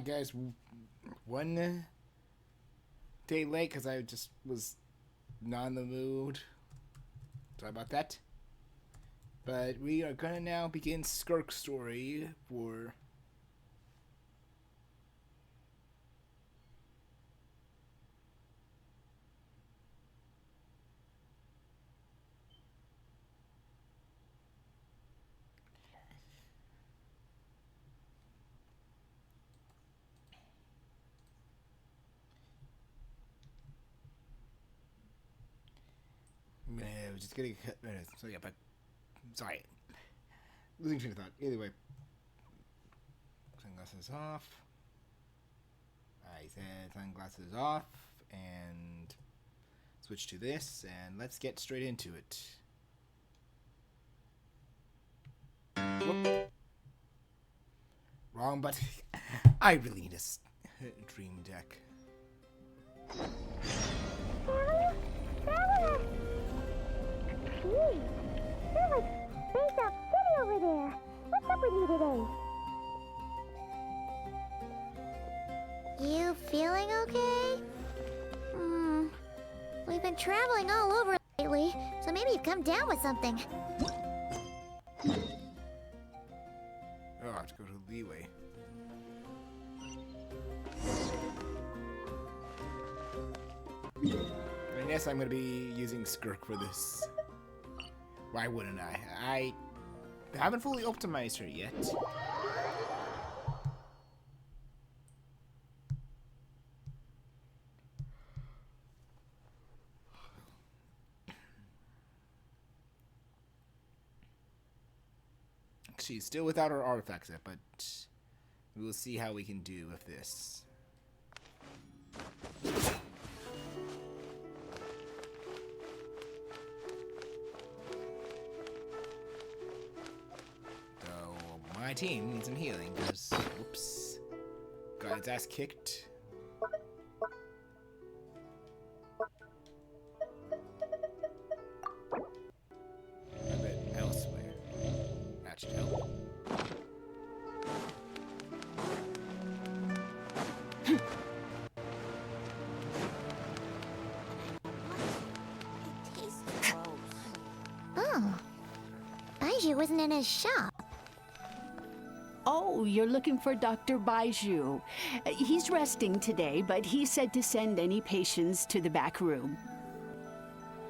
Guys, one day late because I just was not in the mood. Sorry about that. But we are gonna now begin Skirk's story for. I was just getting so yeah, but sorry, losing train of thought. Either way, sunglasses off. I said sunglasses off and switch to this, and let's get straight into it. Whoop. Wrong button. I really need a dream deck. Gee, there was Space Up City over there. What's up with you today? been traveling all over lately, so maybe you've come down with something. Oh, I have to go to Leeway. I guess I'm going to be using Skirk for this. Why wouldn't I? I haven't fully optimized her yet. She's still without her artifact set, but we'll see how we can do with this. My team needs some healing because, oops, got its ass kicked. A bit elsewhere. That should help. Oh, Baiju wasn't in his shop. Oh, you're looking for Dr. Baiju. He's resting today, but he said to send any patients to the back room.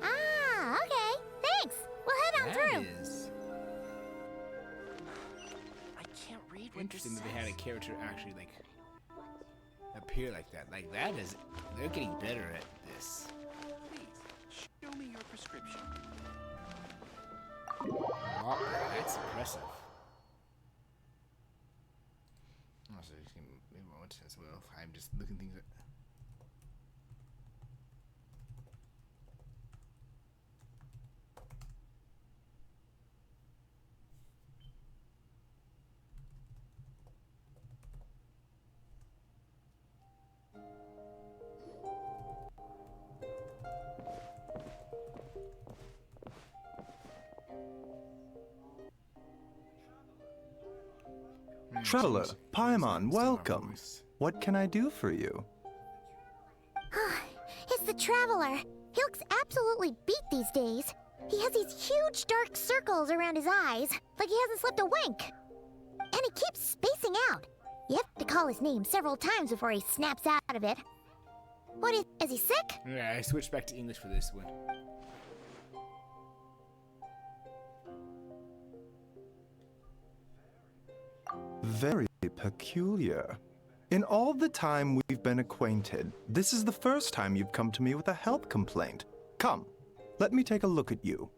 Ah, okay. Thanks. We'll head on through. Is I can't read what interesting this that they had a character actually like appear like that. Like that is, they're getting better at this. Please, show me your prescription. Wow, that's impressive. Also, as well. I'm just looking things up. Traveler, Paimon, welcome. What can I do for you? It's the Traveler. He looks absolutely beat these days. He has these huge dark circles around his eyes, like he hasn't slept a wink. And he keeps spacing out. You have to call his name several times before he snaps out of it. What is he sick? Yeah, I switched back to English for this one. Very peculiar. In all the time we've been acquainted, this is the first time you've come to me with a health complaint. Come, let me take a look at you.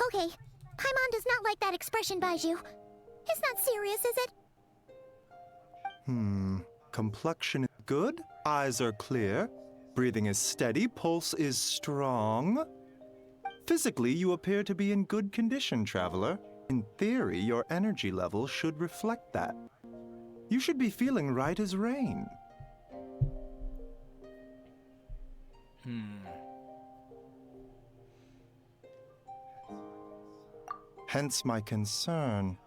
Okay, Paimon does not like that expression, Baiju. It's not serious, is it? Complexion is good, eyes are clear, breathing is steady, pulse is strong. Physically, you appear to be in good condition, Traveler. In theory, your energy level should reflect that. You should be feeling right as rain. Hence my concern.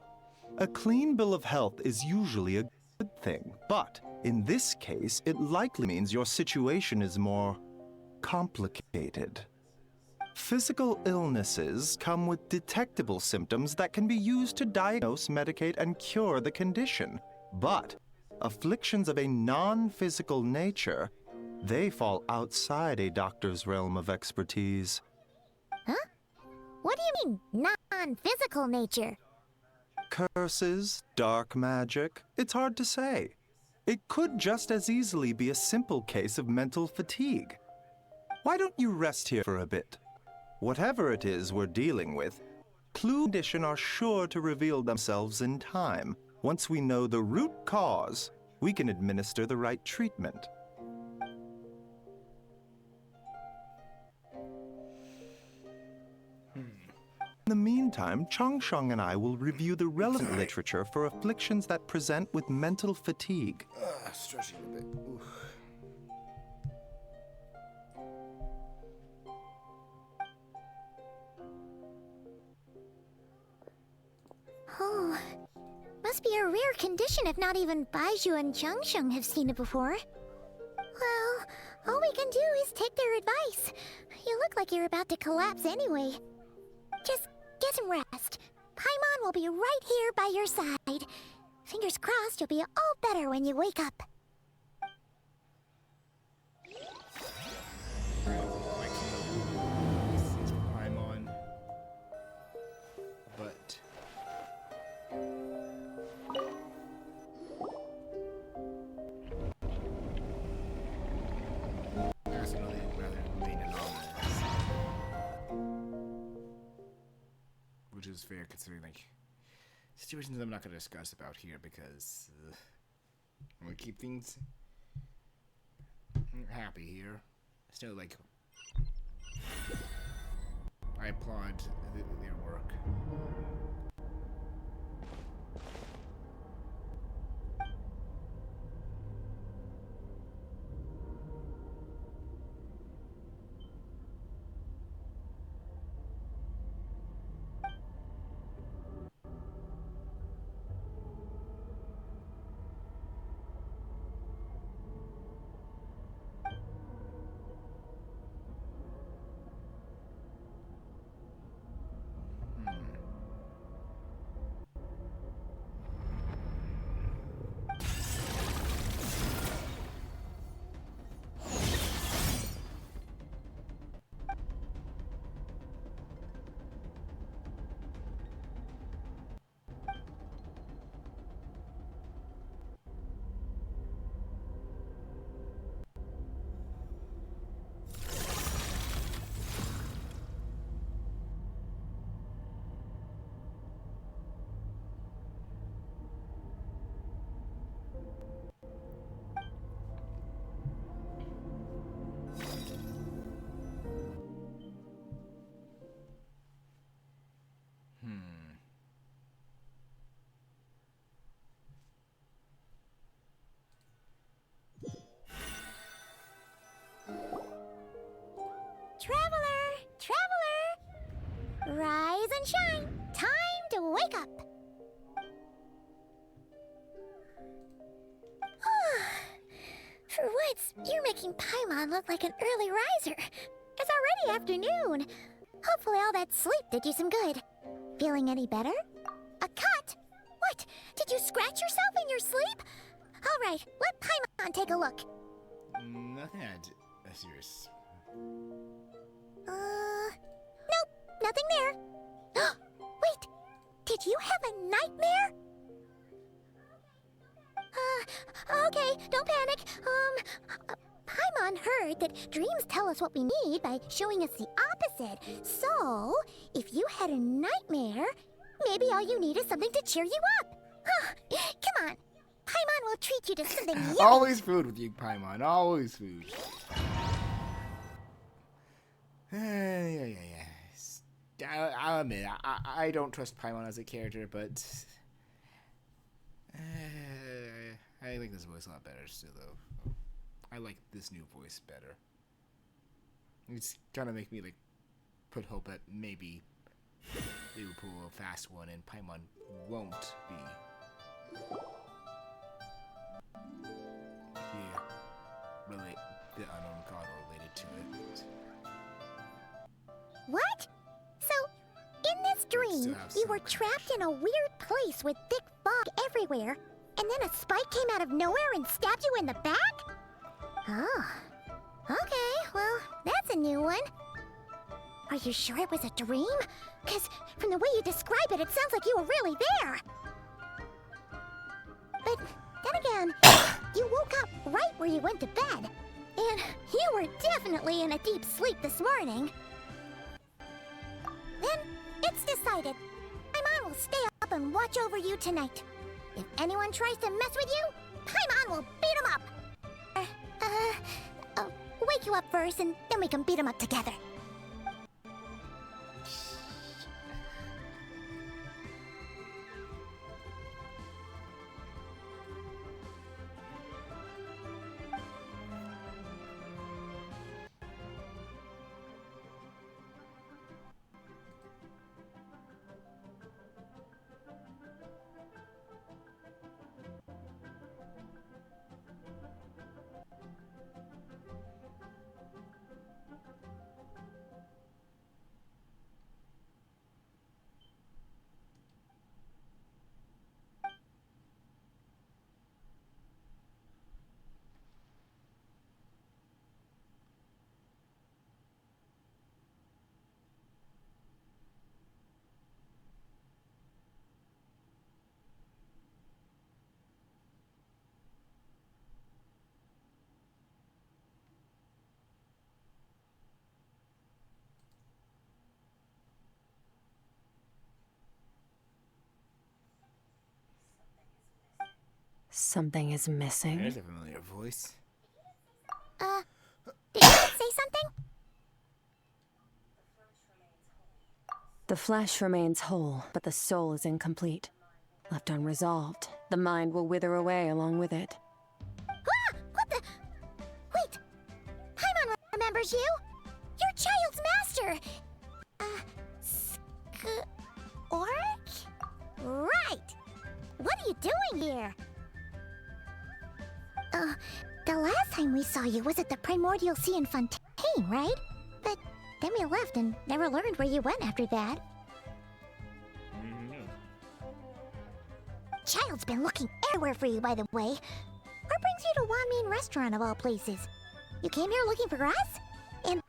A clean bill of health is usually a good thing, but in this case, it likely means your situation is more complicated. Physical illnesses come with detectable symptoms that can be used to diagnose, medicate, and cure the condition. But afflictions of a non-physical nature, they fall outside a doctor's realm of expertise. Huh? What do you mean, non-physical nature? Curses, dark magic, it's hard to say. It could just as easily be a simple case of mental fatigue. Why don't you rest here for a bit? Whatever it is we're dealing with, clue condition are sure to reveal themselves in time. Once we know the root cause, we can administer the right treatment. In the meantime, Changsheng and I will review the relevant literature for afflictions that present with mental fatigue. Stretching a bit. Oof. be a rare condition if not even Baizhu and Changsheng have seen it before. Well, all we can do is take their advice. You look like you're about to collapse anyway. Just get some rest. Paimon will be right here by your side. Fingers crossed you'll be all better when you wake up. Paimon. But that's another rather remain anonymous. Which is fair considering like situations I'm not going to discuss about here because I'm going to keep things happy here. Still, like, I applaud their work. Traveler! Rise and shine! Time to wake up! For once, you're making Paimon look like an early riser. It's already afternoon. Hopefully all that sleep did you some good. Feeling any better? A cut? What? Did you scratch yourself in your sleep? All right, let Paimon take a look. Nothing serious. Nope, nothing there. Wait, did you have a nightmare? Okay, don't panic. Paimon heard that dreams tell us what we need by showing us the opposite. So, if you had a nightmare, maybe all you need is something to cheer you up. Come on, Paimon will treat you to something yummy. Always food with you, Paimon. Always food. Yeah. I'll admit, I don't trust Paimon as a character, but I like this voice a lot better still, though. I like this new voice better. It's kind of make me like put hope that maybe they will pull a fast one and Paimon won't be. Yeah, relate the unknown god related to it. What? So, in this dream, you were trapped in a weird place with thick fog everywhere, and then a spike came out of nowhere and stabbed you in the back? Oh. Okay, well, that's a new one. Are you sure it was a dream? Because from the way you describe it, it sounds like you were really there. But then again, you woke up right where you went to bed. And you were definitely in a deep sleep this morning. Then, it's decided. Paimon will stay up and watch over you tonight. If anyone tries to mess with you, Paimon will beat him up. I'll wake you up first, and then we can beat him up together. Something is missing. There's a familiar voice. Did you say something? The flesh remains whole, but the soul is incomplete. Left unresolved, the mind will wither away along with it. Ah! What the? Wait! Paimon remembers you! Your child's master! Skirk? Right! What are you doing here? The last time we saw you was at the Primordial Sea in Fontaine, right? But then we left and never learned where you went after that. Child's been looking everywhere for you, by the way. What brings you to Wanmin Restaurant of all places? You came here looking for us? And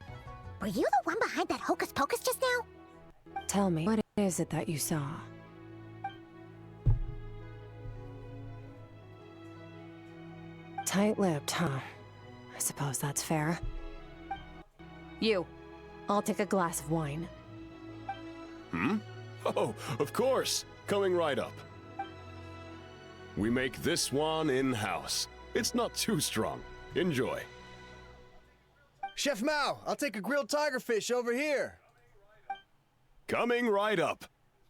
were you the one behind that hocus pocus just now? Tell me, what is it that you saw? Tight-lipped, huh? I suppose that's fair. You. I'll take a glass of wine. Hmm? Oh, of course. Coming right up. We make this one in-house. It's not too strong. Enjoy. Chef Mao, I'll take a grilled tigerfish over here. Coming right up.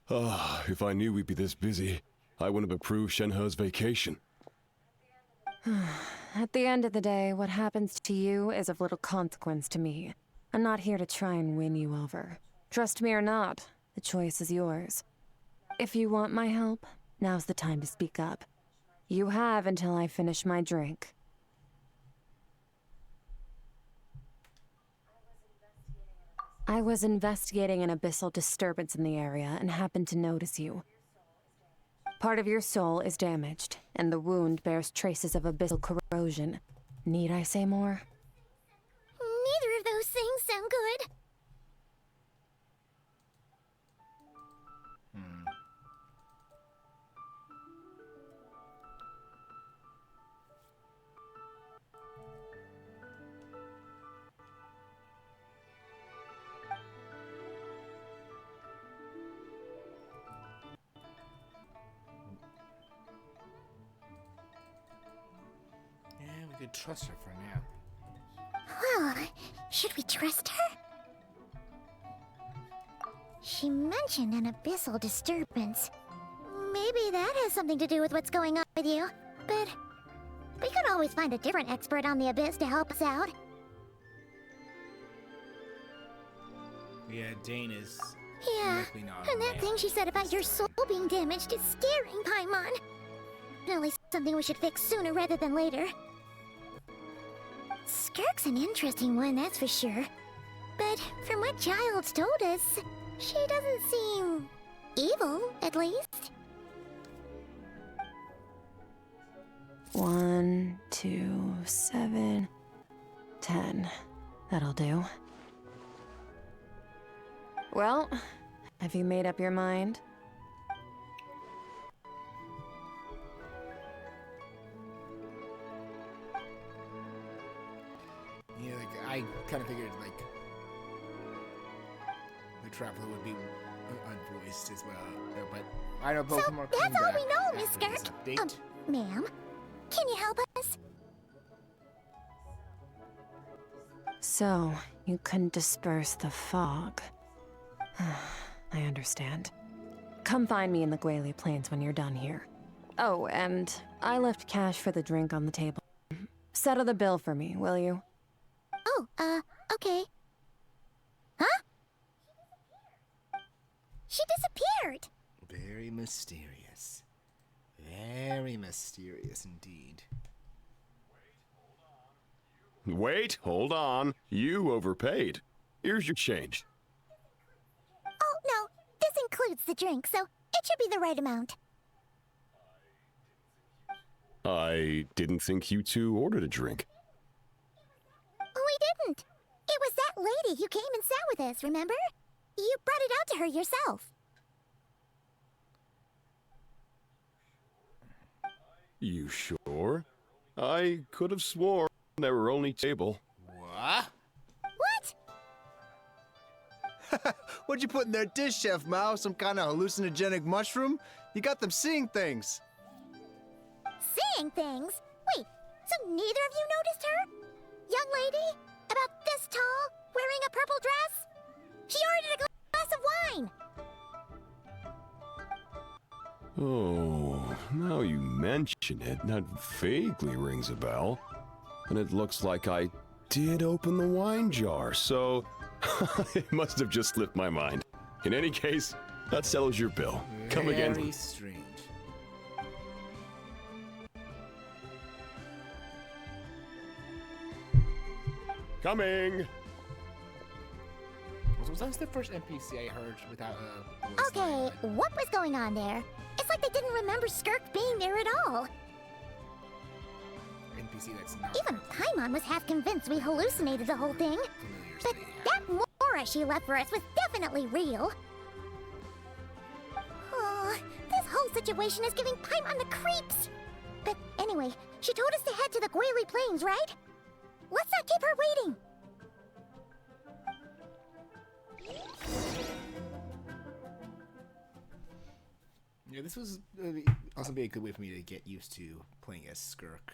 Ah, if I knew we'd be this busy, I wouldn't have approved Shenhe's vacation. At the end of the day, what happens to you is of little consequence to me. I'm not here to try and win you over. Trust me or not, the choice is yours. If you want my help, now's the time to speak up. You have until I finish my drink. I was investigating an abyssal disturbance in the area and happened to notice you. Part of your soul is damaged, and the wound bears traces of abyssal corrosion. Need I say more? Neither of those things sound good. Yeah, we could trust her for now. Well, should we trust her? She mentioned an abyssal disturbance. Maybe that has something to do with what's going on with you. But we could always find a different expert on the abyss to help us out. Yeah, Dane is Yeah, likely not and that around. thing she said about your soul being damaged is scaring Paimon. Definitely something we should fix sooner rather than later. Skirk's an interesting one, that's for sure. But from what Child's told us, she doesn't seem evil, at least. 1, 2, 7, 10. That'll do. Well, have you made up your mind? Yeah, like, I kind of figured, like, the Traveler would be unvoiced as well. But I know both of them are coming That's all back we know, Miss after this Skirk. update. Ma'am, can you help us? So, you couldn't disperse the fog. I understand. Come find me in the Guili Plains when you're done here. Oh, and I left cash for the drink on the table. Settle the bill for me, will you? Oh, okay. Huh? She disappeared! Very mysterious. Very mysterious indeed. Wait, hold on. You overpaid. Here's your change. Oh, no, this includes the drink, so it should be the right amount. I didn't think you two ordered a drink. We didn't. It was that lady who came and sat with us, remember? You brought it out to her yourself. You sure? I could have sworn there were only table. What? What? What'd you put in their dish, Chef Mao? Some kind of hallucinogenic mushroom? You got them seeing things. saying things. Wait, so neither of you noticed her? Young lady? About this tall, wearing a purple dress? She ordered a glass of wine! Oh, now you mention it, that vaguely rings a bell. And it looks like I did open the wine jar, so it must have just slipped my mind. In any case, that settles your bill. Come again. Very strange. Coming! Was that the first NPC I heard without a voice Okay, line? what was going on there? It's like they didn't remember Skirk being there at all. NPC that's not Even Paimon was half convinced we hallucinated the whole thing. familiar. But that Mora she left for us was definitely real. Oh, this whole situation is giving Paimon the creeps. But anyway, she told us to head to the Gwaili Plains, right? Let's not keep her waiting. Yeah, this was also be a good way for me to get used to playing as Skirk.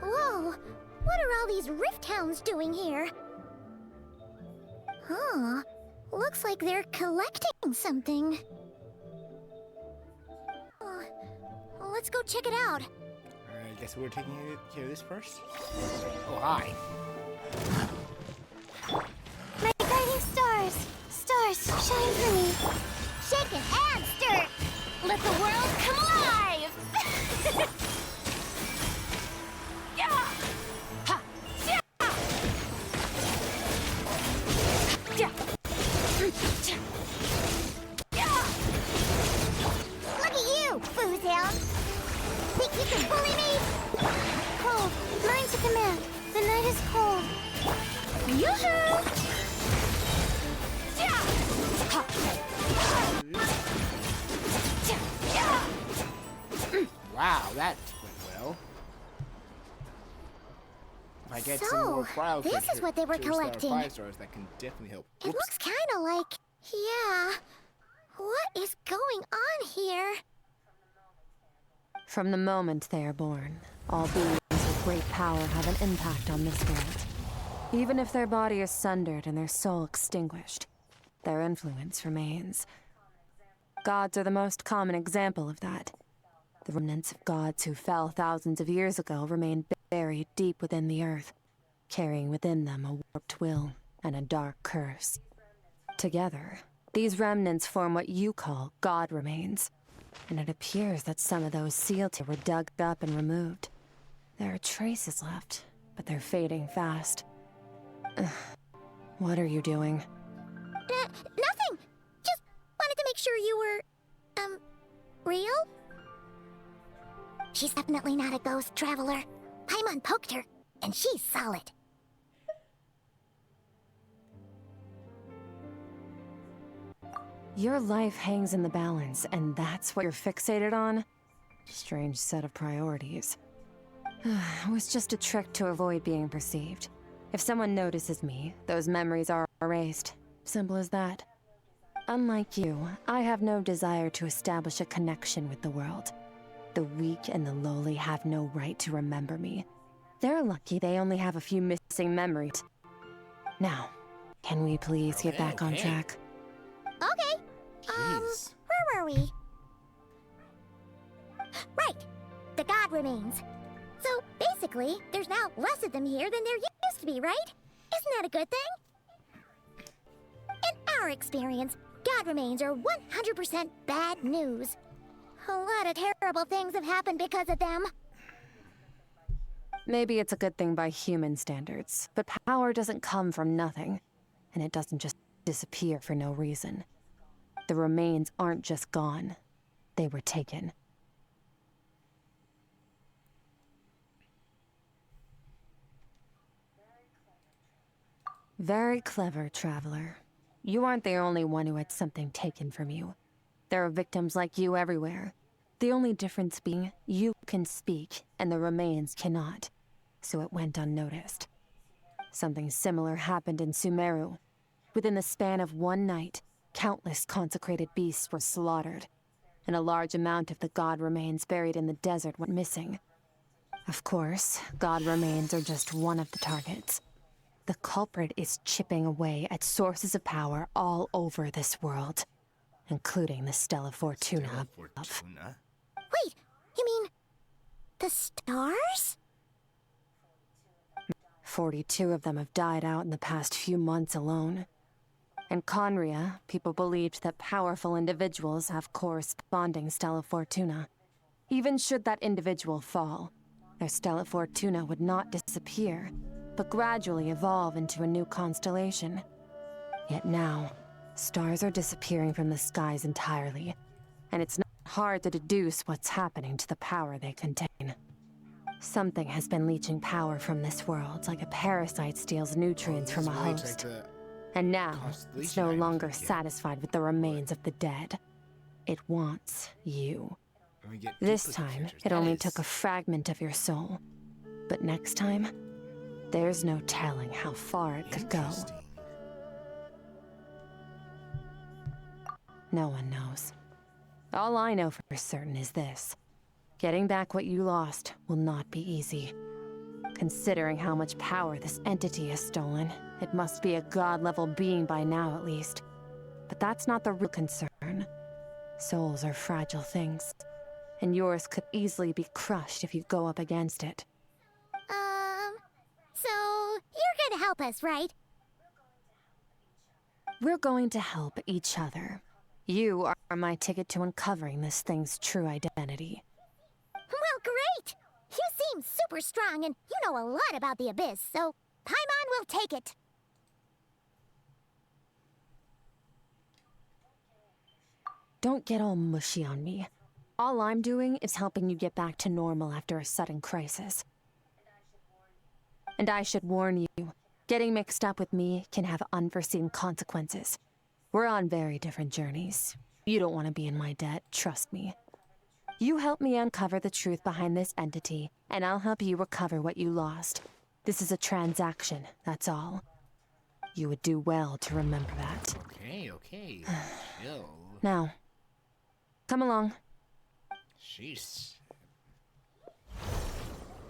Whoa, what are all these Rift Hounds doing here? Huh, looks like they're collecting something. Let's go check it out. I guess we're taking care of this first. Oh, hi. My guiding stars, stars, shine for me. Shake an and stir. Let the world come alive. Yeah. Ha. Yeah. Yeah. Yeah. Look at you, Foozhound. Think you can bully me? Cold, mine to command. The night is cold. Yoo-hoo! Yeah. Ha. Wow, that went well. If I get some So, more trial this is what they were collecting. 5 stars, that can definitely help. It looks kind of like... Yeah. What is going on here? From the moment they are born, all beings with great power have an impact on this world. Even if their body is sundered and their soul extinguished, their influence remains. Gods are the most common example of that. The remnants of gods who fell thousands of years ago remain buried deep within the earth, carrying within them a warped will and a dark curse. Together, these remnants form what you call god remains, and it appears that some of those sealed here were dug up and removed. There are traces left, but they're fading fast. What are you doing? Nothing. Just wanted to make sure you were, real? She's definitely not a ghost traveler. Paimon poked her, and she's solid. Your life hangs in the balance, and that's what you're fixated on? Strange set of priorities. It was just a trick to avoid being perceived. If someone notices me, those memories are erased. Simple as that. Unlike you, I have no desire to establish a connection with the world. The weak and the lowly have no right to remember me. They're lucky they only have a few missing memories. Now, can we please get back on track? Okay. Jeez. Where were we? Right. The god remains. So, basically, there's now less of them here than there used to be, right? Isn't that a good thing? In our experience, god remains are 100% bad news. A lot of terrible things have happened because of them. Maybe it's a good thing by human standards, but power doesn't come from nothing, and it doesn't just disappear for no reason. The remains aren't just gone, they were taken. Very clever, traveler. You aren't the only one who had something taken from you. There are victims like you everywhere. The only difference being, you can speak, and the remains cannot. So it went unnoticed. Something similar happened in Sumeru. Within the span of one night, countless consecrated beasts were slaughtered, and a large amount of the god remains buried in the desert went missing. Of course, god remains are just one of the targets. The culprit is chipping away at sources of power all over this world, including the Stella Fortuna above. Wait, you mean the stars? 42 of them have died out in the past few months alone. In Conria, people believed that powerful individuals have corresponding Stella Fortuna. Even should that individual fall, their Stella Fortuna would not disappear, but gradually evolve into a new constellation. Yet now, stars are disappearing from the skies entirely, and it's not hard to deduce what's happening to the power they contain. Something has been leeching power from this world, like a parasite steals nutrients from a host. And now, it's no longer satisfied with the remains of the dead. It wants you. This time, it only took a fragment of your soul. But next time, there's no telling how far it could go. No one knows. All I know for certain is this. Getting back what you lost will not be easy. Considering how much power this entity has stolen, it must be a god-level being by now at least. But that's not the real concern. Souls are fragile things, and yours could easily be crushed if you go up against it. So you're gonna help us, right? We're going to help each other. You are my ticket to uncovering this thing's true identity. Well, great! You seem super strong, and you know a lot about the Abyss, so Paimon will take it. Don't get all mushy on me. All I'm doing is helping you get back to normal after a sudden crisis. And I should warn you, getting mixed up with me can have unforeseen consequences. We're on very different journeys. You don't want to be in my debt, trust me. You help me uncover the truth behind this entity, and I'll help you recover what you lost. This is a transaction, that's all. You would do well to remember that. Okay. Chill. Now, come along. Jeez.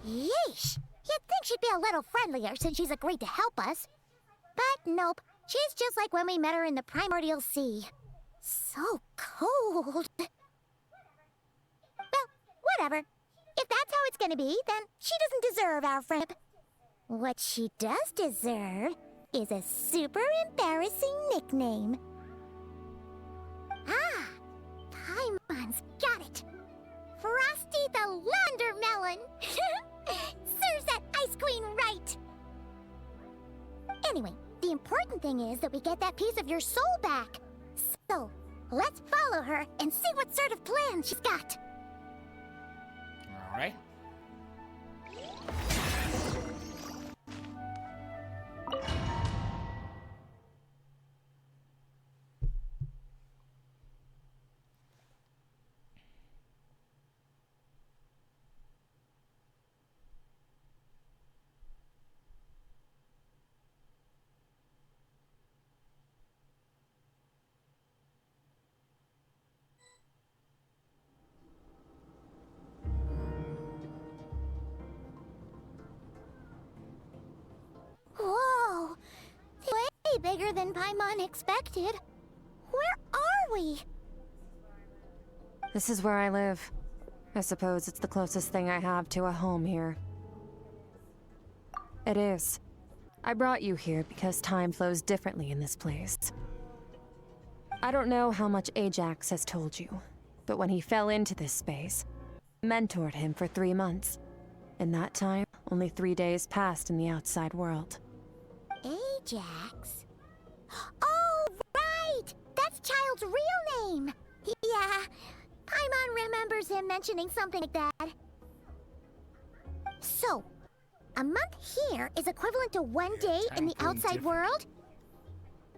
Yeesh! You'd think she'd be a little friendlier since she's agreed to help us. But nope, she's just like when we met her in the primordial sea. So cold. Well, whatever. If that's how it's gonna be, then she doesn't deserve our friendship. What she does deserve is a super embarrassing nickname. Ah, Paimon's got it. Frosty the Lander Melon! Serves that ice queen right! Anyway, the important thing is that we get that piece of your soul back. So, let's follow her and see what sort of plan she's got. Right? Whoa! Way bigger than Paimon expected. Where are we? This is where I live. I suppose it's the closest thing I have to a home here. It is. I brought you here because time flows differently in this place. I don't know how much Ajax has told you, but when he fell into this space, I mentored him for 3 months. In that time, only 3 days passed in the outside world. Ajax? Oh, right! That's Child's real name! Yeah, Paimon remembers him mentioning something like that. So, a month here is equivalent to 1 day in the outside world?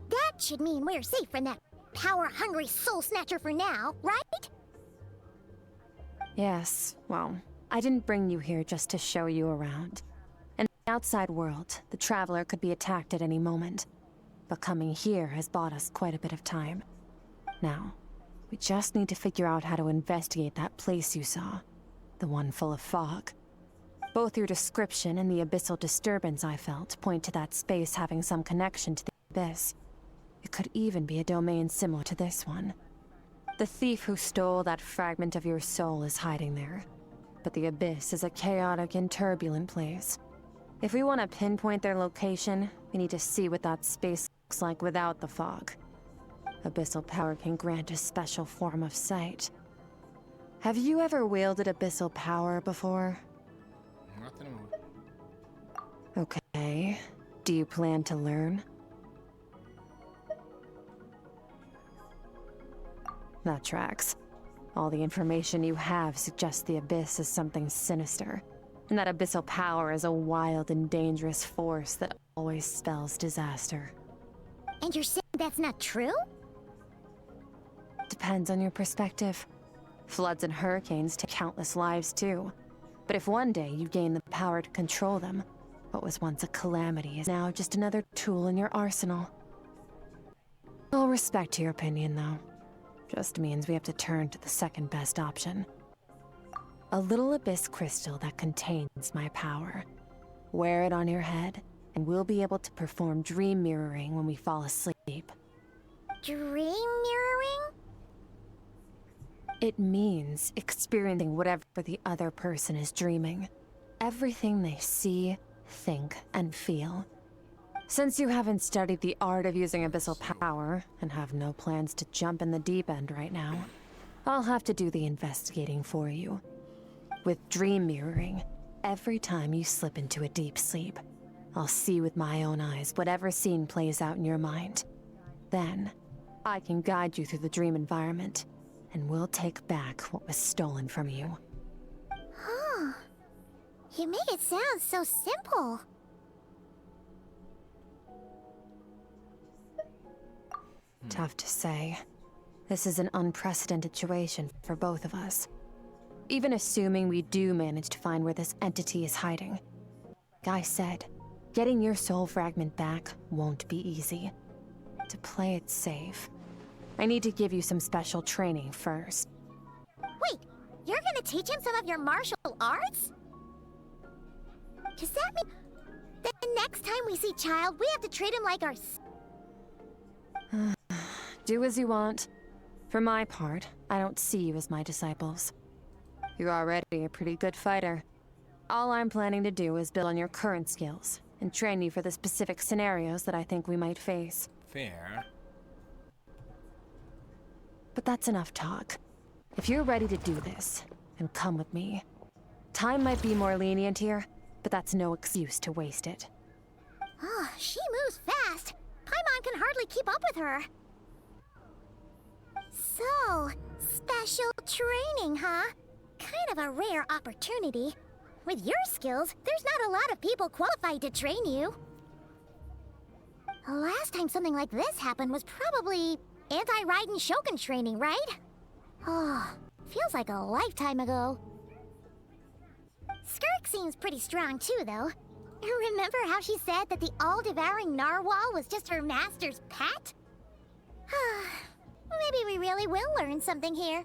That should mean we're safe from that power-hungry soul snatcher for now, right? Yes, well, I didn't bring you here just to show you around. In the outside world, the Traveler could be attacked at any moment. But coming here has bought us quite a bit of time. Now, we just need to figure out how to investigate that place you saw. The one full of fog. Both your description and the abyssal disturbance I felt point to that space having some connection to the abyss. It could even be a domain similar to this one. The thief who stole that fragment of your soul is hiding there. But the abyss is a chaotic and turbulent place. If we want to pinpoint their location, we need to see what that space looks like without the fog. Abyssal power can grant a special form of sight. Have you ever wielded abyssal power before? Nothing. Okay. Do you plan to learn? That tracks. All the information you have suggests the abyss is something sinister, and that abyssal power is a wild and dangerous force that always spells disaster. And you're saying that's not true? Depends on your perspective. Floods and hurricanes take countless lives too. But if one day you gain the power to control them, what was once a calamity is now just another tool in your arsenal. I'll respect your opinion, though. Just means we have to turn to the second best option. A little abyss crystal that contains my power. Wear it on your head, and we'll be able to perform dream mirroring when we fall asleep. Dream mirroring? It means experiencing whatever the other person is dreaming. Everything they see, think, and feel. Since you haven't studied the art of using abyssal power, and have no plans to jump in the deep end right now, I'll have to do the investigating for you. With dream mirroring, every time you slip into a deep sleep, I'll see with my own eyes whatever scene plays out in your mind. Then, I can guide you through the dream environment, and we'll take back what was stolen from you. Huh. You make it sound so simple. Tough to say. This is an unprecedented situation for both of us. Even assuming we do manage to find where this entity is hiding. Guy said, getting your soul fragment back won't be easy. To play it safe, I need to give you some special training first. Wait, you're gonna teach him some of your martial arts? Does that mean that the next time we see Child, we have to treat him like our... Do as you want. For my part, I don't see you as my disciples. You're already a pretty good fighter. All I'm planning to do is build on your current skills, and train you for the specific scenarios that I think we might face. Fair. But that's enough talk. If you're ready to do this, then come with me. Time might be more lenient here, but that's no excuse to waste it. Oh, she moves fast. Paimon can hardly keep up with her. So, special training, huh? kind of a rare opportunity. With your skills, there's not a lot of people qualified to train you. The last time something like this happened was probably anti-Raiden Shogun training, right? Oh, feels like a lifetime ago. Skirk seems pretty strong too, though. Remember how she said that the all-devouring narwhal was just her master's pet? Maybe we really will learn something here.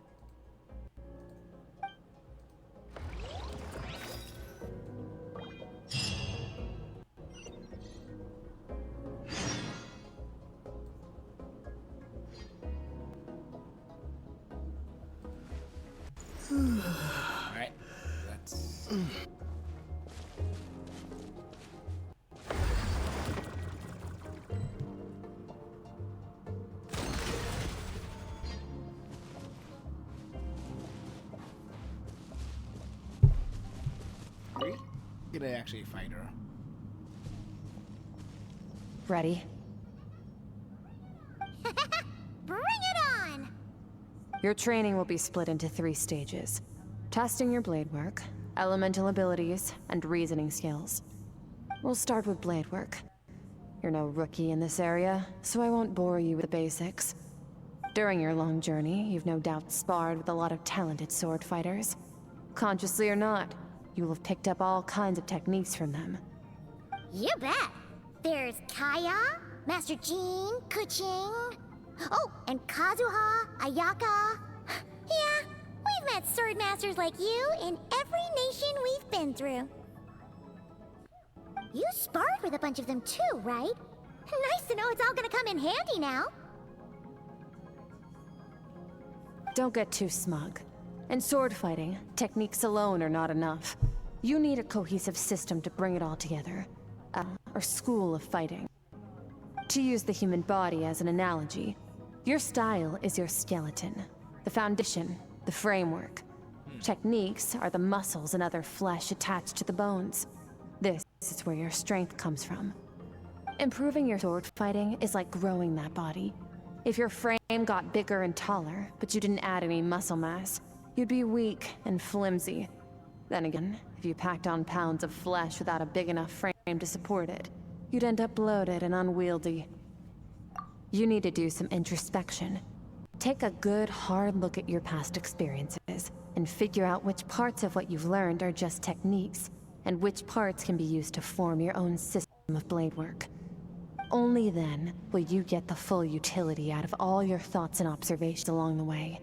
Alright, let's... Are we gonna actually fight her? Ready? Bring it on! Your training will be split into 3 stages. Testing your blade work, elemental abilities, and reasoning skills. We'll start with blade work. You're no rookie in this area, so I won't bore you with the basics. During your long journey, you've no doubt sparred with a lot of talented sword fighters. Consciously or not, you'll have picked up all kinds of techniques from them. You bet! There's Kaya, Master Jean, Kuching... Oh, and Kazuha, Ayaka... Yeah, we've met sword masters like you in every nation we've been through. You sparred with a bunch of them too, right? Nice to know it's all gonna come in handy now. Don't get too smug. In sword fighting, techniques alone are not enough. You need a cohesive system to bring it all together. Or school of fighting. To use the human body as an analogy, your style is your skeleton, the foundation, the framework. Techniques are the muscles and other flesh attached to the bones. This is where your strength comes from. Improving your sword fighting is like growing that body. If your frame got bigger and taller, but you didn't add any muscle mass, you'd be weak and flimsy. Then again, if you packed on pounds of flesh without a big enough frame to support it, you'd end up bloated and unwieldy. You need to do some introspection. Take a good, hard look at your past experiences, and figure out which parts of what you've learned are just techniques, and which parts can be used to form your own system of blade work. Only then will you get the full utility out of all your thoughts and observations along the way.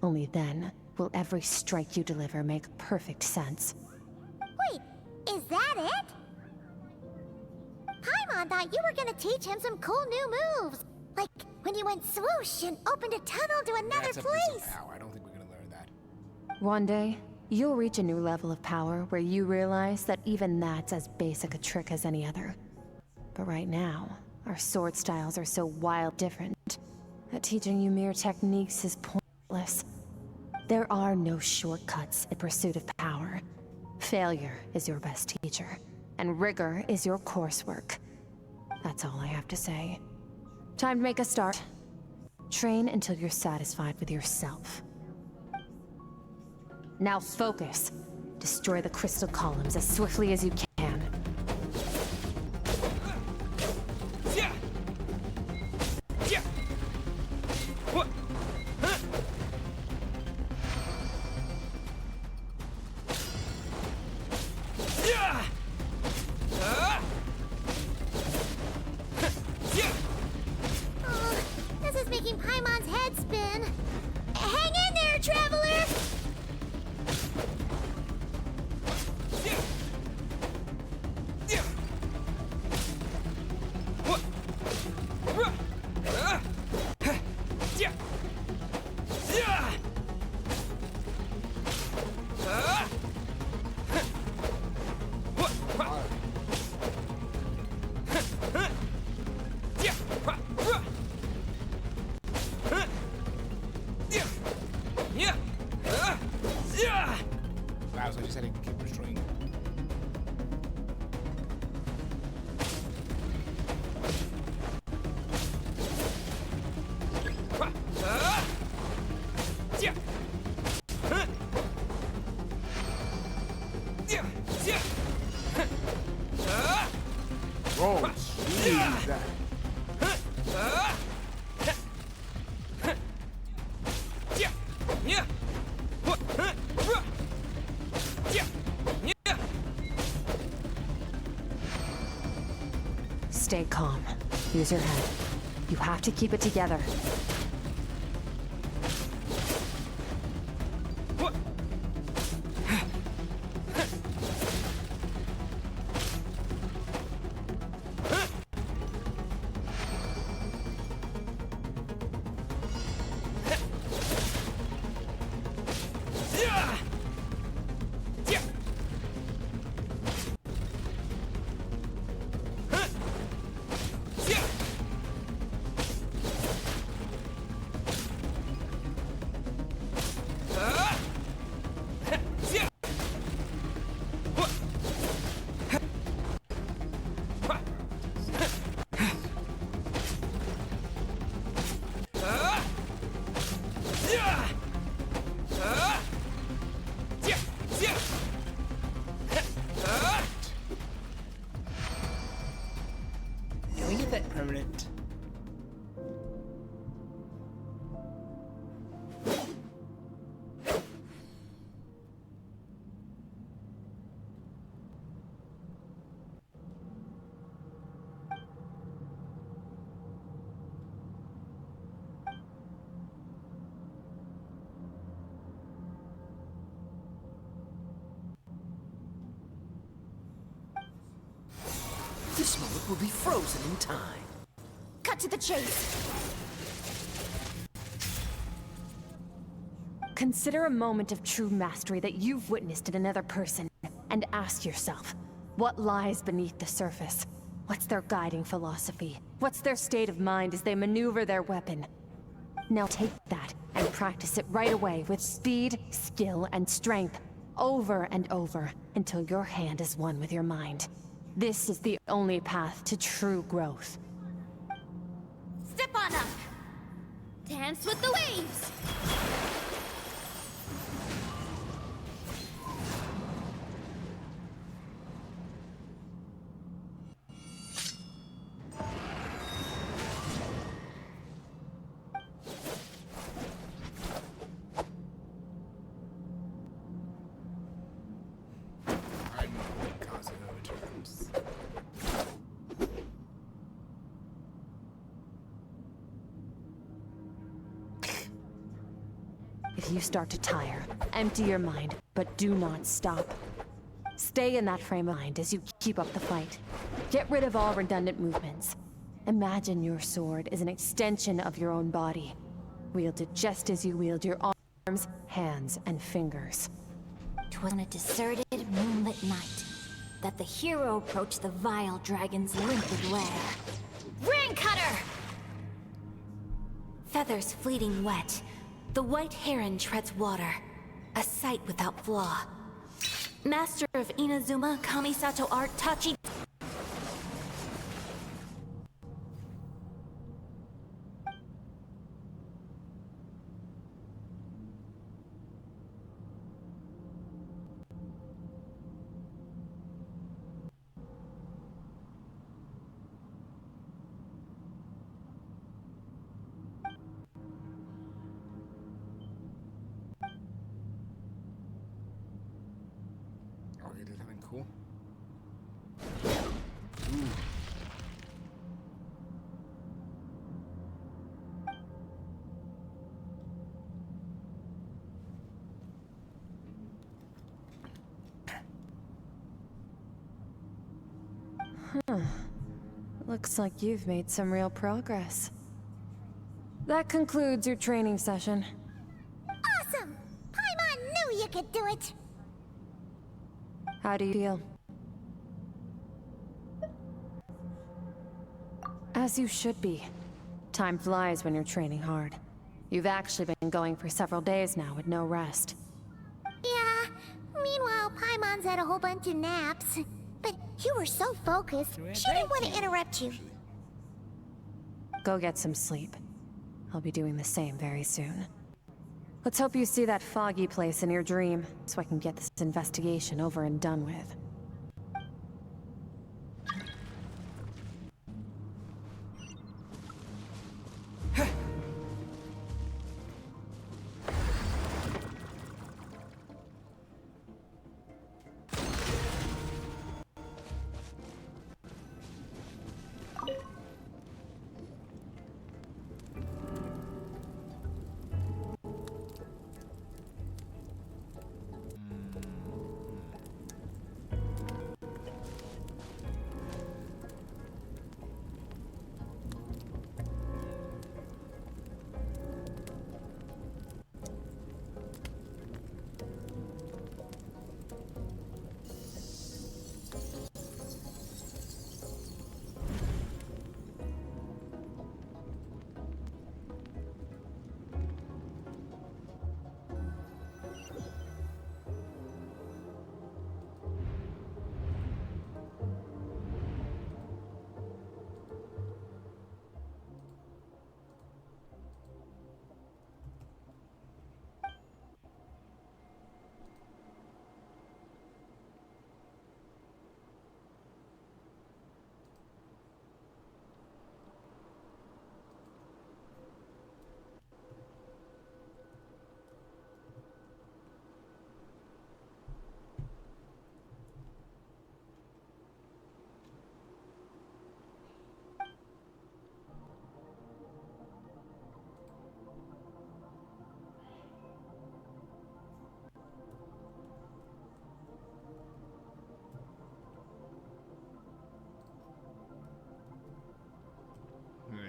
Only then will every strike you deliver make perfect sense. Wait, is that it? Paimon thought you were gonna teach him some cool new moves. Like when you went swoosh and opened a tunnel to another That's a place. piece of power. I don't think we're gonna learn that. One day, you'll reach a new level of power where you realize that even that's as basic a trick as any other. But right now, our sword styles are so wild different that teaching you mere techniques is pointless. There are no shortcuts in pursuit of power. Failure is your best teacher, and rigor is your coursework. That's all I have to say. Time to make a start. Train until you're satisfied with yourself. Now focus. Destroy the crystal columns as swiftly as you can. This is making Paimon's head spin. Hang in there, traveler! Oh, jeez. That. Stay calm. Use your head. You have to keep it together. Can we get that permanent? This moment will be frozen in time. Cut to the chase. Consider a moment of true mastery that you've witnessed in another person, and ask yourself, what lies beneath the surface? What's their guiding philosophy? What's their state of mind as they maneuver their weapon? Now take that and practice it right away with speed, skill, and strength, over and over, until your hand is one with your mind. This is the only path to true growth. Step on up. Dance with the waves. I'm causing overturns. If you start to tire, empty your mind, but do not stop. Stay in that frame of mind as you keep up the fight. Get rid of all redundant movements. Imagine your sword is an extension of your own body. Wield it just as you wield your arms, hands, and fingers. 'Twas on a deserted, moonlit night that the hero approached the vile dragon's limpid lair. Ring cutter! Feathers fleeting wet, the white heron treads water, a sight without flaw. Master of Inazuma Kamisato art Tachi. Oh, they did something cool. Looks like you've made some real progress. That concludes your training session. Awesome! Paimon knew you could do it! How do you feel? As you should be. Time flies when you're training hard. You've actually been going for several days now with no rest. Yeah, meanwhile, Paimon's had a whole bunch of naps. But you were so focused, she didn't want to interrupt you. Go get some sleep. I'll be doing the same very soon. Let's hope you see that foggy place in your dream, so I can get this investigation over and done with.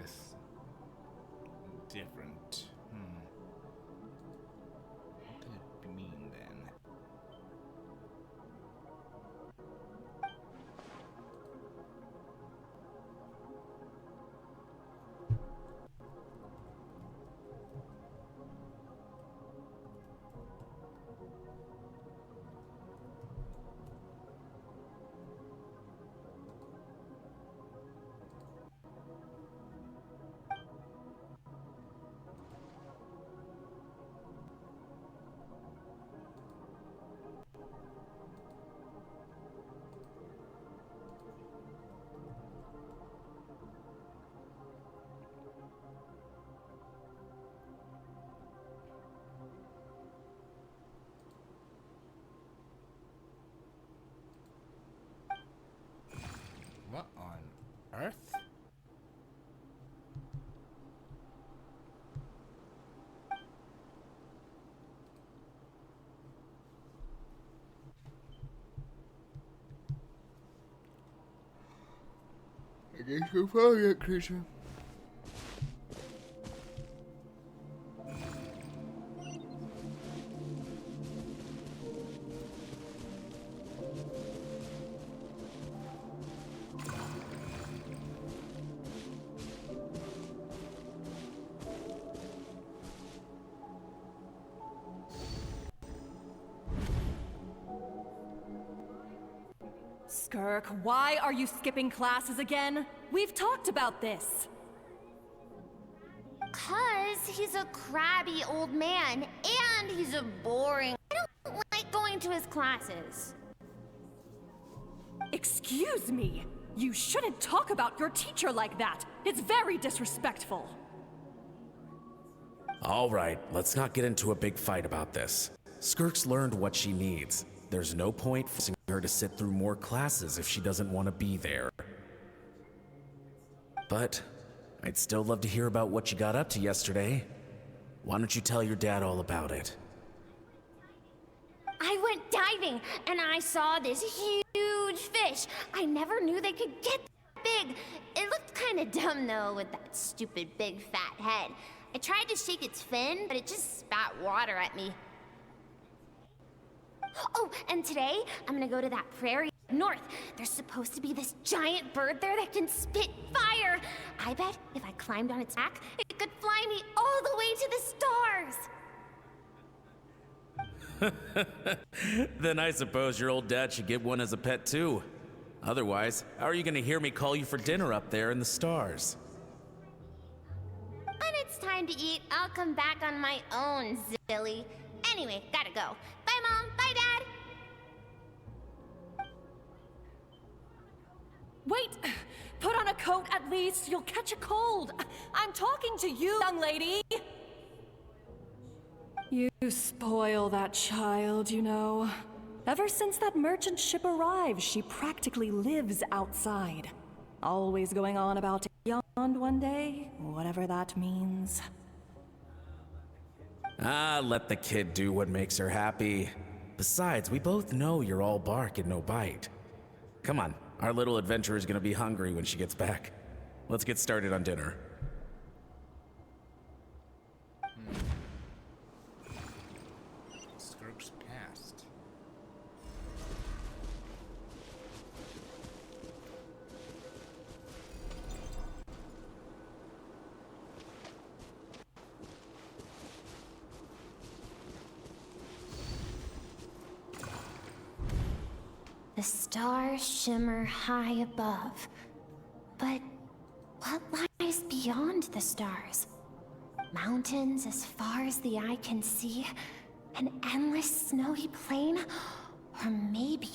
is different. What could it mean then? What on earth? I guess you'll follow that creature. Skirk, why are you skipping classes again? We've talked about this. 'Cause he's a crabby old man, and he's a boring. I don't like going to his classes. Excuse me. You shouldn't talk about your teacher like that. It's very disrespectful. All right, let's not get into a big fight about this. Skirk's learned what she needs. There's no point forcing her to sit through more classes if she doesn't want to be there. But I'd still love to hear about what you got up to yesterday. Why don't you tell your dad all about it? I went diving, and I saw this huge fish. I never knew they could get that big. It looked kind of dumb, though, with that stupid big fat head. I tried to shake its fin, but it just spat water at me. Oh, and today, I'm gonna go to that prairie up north. There's supposed to be this giant bird there that can spit fire. I bet if I climbed on its back, it could fly me all the way to the stars. Then I suppose your old dad should get one as a pet too. Otherwise, how are you gonna hear me call you for dinner up there in the stars? When it's time to eat, I'll come back on my own, Zilly. Anyway, gotta go. Bye, Mom. Bye, Dad. Wait! Put on a coat at least. You'll catch a cold. I'm talking to you, young lady. You spoil that child, you know. Ever since that merchant ship arrived, she practically lives outside. Always going on about beyond one day, whatever that means. Ah, let the kid do what makes her happy. Besides, we both know you're all bark and no bite. Come on, our little adventurer is gonna be hungry when she gets back. Let's get started on dinner. Skirk's past. The stars shimmer high above. But what lies beyond the stars? Mountains as far as the eye can see? An endless snowy plain? Or maybe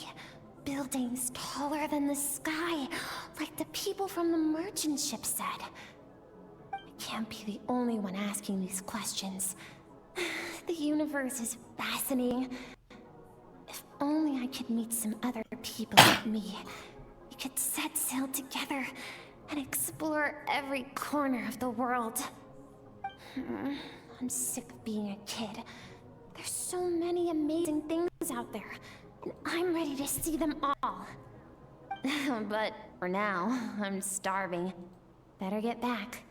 buildings taller than the sky, like the people from the merchant ship said? I can't be the only one asking these questions. The universe is fascinating. If only I could meet some other people like me. We could set sail together and explore every corner of the world. I'm sick of being a kid. There's so many amazing things out there, and I'm ready to see them all. But for now, I'm starving. Better get back.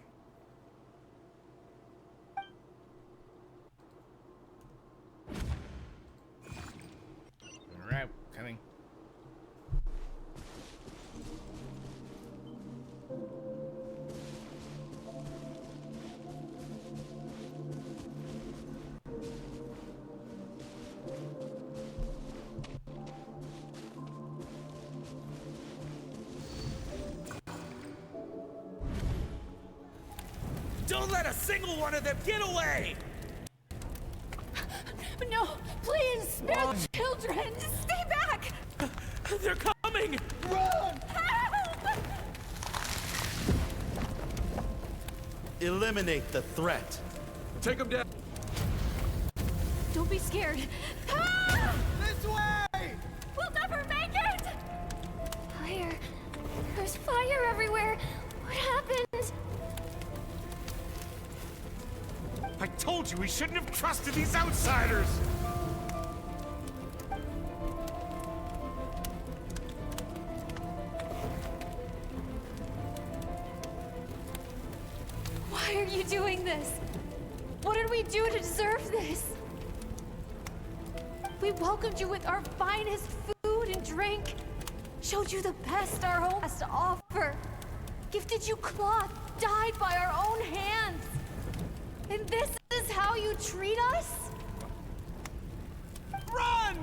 Alright, coming. Don't let a single one of them get away! No, please, spare the children! Stay back! They're coming! Run! Help! Eliminate the threat. Take him down. Don't be scared. Ah! This way! We'll never make it! Fire. There's fire everywhere. What happened? I told you we shouldn't have trusted these outsiders! Why are you doing this? What did we do to deserve this? We welcomed you with our finest food and drink, showed you the best our home has to offer, gifted you cloth dyed by our own hands. And this is how you treat us? Run!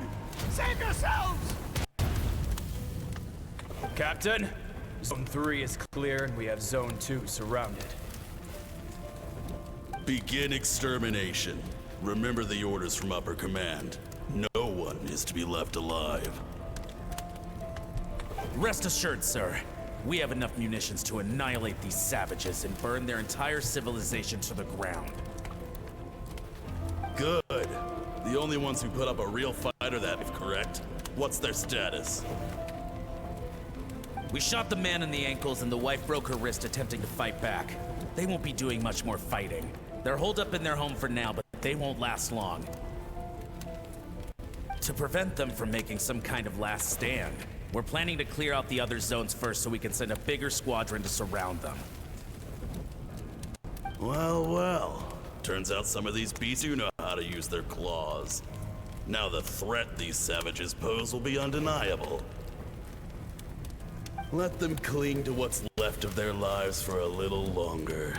Save yourselves! Captain, Zone 3 is clear and we have Zone 2 surrounded. Begin extermination. Remember the orders from upper command. No one is to be left alive. Rest assured, sir. We have enough munitions to annihilate these savages and burn their entire civilization to the ground. Good. The only ones who put up a real fight are that, if correct. What's their status? We shot the man in the ankles and the wife broke her wrist attempting to fight back. They won't be doing much more fighting. They're holed up in their home for now, but they won't last long. To prevent them from making some kind of last stand, we're planning to clear out the other zones first so we can send a bigger squadron to surround them. Well, well. Turns out some of these beasts do know how to use their claws. Now the threat these savages pose will be undeniable. Let them cling to what's left of their lives for a little longer.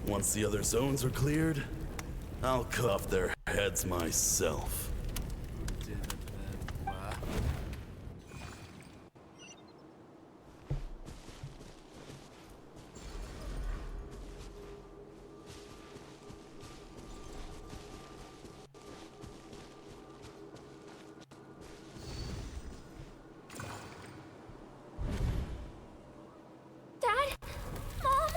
Once the other zones are cleared, I'll cut off their heads myself. Dad? Mom?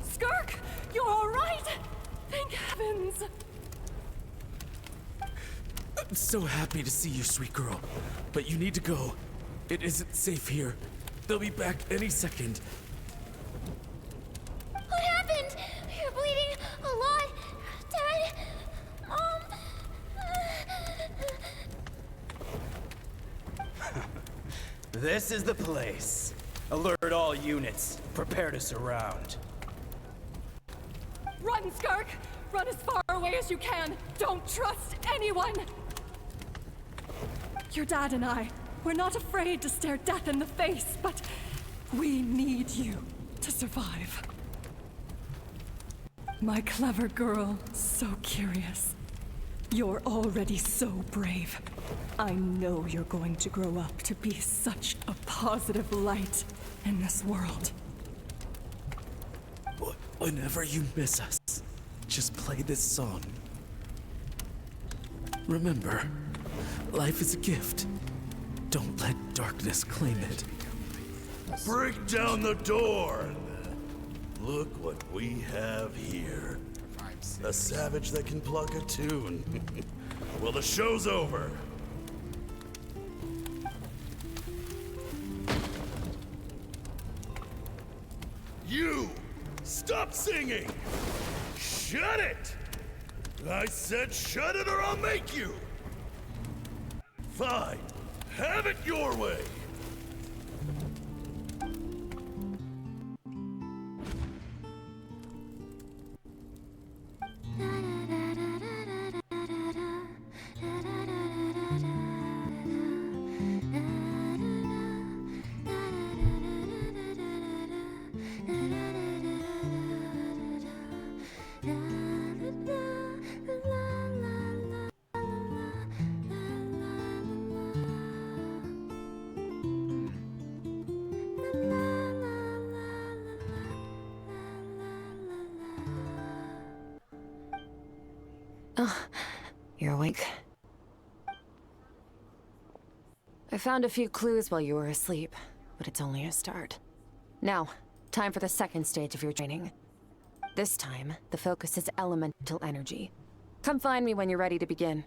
Skirk, you're all right? Thank heavens. I'm so happy to see you, sweet girl. But you need to go. It isn't safe here. They'll be back any second. What happened? You're bleeding a lot. Dad? Mom? This is the place. Alert all units. Prepare to surround. Run, Skirk! Run as far away as you can. Don't trust anyone. Your dad and I, we're not afraid to stare death in the face, but we need you to survive. My clever girl, so curious. You're already so brave. I know you're going to grow up to be such a positive light in this world. Whenever you miss us, just play this song. Remember, life is a gift. Don't let darkness claim it. Break down the door! Look what we have here. A savage that can pluck a tune. Well, the show's over. You! Stop singing! Shut it! I said shut it or I'll make you! Fine. Have it your way! Da da da da da da da da da da da. You're awake. I found a few clues while you were asleep, but it's only a start. Now, time for the second stage of your training. This time, the focus is elemental energy. Come find me when you're ready to begin.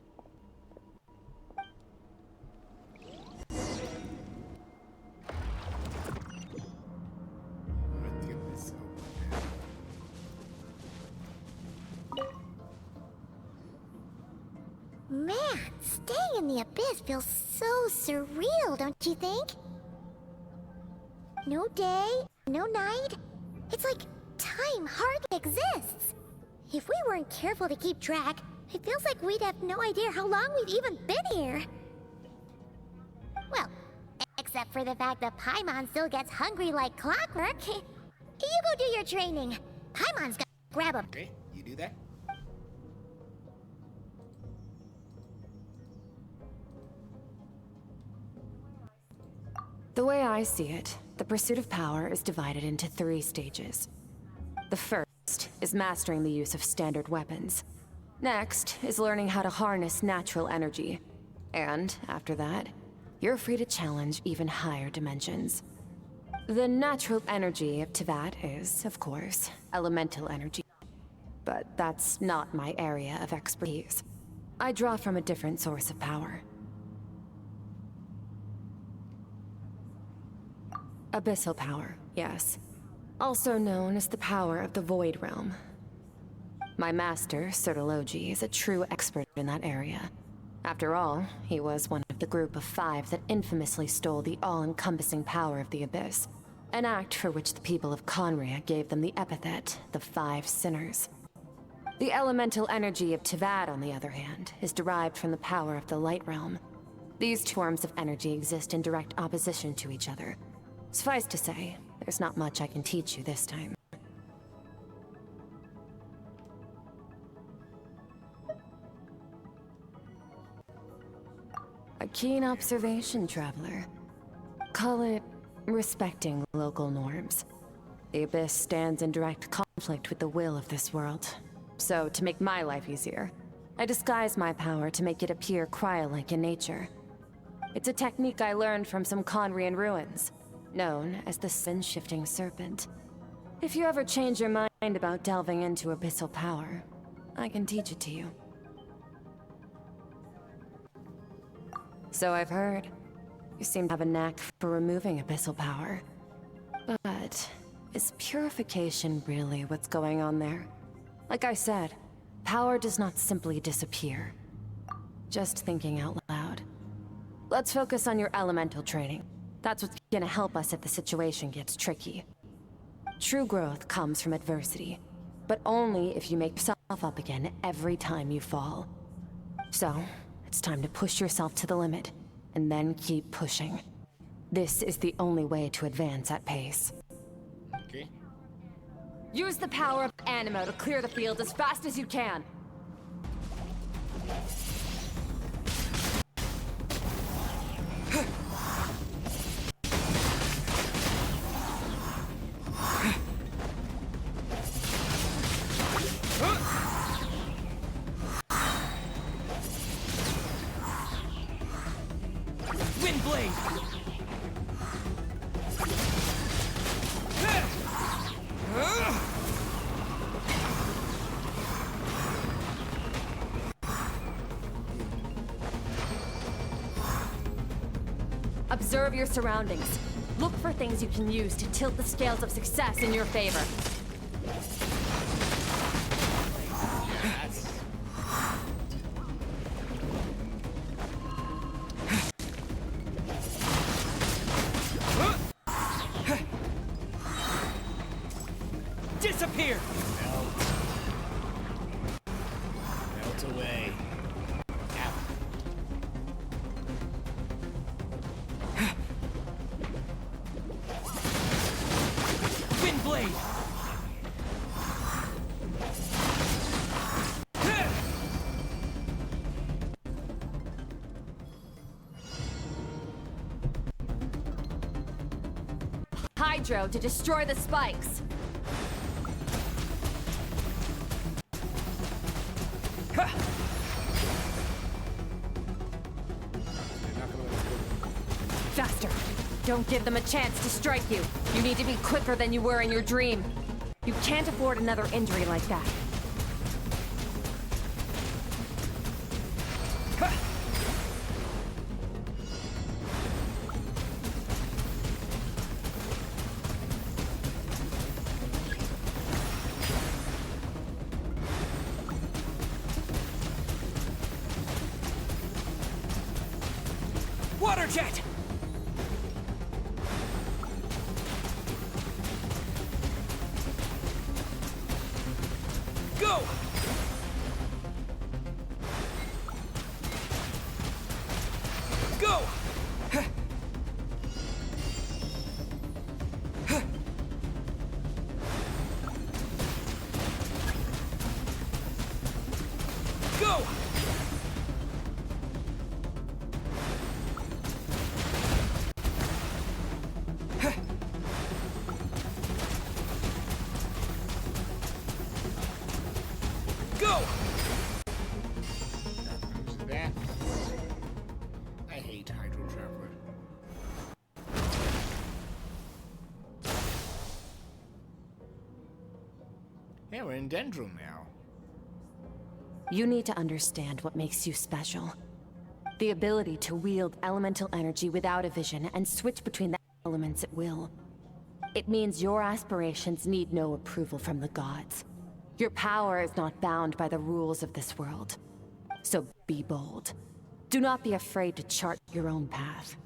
Man, staying in the abyss feels so surreal, don't you think? No day, no night. It's like time hardly exists. If we weren't careful to keep track, it feels like we'd have no idea how long we've even been here. Well, except for the fact that Paimon still gets hungry like clockwork. You go do your training. Paimon's got to grab him. Okay, you do that. The way I see it, the pursuit of power is divided into 3 stages. The first is mastering the use of standard weapons. Next is learning how to harness natural energy. And after that, you're free to challenge even higher dimensions. The natural energy of Teyvat is, of course, elemental energy. But that's not my area of expertise. I draw from a different source of power. Abyssal power, yes. Also known as the power of the Void Realm. My master, Sertologi, is a true expert in that area. After all, he was one of the group of 5 that infamously stole the all-encompassing power of the Abyss. An act for which the people of Conria gave them the epithet, the 5 Sinners. The elemental energy of Teyvat, on the other hand, is derived from the power of the Light Realm. These 2 forms of energy exist in direct opposition to each other. Suffice to say, there's not much I can teach you this time. A keen observation, traveler. Call it respecting local norms. The Abyss stands in direct conflict with the will of this world. So, to make my life easier, I disguise my power to make it appear cryo-like in nature. It's a technique I learned from some Conrian ruins, known as the Sin-Shifting Serpent. If you ever change your mind about delving into abyssal power, I can teach it to you. So I've heard. You seem to have a knack for removing abyssal power. But is purification really what's going on there? Like I said, power does not simply disappear. Just thinking out loud. Let's focus on your elemental training. That's what's gonna help us if the situation gets tricky. True growth comes from adversity, but only if you make yourself up again every time you fall. So, it's time to push yourself to the limit, and then keep pushing. This is the only way to advance at pace. Okay. Use the power of Animo to clear the field as fast as you can. Observe your surroundings. Look for things you can use to tilt the scales of success in your favor. Disappear! Melt away. Windblade! Hydro to destroy the spikes. Don't give them a chance to strike you. You need to be quicker than you were in your dream. You can't afford another injury like that. Water jet! Go! Go! Go! Go! That. I hate Hydro Traveler. Yeah, we're in Dendron now. You need to understand what makes you special. The ability to wield elemental energy without a vision and switch between the elements at will. It means your aspirations need no approval from the gods. Your power is not bound by the rules of this world. So be bold. Do not be afraid to chart your own path.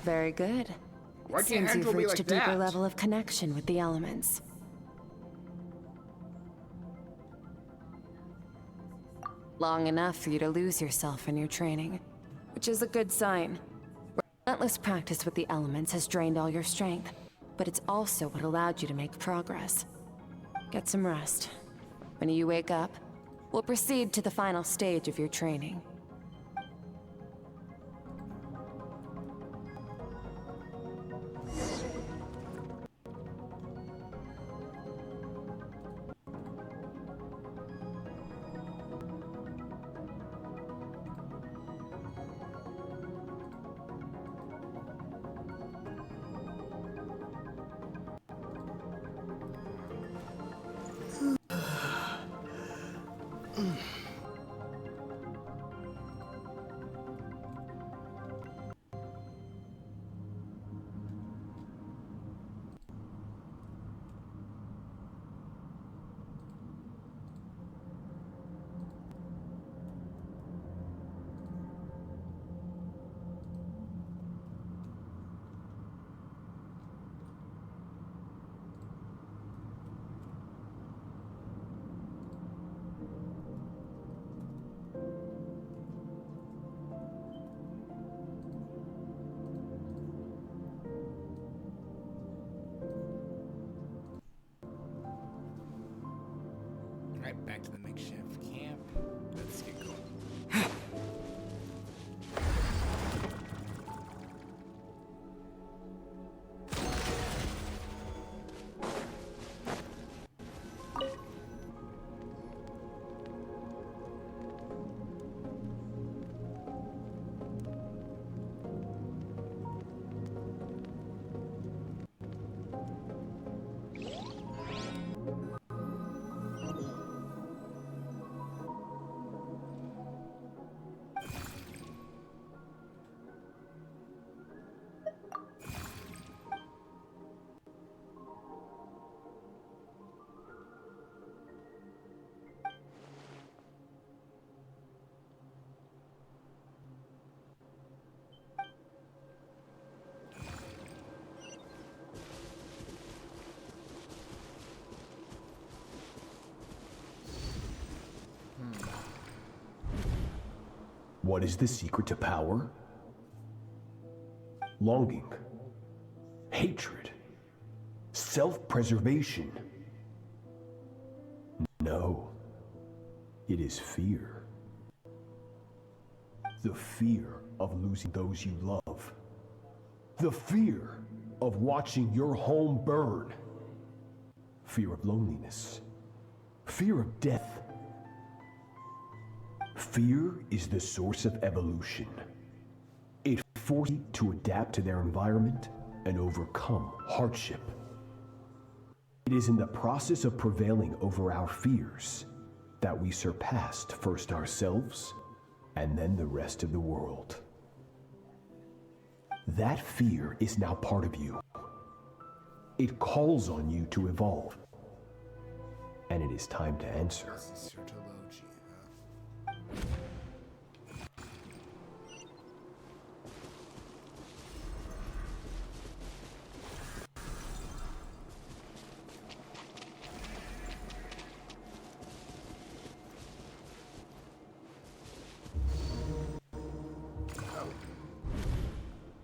Very good. Why It can't seems you've Andrew be reached like a deeper that? level of connection with the elements. Long enough for you to lose yourself in your training, which is a good sign. Relentless practice with the elements has drained all your strength, but it's also what allowed you to make progress. Get some rest. When you wake up, we'll proceed to the final stage of your training. What is the secret to power? Longing, hatred, self-preservation. No, it is fear. The fear of losing those you love. The fear of watching your home burn. Fear of loneliness. Fear of death. Fear is the source of evolution. It forces you to adapt to their environment and overcome hardship. It is in the process of prevailing over our fears that we surpassed first ourselves and then the rest of the world. That fear is now part of you. It calls on you to evolve. And it is time to answer.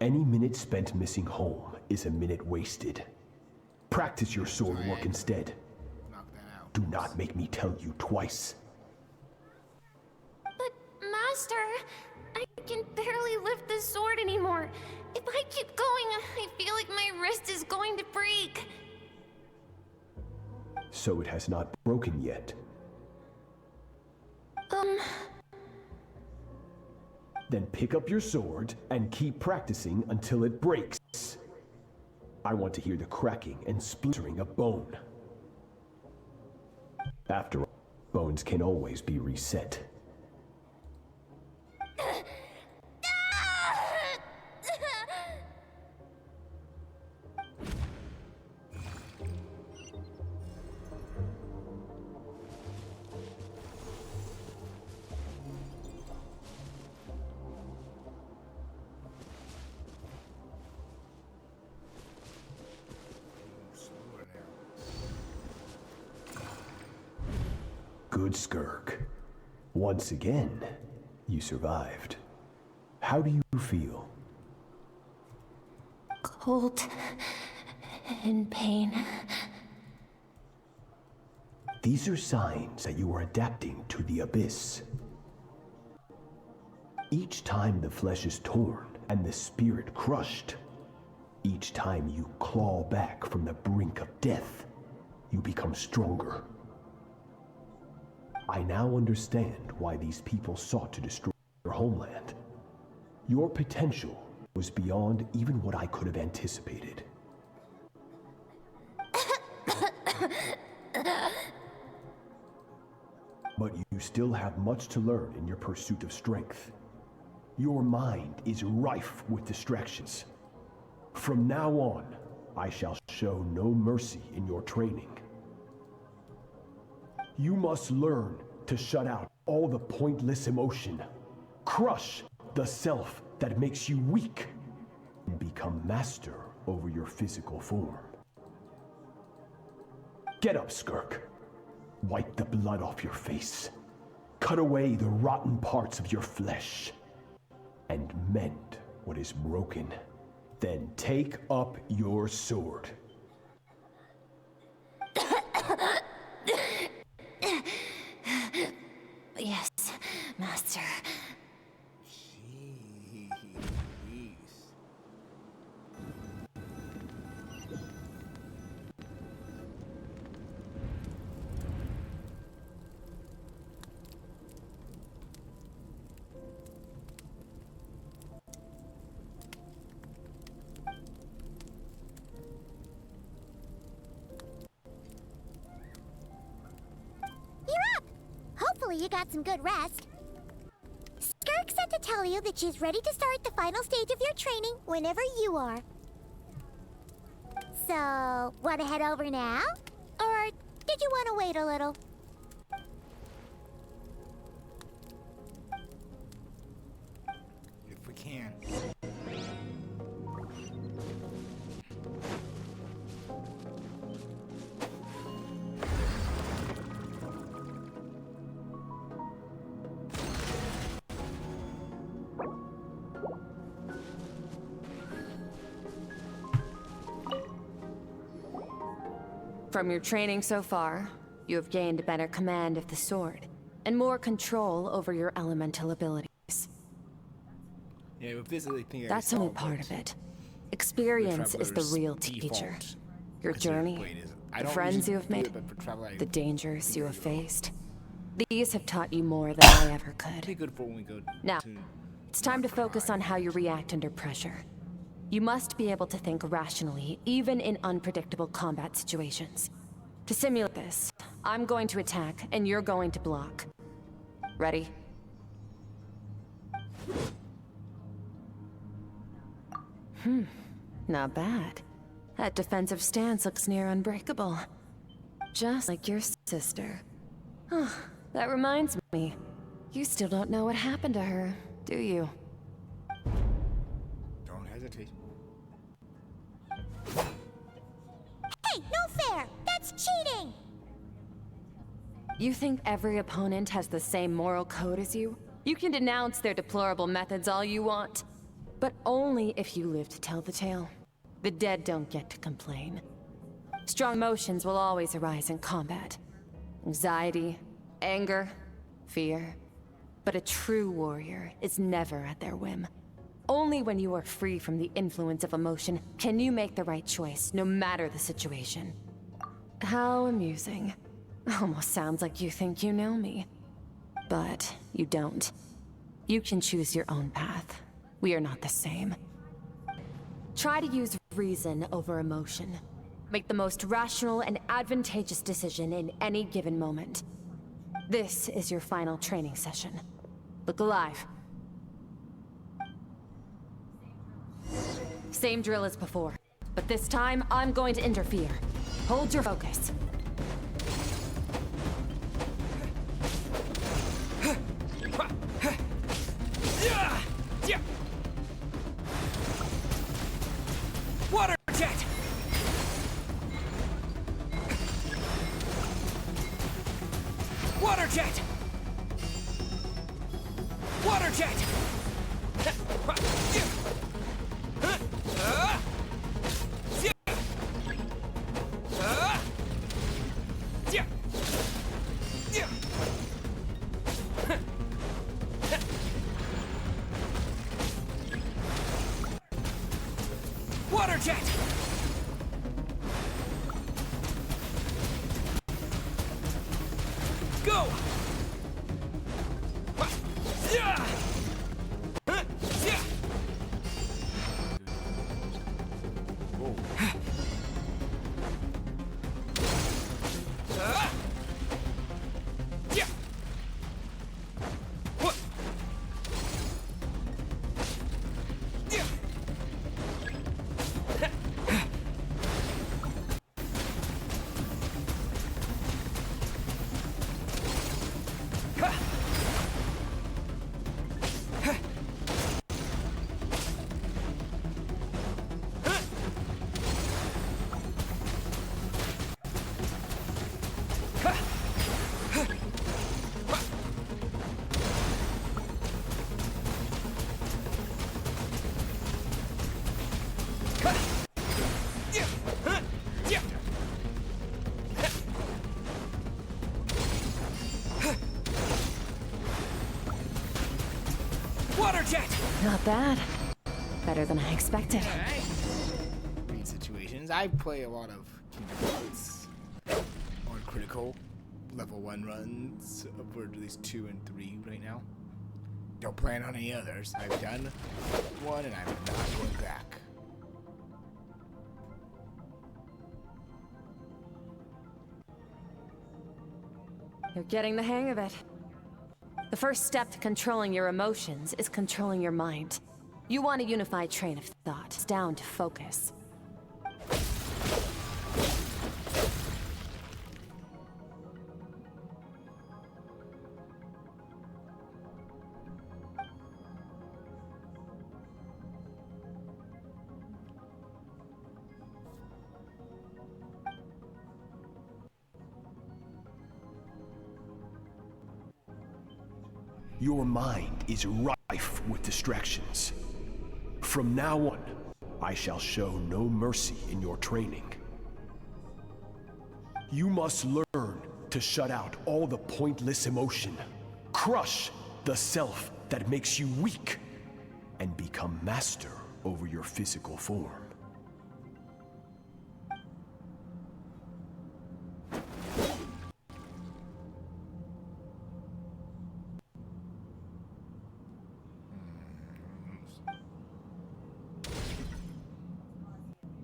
Any minute spent missing home is a minute wasted. Practice your sword work instead. Do not make me tell you twice. But, Master, I can barely lift the sword anymore. If I keep going, I feel like my wrist is going to break. So it has not broken yet. Then pick up your sword and keep practicing until it breaks. I want to hear the cracking and splintering of bone. After all, bones can always be reset. Good, Skirk. Once again, you survived. How do you feel? Cold and pain. These are signs that you are adapting to the abyss. Each time the flesh is torn and the spirit crushed, each time you claw back from the brink of death, you become stronger. I now understand why these people sought to destroy your homeland. Your potential was beyond even what I could have anticipated. But you still have much to learn in your pursuit of strength. Your mind is rife with distractions. From now on, I shall show no mercy in your training. You must learn to shut out all the pointless emotion, crush the self that makes you weak, and become master over your physical form. Get up, Skirk. Wipe the blood off your face. Cut away the rotten parts of your flesh. And mend what is broken. Then take up your sword. Yes, Master. Hopefully you got some good rest. Skirk said to tell you that she's ready to start the final stage of your training whenever you are. So, want to head over now? Or did you want to wait a little? If we can. From your training so far, you have gained better command of the sword, and more control over your elemental abilities. Yeah, with this, I think That's only part of it. Experience is the real teacher. Your journey, the friends you have made, the dangers you have faced. These have taught you more than I ever could. Be good for when we go now, it's time to focus on how you react under pressure. You must be able to think rationally, even in unpredictable combat situations. To simulate this, I'm going to attack, and you're going to block. Ready? Not bad. That defensive stance looks near unbreakable. Just like your sister. Oh, that reminds me. You still don't know what happened to her, do you? Don't hesitate. Hey, no fair! That's cheating! You think every opponent has the same moral code as you? You can denounce their deplorable methods all you want, but only if you live to tell the tale. The dead don't get to complain. Strong emotions will always arise in combat. Anxiety, anger, fear. But a true warrior is never at their whim. Only when you are free from the influence of emotion can you make the right choice, no matter the situation. How amusing. Almost sounds like you think you know me. But you don't. You can choose your own path. We are not the same. Try to use reason over emotion. Make the most rational and advantageous decision in any given moment. This is your final training session. Look alive. Same drill as before, but this time I'm going to interfere. Hold your focus. Water jet! Water jet! Water jet! Water jet! Go! Water jet! Not bad. Better than I expected. Read situations. I play a lot of Kingdom Hearts on critical level 1 runs of at least 2 and 3 right now. Don't plan on any others. I've done one and I'm not going back. You're getting the hang of it. The first step to controlling your emotions is controlling your mind. You want a unified train of thought. It's down to focus. Your mind is rife with distractions. From now on, I shall show no mercy in your training. You must learn to shut out all the pointless emotion. Crush the self that makes you weak, and become master over your physical form.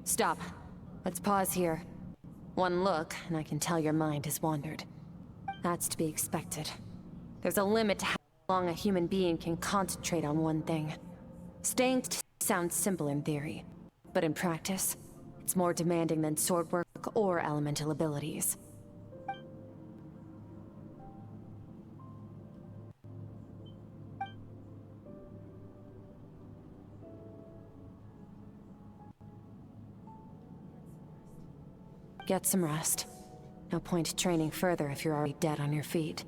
Stop. Let's pause here. One look, and I can tell your mind has wandered. That's to be expected. There's a limit to how long a human being can concentrate on one thing. Staying sounds simple in theory, but in practice, it's more demanding than sword work or elemental abilities. Get some rest. No point training further if you're already dead on your feet.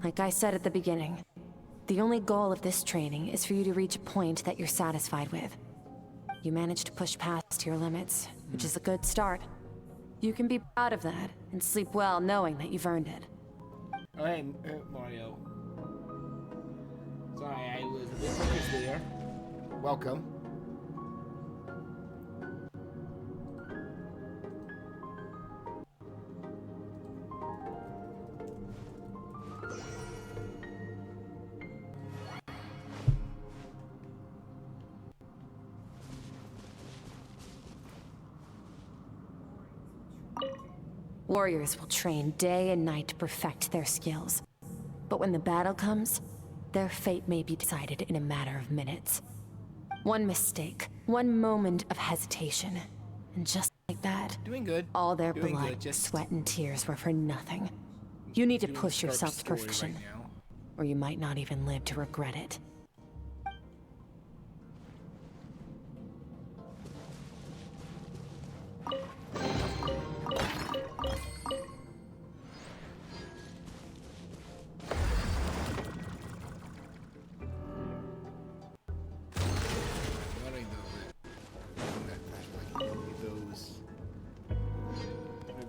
Like I said at the beginning, the only goal of this training is for you to reach a point that you're satisfied with. You managed to push past your limits, which is a good start. You can be proud of that, and sleep well knowing that you've earned it. Oh, hey, Mario. Sorry, I was a bit focused there. Welcome. Warriors will train day and night to perfect their skills. But when the battle comes, their fate may be decided in a matter of minutes. One mistake, one moment of hesitation, and just like that, Doing good. all their Doing blood, good, just sweat, and tears were for nothing. You need to doing push Skirk's yourself to story perfection, right now. or you might not even live to regret it.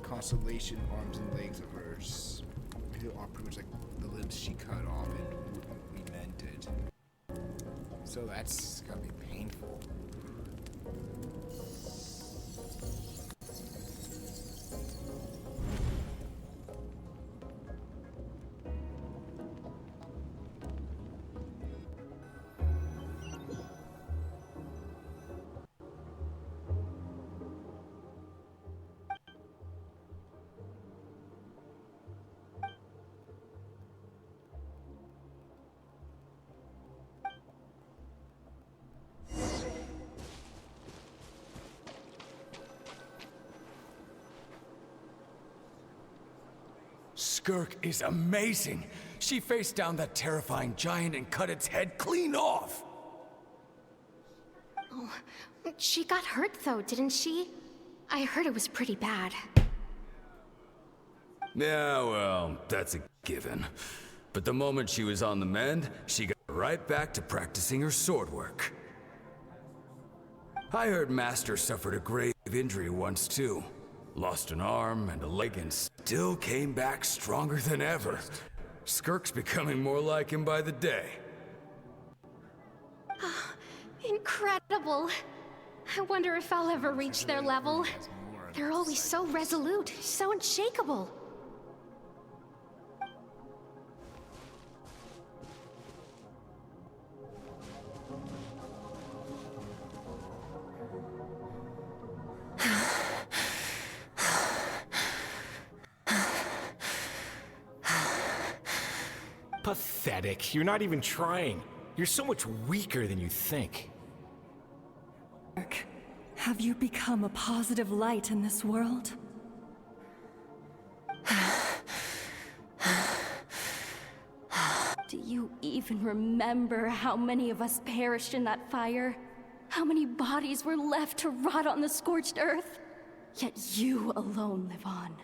Constellation arms and legs of hers. They are pretty much like the limbs she cut off and repigmented. So that's gotta be painful. Skirk is amazing. She faced down that terrifying giant and cut its head clean off. Oh, she got hurt though, didn't she? I heard it was pretty bad. Yeah, well, that's a given. But the moment she was on the mend, she got right back to practicing her sword work. I heard Master suffered a grave injury once too. Lost an arm and a leg and still came back stronger than ever. Skirk's becoming more like him by the day. Incredible. I wonder if I'll ever reach their level. They're always so resolute, so unshakable. Pathetic. You're not even trying. You're so much weaker than you think. Have you become a positive light in this world? Do you even remember how many of us perished in that fire? How many bodies were left to rot on the scorched earth? Yet you alone live on.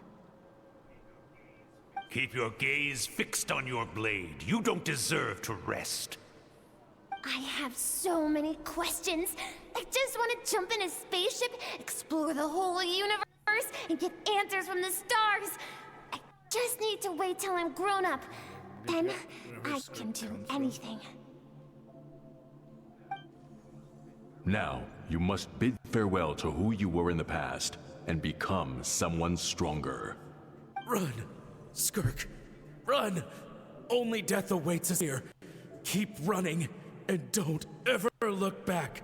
Keep your gaze fixed on your blade. You don't deserve to rest. I have so many questions. I just want to jump in a spaceship, explore the whole universe, and get answers from the stars. I just need to wait till I'm grown up. Then I can do anything. Now, you must bid farewell to who you were in the past and become someone stronger. Run! Skirk! Run! Only death awaits us here. Keep running, and don't ever look back.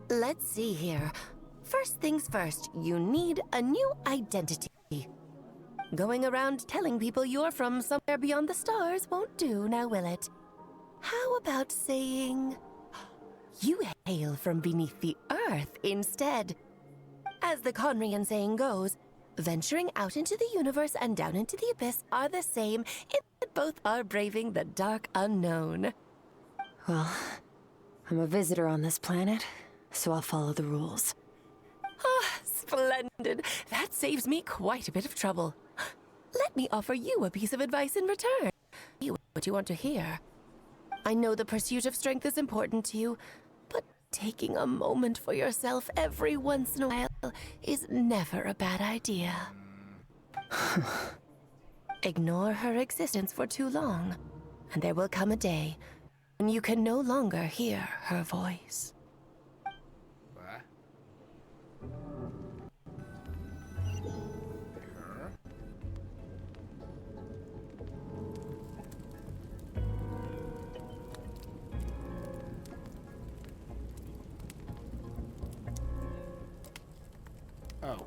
Let's see here. First things first, you need a new identity. Going around telling people you're from somewhere beyond the stars won't do, now will it? How about saying you hail from beneath the earth instead? As the Conrian saying goes, venturing out into the universe and down into the abyss are the same, in that both are braving the dark unknown. Well, I'm a visitor on this planet, so I'll follow the rules. Ah, splendid. That saves me quite a bit of trouble. Let me offer you a piece of advice in return. You what you want to hear. I know the pursuit of strength is important to you, but taking a moment for yourself every once in a while is never a bad idea. Ignore her existence for too long, and there will come a day when you can no longer hear her voice. Oh.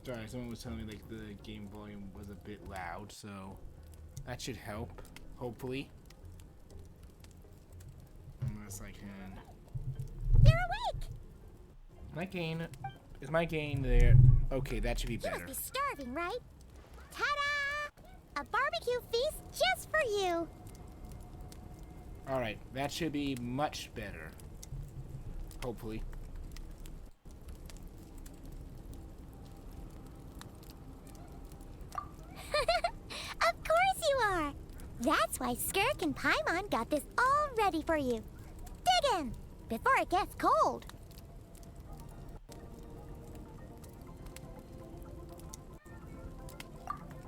Sorry, someone was telling me like the game volume was a bit loud, so that should help, hopefully. Unless I can. You're awake! Is my gain there? Okay, that should be better. You must be starving, right? Ta-da! A barbecue feast just for you. Alright, that should be much better. Hopefully. Of course you are! That's why Skirk and Paimon got this all ready for you. Dig in! Before it gets cold.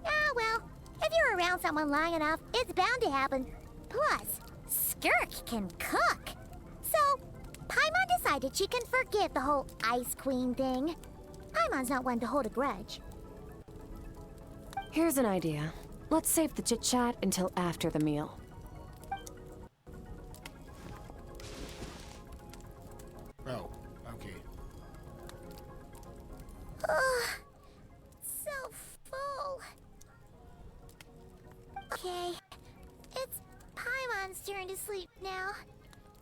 Ah, well, if you're around someone long enough, it's bound to happen. Plus, Skirk can cook. So, Paimon decided she can forget the whole Ice Queen thing. Paimon's not one to hold a grudge. Here's an idea. Let's save the chit-chat until after the meal. Oh, okay. Ugh, so full. Okay, it's Paimon's turn to sleep now.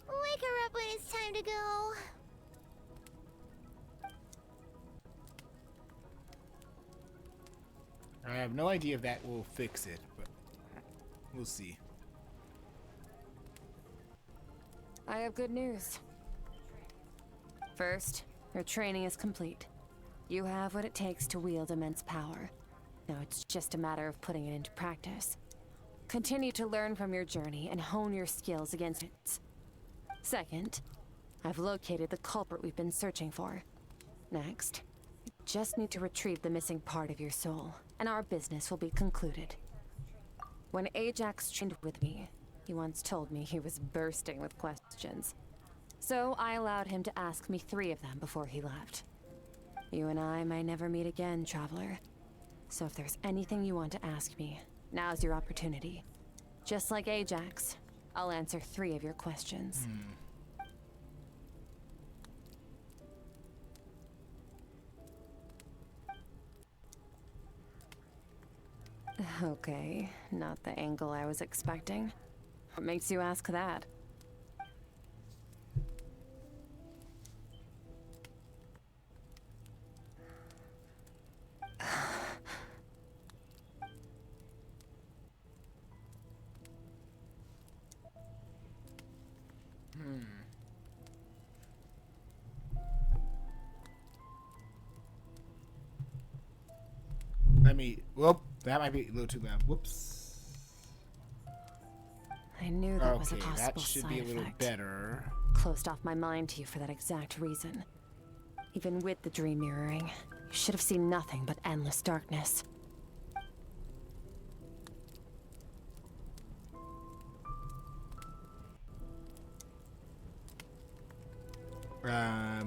Wake her up when it's time to go. I have no idea if that will fix it, but we'll see. I have good news. First, your training is complete. You have what it takes to wield immense power. Now it's just a matter of putting it into practice. Continue to learn from your journey and hone your skills against it. Second, I've located the culprit we've been searching for. Next, you just need to retrieve the missing part of your soul, and our business will be concluded. When Ajax trained with me, he once told me he was bursting with questions. So I allowed him to ask me 3 of them before he left. You and I may never meet again, Traveler. So if there's anything you want to ask me, now's your opportunity. Just like Ajax, I'll answer 3 of your questions. Okay, not the angle I was expecting. What makes you ask that? let me. Whoop. That might be a little too loud. Whoops. I knew that was a Okay, possible that should side be a little effect. better. Closed off my mind to you for that exact reason. Even with the dream mirroring, you should have seen nothing but endless darkness.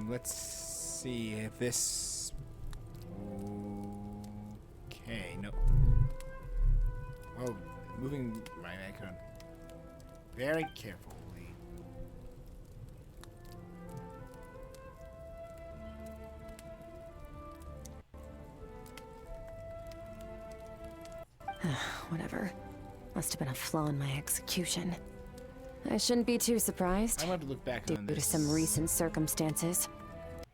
Let's see if this. Okay, no. Oh, moving my icon very carefully. Whatever. Must have been a flaw in my execution. I shouldn't be too surprised. I want to look back Due on this. to some recent circumstances,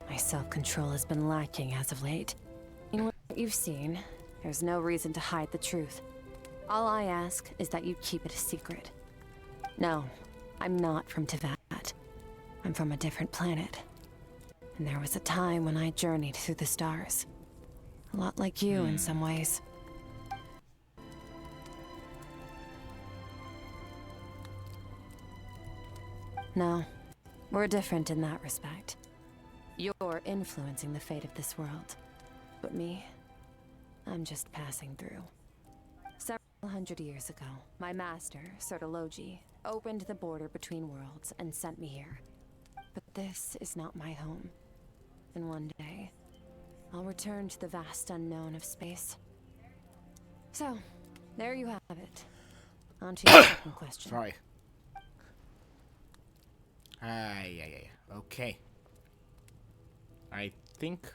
my self-control has been lacking as of late. In what you've seen, there's no reason to hide the truth. All I ask is that you keep it a secret. No, I'm not from Teyvat. I'm from a different planet. And there was a time when I journeyed through the stars. A lot like you in some ways. No, we're different in that respect. You're influencing the fate of this world. But me, I'm just passing through. Several hundred years ago, my master, Sertologi, opened the border between worlds and sent me here. But this is not my home. And one day, I'll return to the vast unknown of space. So, there you have it. On to your second question. Sorry. Yeah. Okay. I think.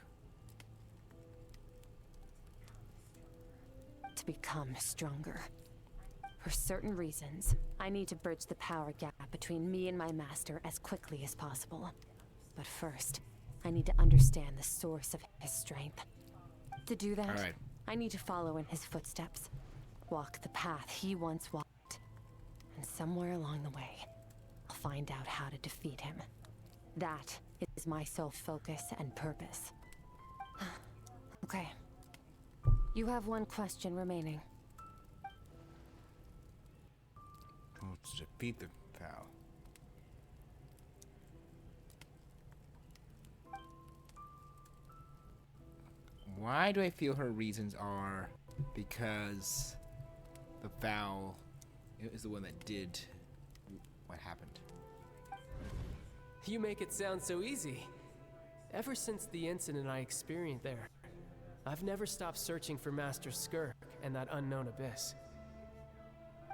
To become stronger. For certain reasons, I need to bridge the power gap between me and my master as quickly as possible. But first, I need to understand the source of his strength. To do that, I need to follow in his footsteps. Walk the path he once walked. And somewhere along the way, I'll find out how to defeat him. That is my sole focus and purpose. Okay. You have one question remaining. Let's defeat the foul. Why do I feel her reasons are because the foul is the one that did what happened? You make it sound so easy. Ever since the incident I experienced there, I've never stopped searching for Master Skirk and that unknown abyss.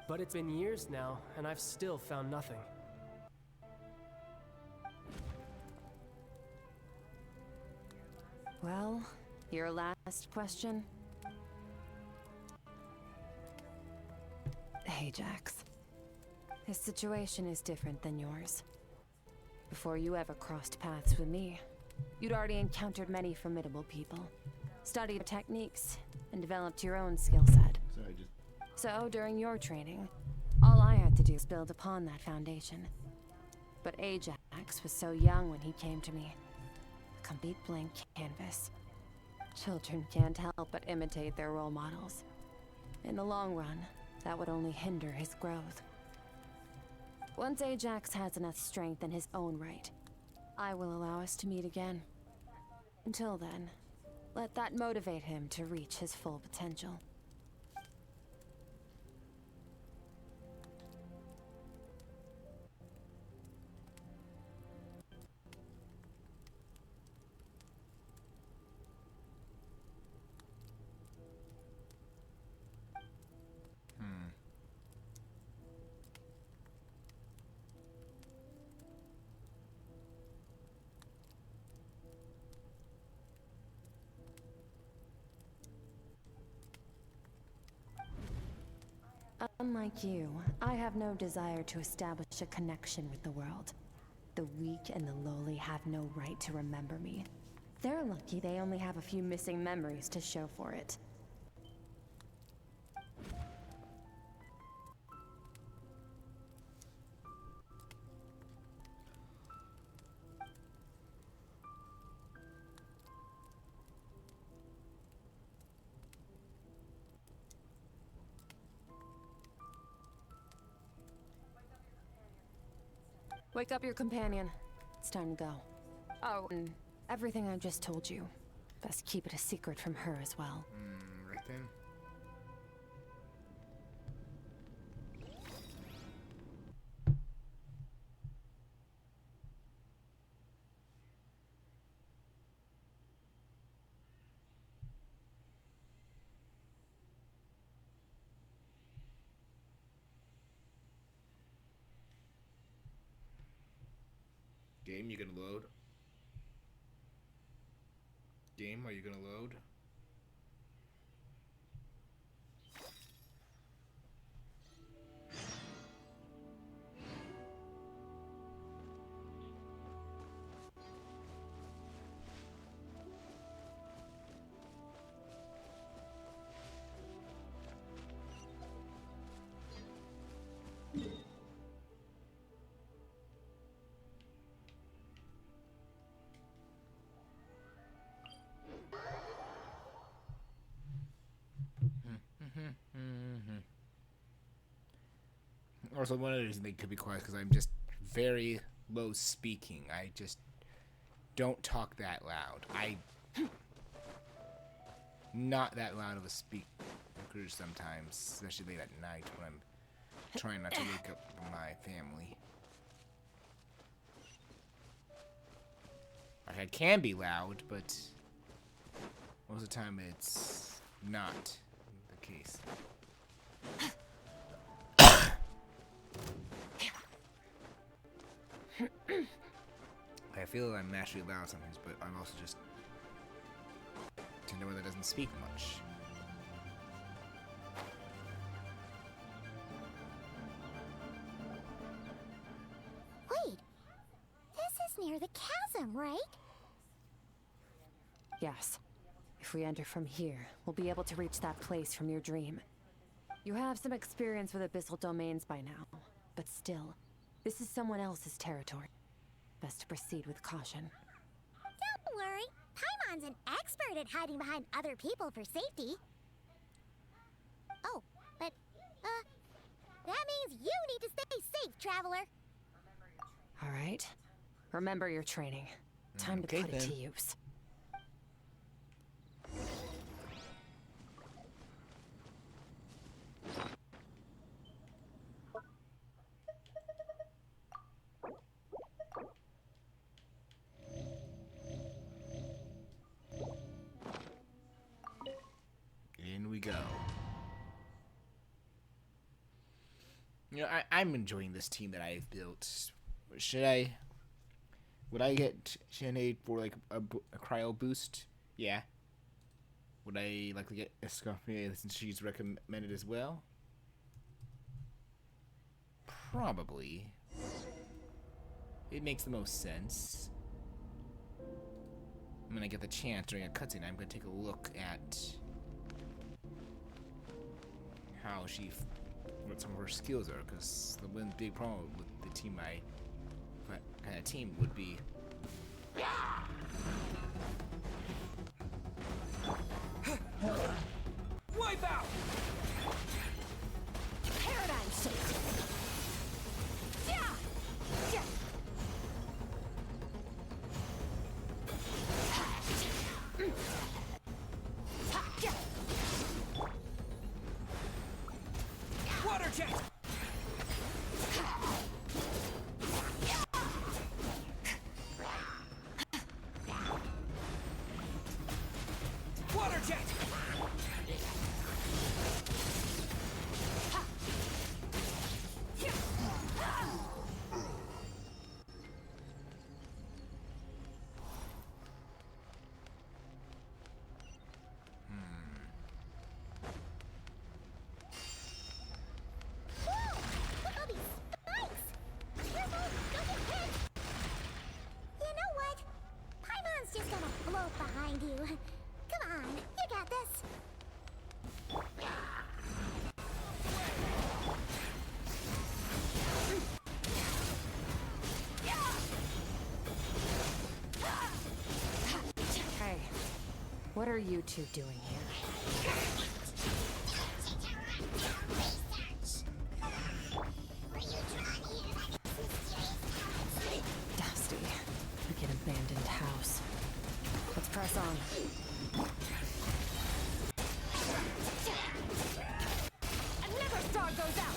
But it's been years now, and I've still found nothing. Well, your last question? Ajax. His situation is different than yours. Before you ever crossed paths with me, you'd already encountered many formidable people, studied techniques, and developed your own skill set. So, during your training, all I had to do was build upon that foundation. But Ajax was so young when he came to me. A complete blank canvas. Children can't help but imitate their role models. In the long run, that would only hinder his growth. Once Ajax has enough strength in his own right, I will allow us to meet again. Until then, let that motivate him to reach his full potential. Unlike you, I have no desire to establish a connection with the world. The weak and the lowly have no right to remember me. They're lucky they only have a few missing memories to show for it. Wake up your companion. It's time to go. Oh, and everything I just told you. Best keep it a secret from her as well. Right then. Game, you gonna load? Game, are you gonna load? Also, one of the reasons they could be quiet because I'm just very low speaking. I just don't talk that loud. Not that loud of a speaker sometimes, especially late at night when I'm trying not to wake up my family. I can be loud, but most of the time it's not the case. I feel I'm naturally loud sometimes, but I'm also just one that doesn't speak much. Wait, this is near the chasm, right? Yes. If we enter from here, we'll be able to reach that place from your dream. You have some experience with abyssal domains by now, but still, this is someone else's territory. Best to proceed with caution. Don't worry, Paimon's an expert at hiding behind other people for safety. Oh, but, that means you need to stay safe, traveler. All right. Remember your training. Time to put it to use. In we go. You know, I'm enjoying this team that I've built. Would I get Sinead for like a cryo boost? Yeah. Would I like to get Escoffier since she's recommended as well? Probably. It makes the most sense. I'm gonna get the chance during a cutscene. I'm gonna take a look at how what some of her skills are, because the one big problem with the team kind of team would be Wipe out! Paradigm shift! Water jet! Water jet! Behind you. Come on, you got this. Hey, what are you two doing here? strong. Another star goes out!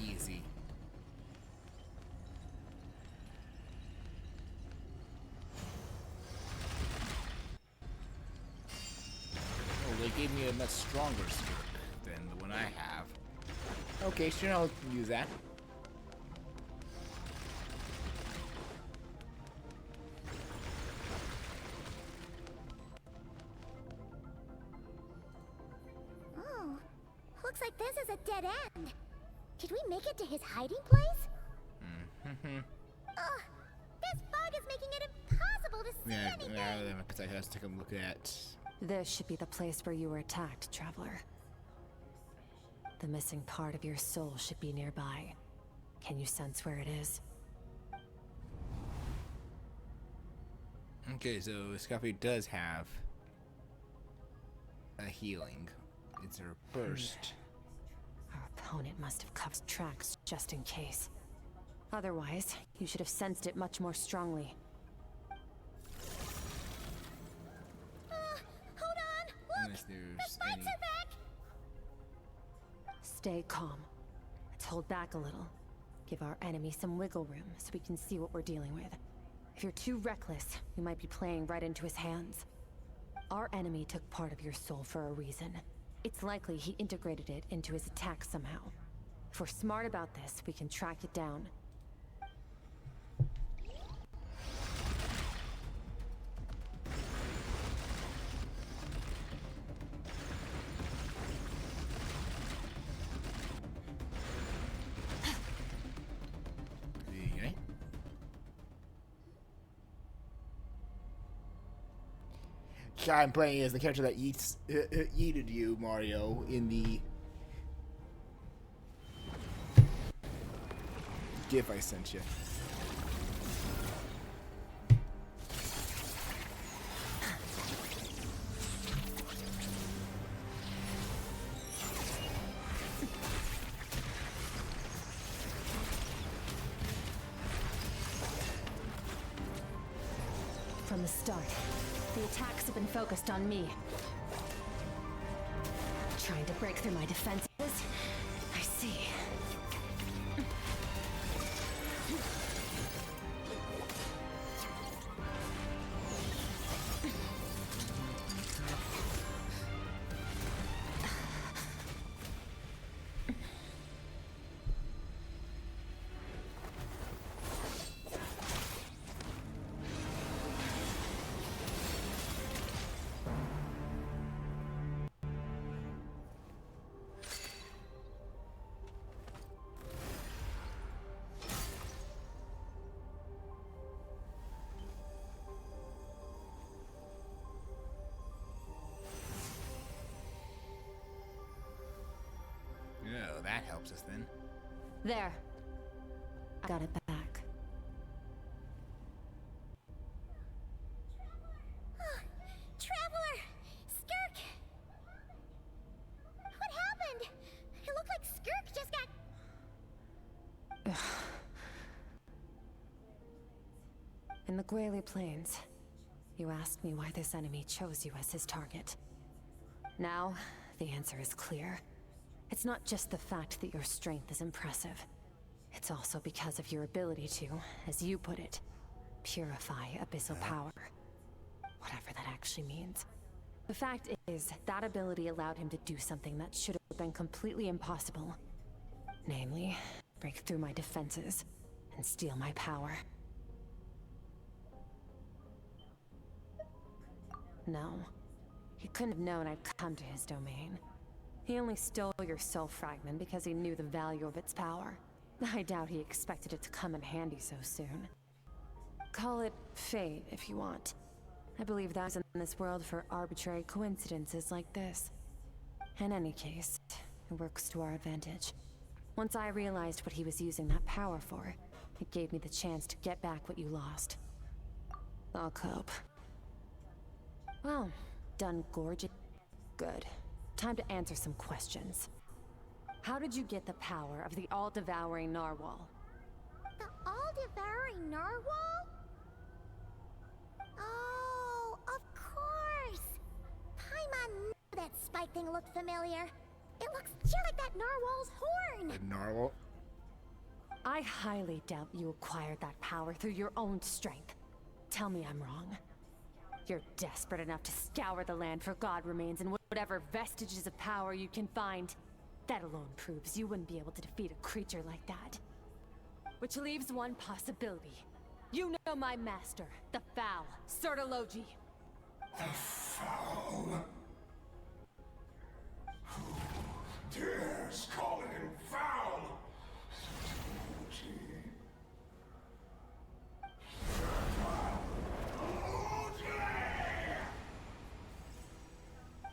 Easy. Oh, they gave me a much stronger Skirk than the one I have. Okay, sure, I'll use that. Oh, looks like this is a dead end. Did we make it to his hiding place? Ugh, this fog is making it impossible to see anything. Yeah, because I have to take a look at. This should be the place where you were attacked, Traveler. The missing part of your soul should be nearby. Can you sense where it is? Okay, so Scoffy does have a healing. It's her burst. Our opponent must have covered tracks just in case. Otherwise, you should have sensed it much more strongly. Hold on! Unless there's The spikes any. are back! Stay calm. Let's hold back a little. Give our enemy some wiggle room so we can see what we're dealing with. If you're too reckless, you might be playing right into his hands. Our enemy took part of your soul for a reason. It's likely he integrated it into his attack somehow. If we're smart about this, we can track it down. Okay. So I'm playing as the character that yeeted you, Mario, in the GIF I sent you. From the start, the attacks have been focused on me. Trying to break through my defenses? I see. Oh, that helps us then. There. I got it back. Traveler! Skirk! What happened? It looked like Skirk just got... In the Gwali Plains, you asked me why this enemy chose you as his target. Now, the answer is clear. It's not just the fact that your strength is impressive. It's also because of your ability to, as you put it, purify abyssal power. Whatever that actually means. The fact is, that ability allowed him to do something that should have been completely impossible. Namely, break through my defenses and steal my power. No. He couldn't have known I'd come to his domain. He only stole your soul fragment because he knew the value of its power. I doubt he expected it to come in handy so soon. Call it fate if you want. I believe that's in this world for arbitrary coincidences like this. In any case, it works to our advantage. Once I realized what he was using that power for, it gave me the chance to get back what you lost. I'll cope. Well, done gorging. Good. Time to answer some questions. How did you get the power of the all-devouring narwhal? The all-devouring narwhal? Oh, of course! Paimon knew that spike thing looked familiar. It looks just like that narwhal's horn! The narwhal? I highly doubt you acquired that power through your own strength. Tell me I'm wrong. You're desperate enough to scour the land for god remains and whatever vestiges of power you can find. That alone proves you wouldn't be able to defeat a creature like that. Which leaves one possibility. You know my master, the Foul, Sertologi. The Foul? Who dares call him foul?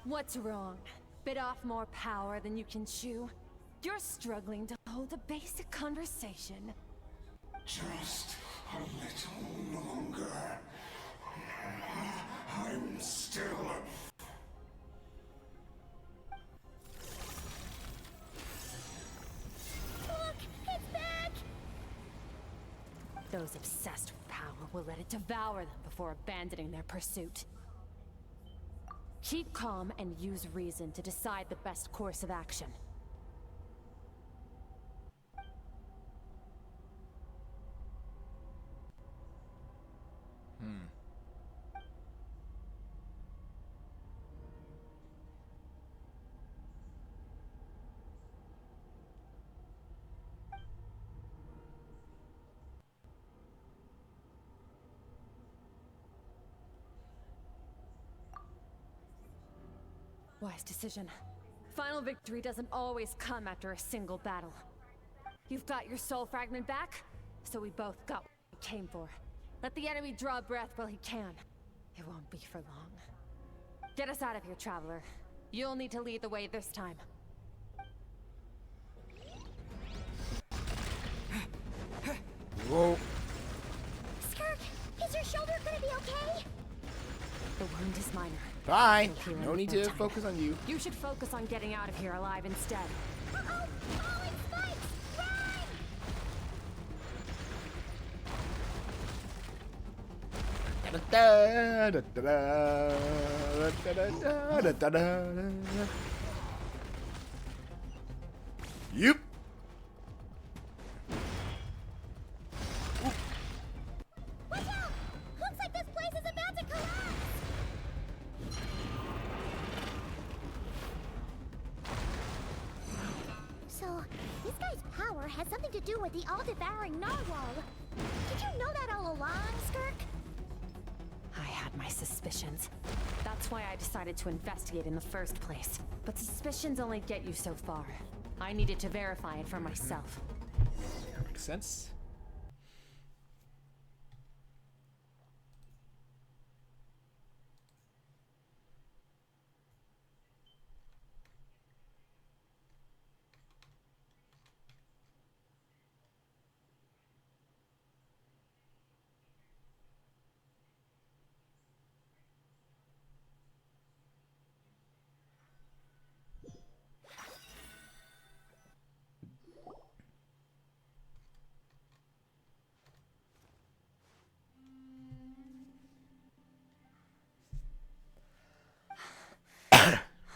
What's wrong? Bit off more power than you can chew? You're struggling to hold a basic conversation. Just a little longer. I'm still... Look! It's back! Those obsessed with power will let it devour them before abandoning their pursuit. Keep calm and use reason to decide the best course of action. Wise decision. Final victory doesn't always come after a single battle. You've got your soul fragment back, so we both got what we came for. Let the enemy draw breath while he can. It won't be for long. Get us out of here, traveler. You'll need to lead the way this time. Whoa. Skirk, is your shoulder gonna be okay? The wound is minor. Fine. No need to focus on you. You should focus on getting out of here alive instead. Uh-oh! Falling spikes! Run! Yep. Watch out! Looks like this place is about to collapse! So, this guy's power has something to do with the all-devouring narwhal. Did you know that all along, Skirk? I had my suspicions. That's why I decided to investigate in the first place. But suspicions only get you so far. I needed to verify it for myself. That makes sense.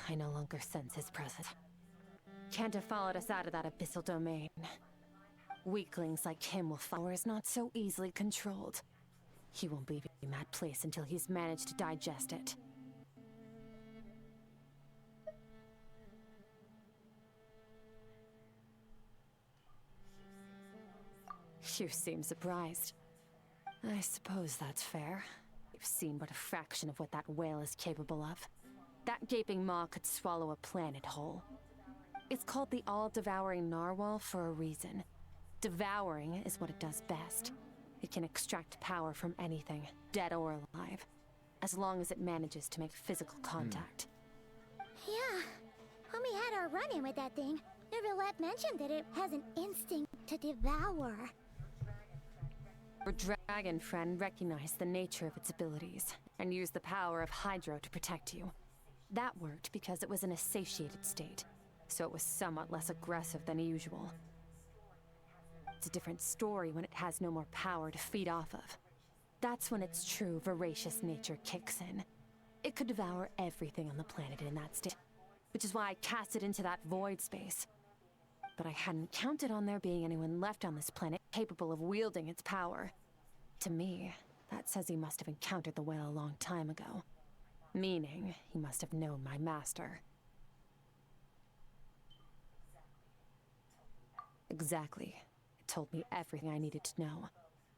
I no longer sense his presence. Can't have followed us out of that abyssal domain. Weaklings like him will power is not so easily controlled. He won't leave in that place until he's managed to digest it. You seem surprised. I suppose that's fair. You've seen but a fraction of what that whale is capable of. That gaping maw could swallow a planet whole. It's called the all-devouring narwhal for a reason. Devouring is what it does best. It can extract power from anything, dead or alive. as long as it manages to make physical contact. Yeah. When we had our run-in with that thing, Neverlet mentioned that it has an instinct to devour. Your dragon friend recognized the nature of its abilities and used the power of Hydro to protect you. That worked because it was in a satiated state, so it was somewhat less aggressive than usual. It's a different story when it has no more power to feed off of. That's when its true voracious nature kicks in. It could devour everything on the planet in that state, which is why I cast it into that void space. But I hadn't counted on there being anyone left on this planet capable of wielding its power. To me, that says he must have encountered the whale a long time ago. Meaning, he must have known my master. Exactly. It told me everything I needed to know.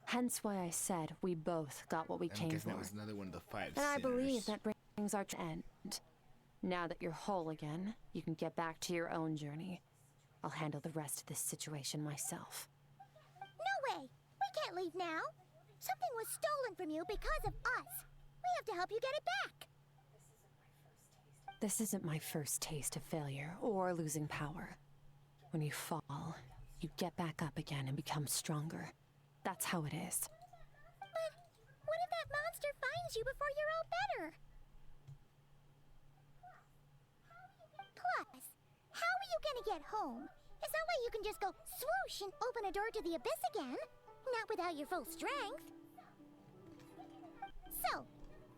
Hence why I said we both got what we came for. That was another one of the 5 And I sinners. believe that brings our end. Now that you're whole again, you can get back to your own journey. I'll handle the rest of this situation myself. No way! We can't leave now! Something was stolen from you because of us! We have to help you get it back! This isn't my first taste of failure or losing power. When you fall, you get back up again and become stronger. That's how it is. But what if that monster finds you before you're all better? Plus, how are you gonna get home? It's not like you can just go swoosh and open a door to the abyss again. Not without your full strength. So,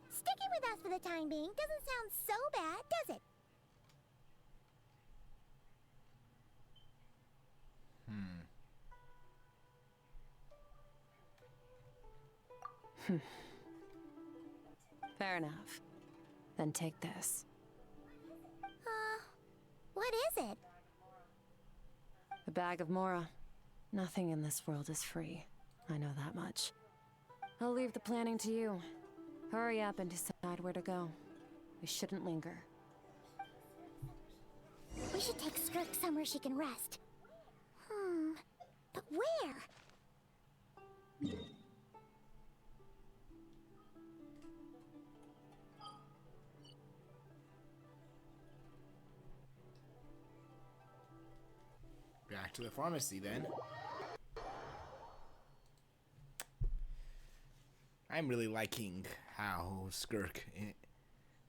sticking with us for the time being doesn't sound so bad, does it? Fair enough. Then take this. What is it? A bag of Mora. Nothing in this world is free. I know that much. I'll leave the planning to you. Hurry up and decide where to go. We shouldn't linger. We should take Skirk somewhere she can rest. But where? Back to the pharmacy then. I'm really liking how Skirk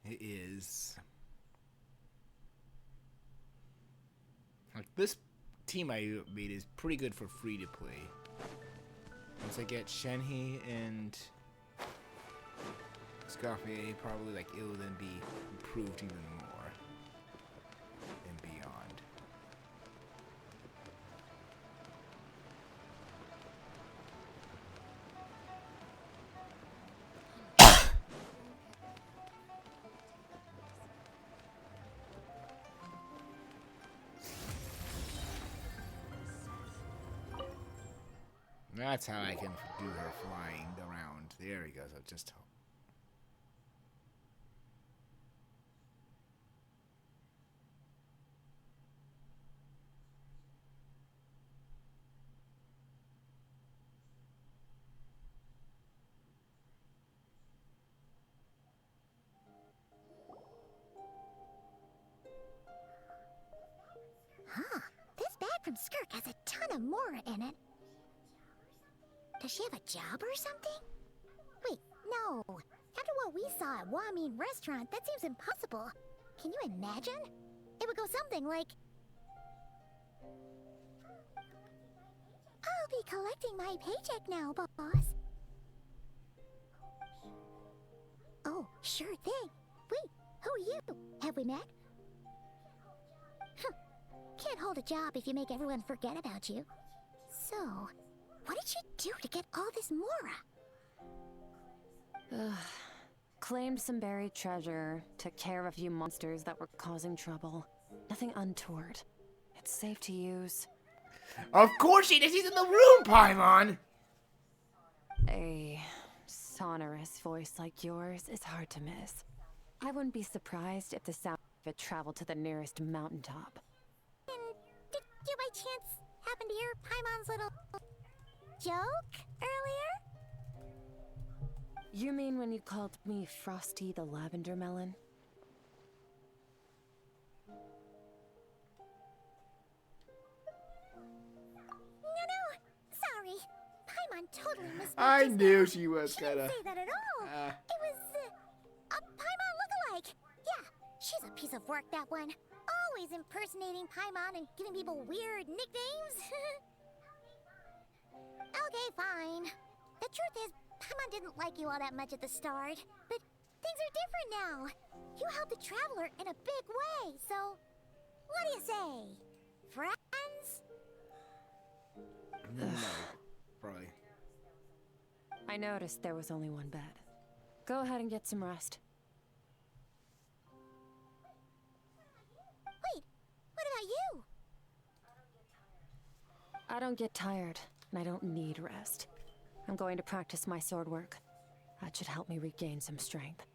is. Like, this team I made is pretty good for free to play. Once I get Shenhe and Scoffy, probably like it will then be improved even more and beyond. That's how I can do her flying around. There he goes. I'll just hope. Huh. This bag from Skirk has a ton of Mora in it. Does she have a job or something? Wait, no. After what we saw at Wamin Restaurant, that seems impossible. Can you imagine? It would go something like... I'll be collecting my paycheck now, boss. Oh, sure thing. Wait, who are you? Have we met? Can't hold a job if you make everyone forget about you. So... what did she do to get all this Mora? Claimed some buried treasure, took care of a few monsters that were causing trouble. Nothing untoward. It's safe to use. Of course she does! She's in the room, Paimon! A sonorous voice like yours is hard to miss. I wouldn't be surprised if the sound of it traveled to the nearest mountaintop. And did you by chance happen to hear Paimon's little... joke earlier? You mean when you called me Frosty the Lavender Melon? No, sorry. Paimon totally missed me. I knew she was She didn't gonna. say that at all. It was a Paimon lookalike. Yeah, she's a piece of work, that one. Always impersonating Paimon and giving people weird nicknames. Okay, fine. The truth is, Paimon didn't like you all that much at the start, but things are different now. You helped the Traveler in a big way, so what do you say? Friends? No, probably. I noticed there was only one bed. Go ahead and get some rest. Wait, what about you? I don't get tired, and I don't need rest. I'm going to practice my sword work. That should help me regain some strength.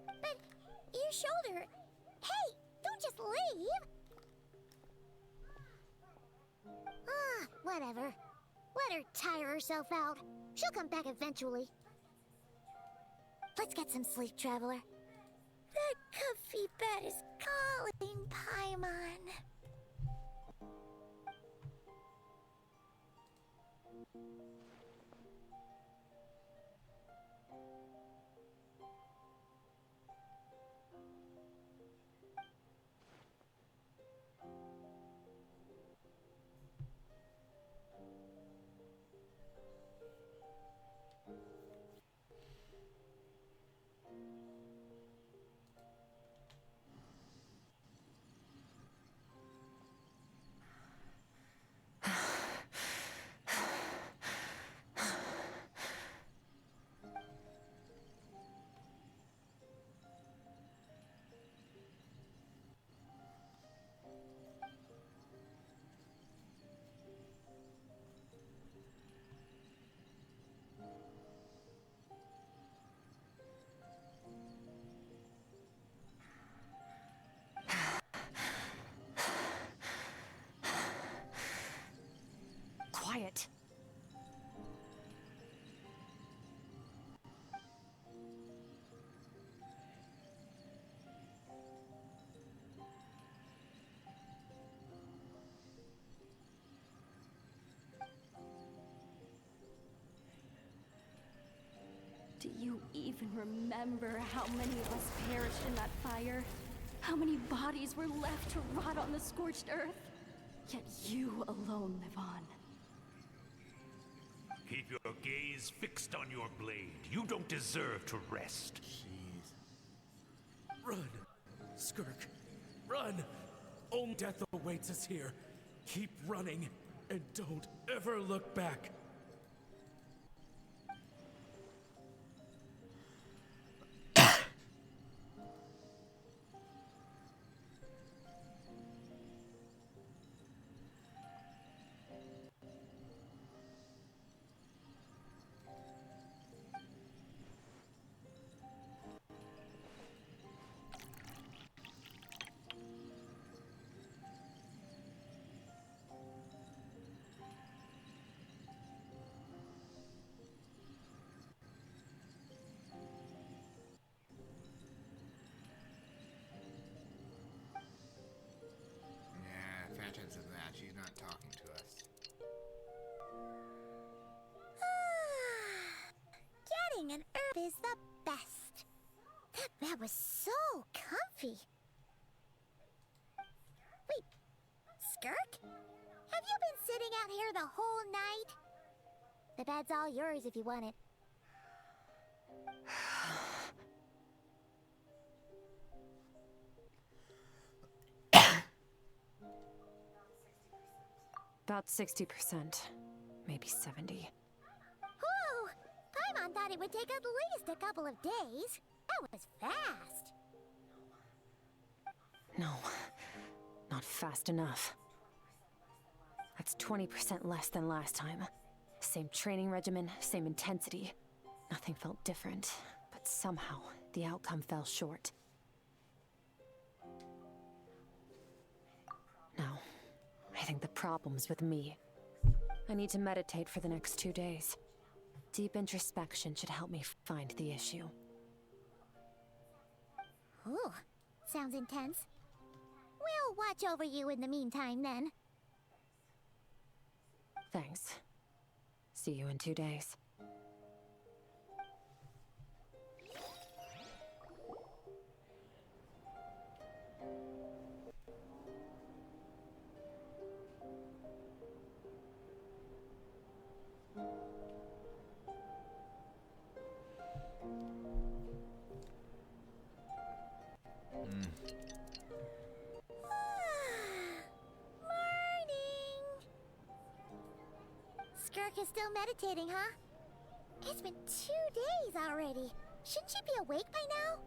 But your shoulder... Hey, don't just leave! Whatever. Let her tire herself out. She'll come back eventually. Let's get some sleep, Traveler. That comfy bed is calling, Paimon. Quiet. Do you even remember how many of us perished in that fire? How many bodies were left to rot on the scorched earth? Yet you alone live on. Keep your gaze fixed on your blade. You don't deserve to rest. Jeez. Run, Skirk. Run! Only death awaits us here. Keep running, and don't ever look back. Phantoms of that. She's not talking to us. Getting an herb is the best. That bed was so comfy. Wait, Skirk? Have you been sitting out here the whole night? The bed's all yours if you want it. About 60%, maybe 70. Whew! Paimon thought it would take at least a couple of days. That was fast. No, not fast enough. That's 20% less than last time. Same training regimen, same intensity. Nothing felt different, but somehow the outcome fell short. No, I think the problem's with me. I need to meditate for the next 2 days. Deep introspection should help me find the issue. Ooh, sounds intense. We'll watch over you in the meantime, then. Thanks. See you in 2 days. Skirk is still meditating, huh? It's been 2 days already. Shouldn't she be awake by now?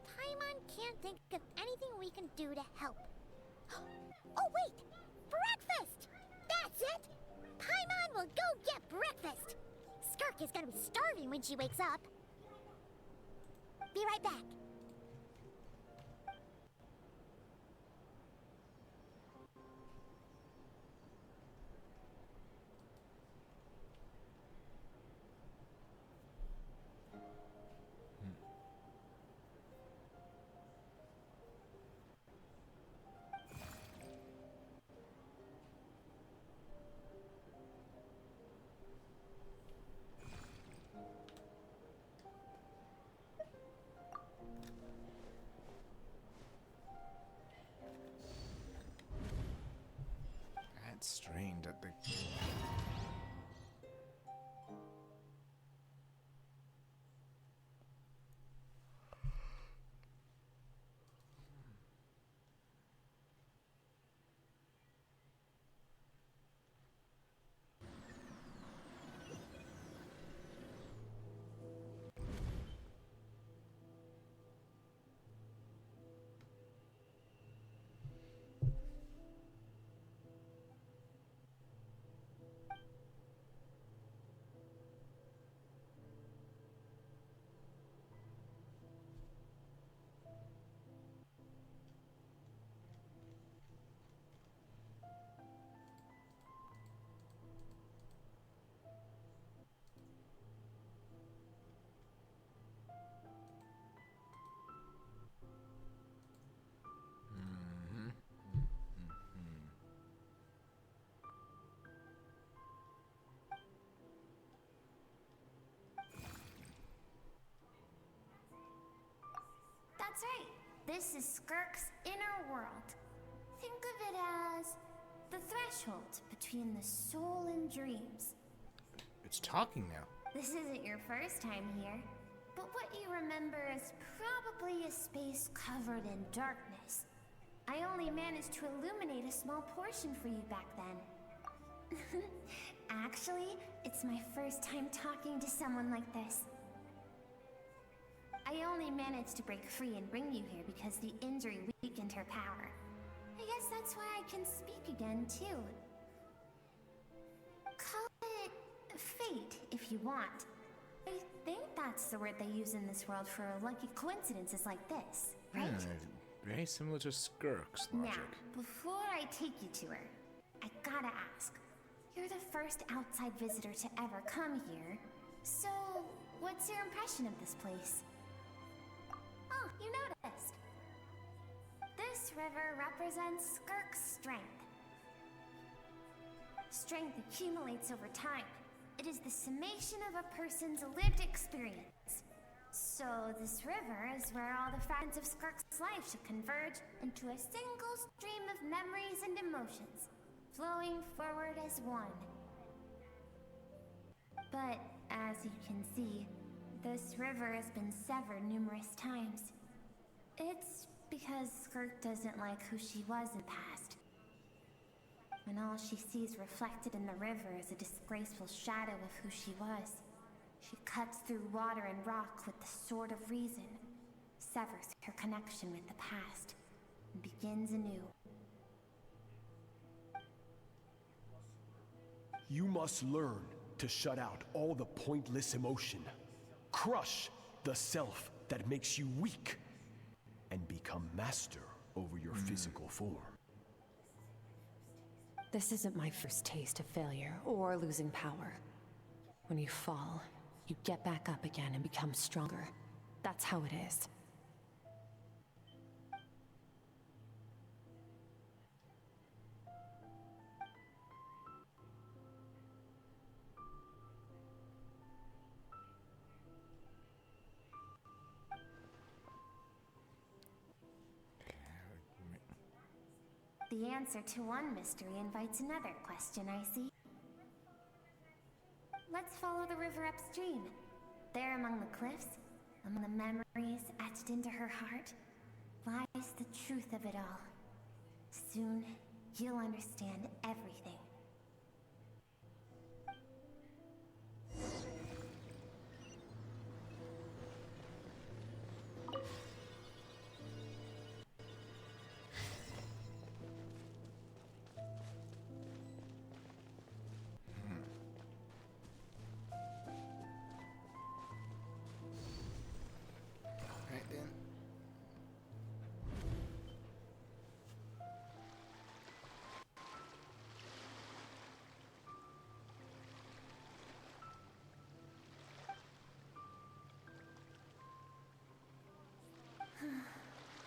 Paimon can't think of anything we can do to help. Oh, wait! Breakfast! That's it! Paimon will go get breakfast! Skirk is gonna be starving when she wakes up. Be right back. That's strained at the... That's right. This is Skirk's inner world. Think of it as the threshold between the soul and dreams. It's talking now. This isn't your first time here, but what you remember is probably a space covered in darkness. I only managed to illuminate a small portion for you back then. Actually, it's my first time talking to someone like this. I only managed to break free and bring you here because the injury weakened her power. I guess that's why I can speak again, too. Call it fate, if you want. I think that's the word they use in this world for lucky coincidences like this, right? Very similar to Skirk's logic. Now, before I take you to her, I gotta ask. You're the first outside visitor to ever come here, so what's your impression of this place? Oh, you noticed. This river represents Skirk's strength. Strength accumulates over time. It is the summation of a person's lived experience. So this river is where all the fragments of Skirk's life should converge into a single stream of memories and emotions, flowing forward as one. But as you can see, this river has been severed numerous times. It's because Skirk doesn't like who she was in the past. When all she sees reflected in the river is a disgraceful shadow of who she was, she cuts through water and rock with the sword of reason, severs her connection with the past, and begins anew. You must learn to shut out all the pointless emotion. Crush the self that makes you weak, and become master over your physical form. This isn't my first taste of failure or losing power. When you fall, you get back up again and become stronger. That's how it is. The answer to one mystery invites another question, I see. Let's follow the river upstream. There among the cliffs, among the memories etched into her heart, lies the truth of it all. Soon, you'll understand everything. Right then.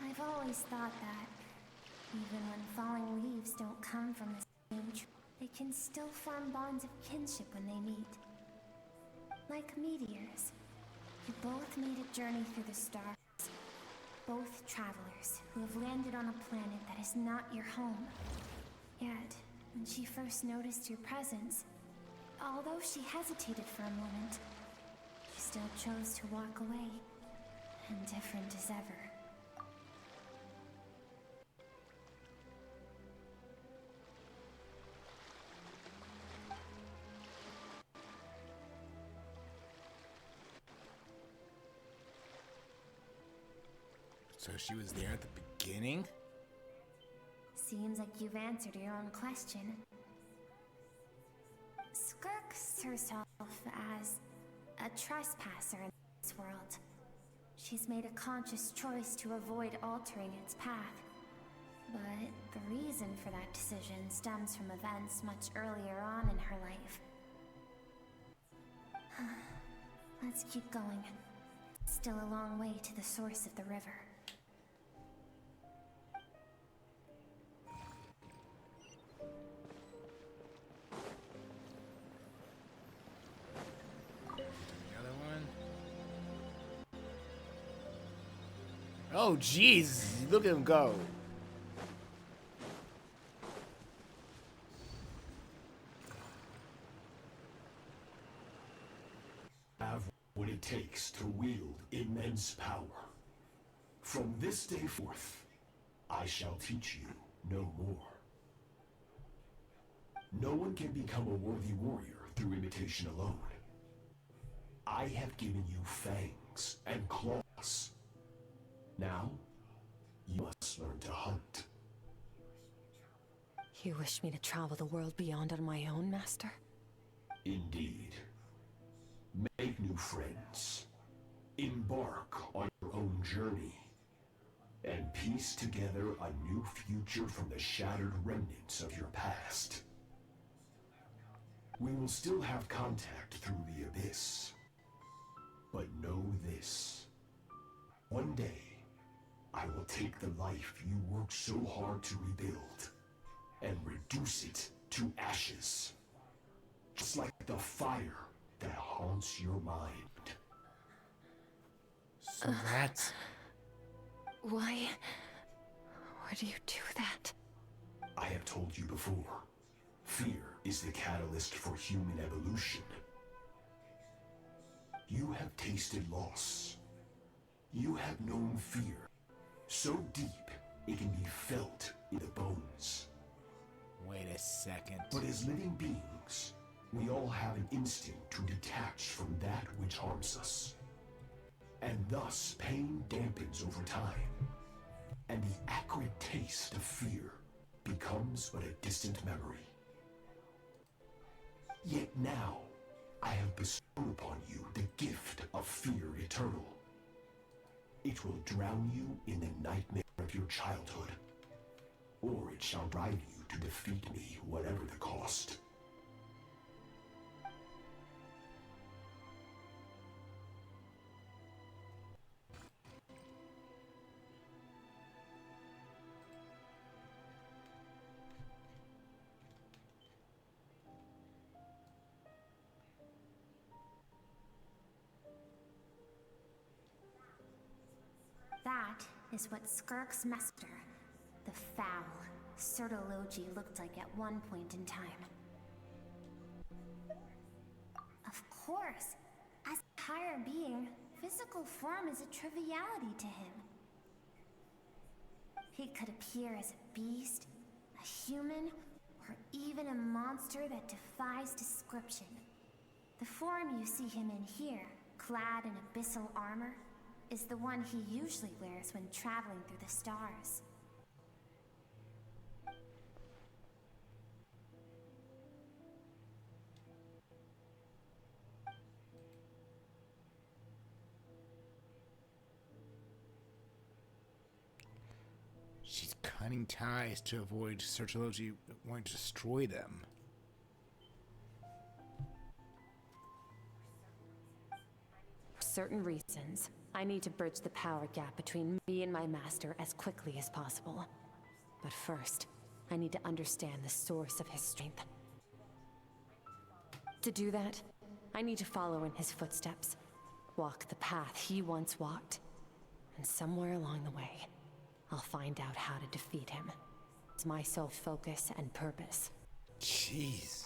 I've always thought that, even when falling leaves don't come from the same tree, they can still form bonds of kinship when they meet. Like meteors, you both made a journey through the stars. Both travelers who have landed on a planet that is not your home. Yet, when she first noticed your presence, although she hesitated for a moment, she still chose to walk away, indifferent as ever. So she was there at the beginning? Seems like you've answered your own question. Skirk sees herself as a trespasser in this world. She's made a conscious choice to avoid altering its path. But the reason for that decision stems from events much earlier on in her life. Let's keep going. Still a long way to the source of the river. Oh, jeez. Look at him go. Have what it takes to wield immense power. From this day forth, I shall teach you no more. No one can become a worthy warrior through imitation alone. I have given you fangs and claws. Now, you must learn to hunt. You wish me to travel the world beyond on my own, Master? Indeed. Make new friends. Embark on your own journey. And piece together a new future from the shattered remnants of your past. We will still have contact through the abyss. But know this. One day, I will take the life you worked so hard to rebuild and reduce it to ashes. Just like the fire that haunts your mind. So that's... Why do you do that? I have told you before, fear is the catalyst for human evolution. You have tasted loss. You have known fear. So deep, it can be felt in the bones. Wait a second. But as living beings, we all have an instinct to detach from that which harms us. And thus, pain dampens over time. And the acrid taste of fear becomes but a distant memory. Yet now, I have bestowed upon you the gift of fear eternal. It will drown you in the nightmare of your childhood, or it shall drive you to defeat me, whatever the cost. That is what Skirk's master, the foul, Sertology, looked like at one point in time. Of course, as a higher being, physical form is a triviality to him. He could appear as a beast, a human, or even a monster that defies description. The form you see him in here, clad in abyssal armor, is the one he usually wears when traveling through the stars. She's cutting ties to avoid Sertology wanting to destroy them. For certain reasons, I need to bridge the power gap between me and my master as quickly as possible. But first, I need to understand the source of his strength. To do that, I need to follow in his footsteps, walk the path he once walked, and somewhere along the way, I'll find out how to defeat him. It's my sole focus and purpose. Jeez.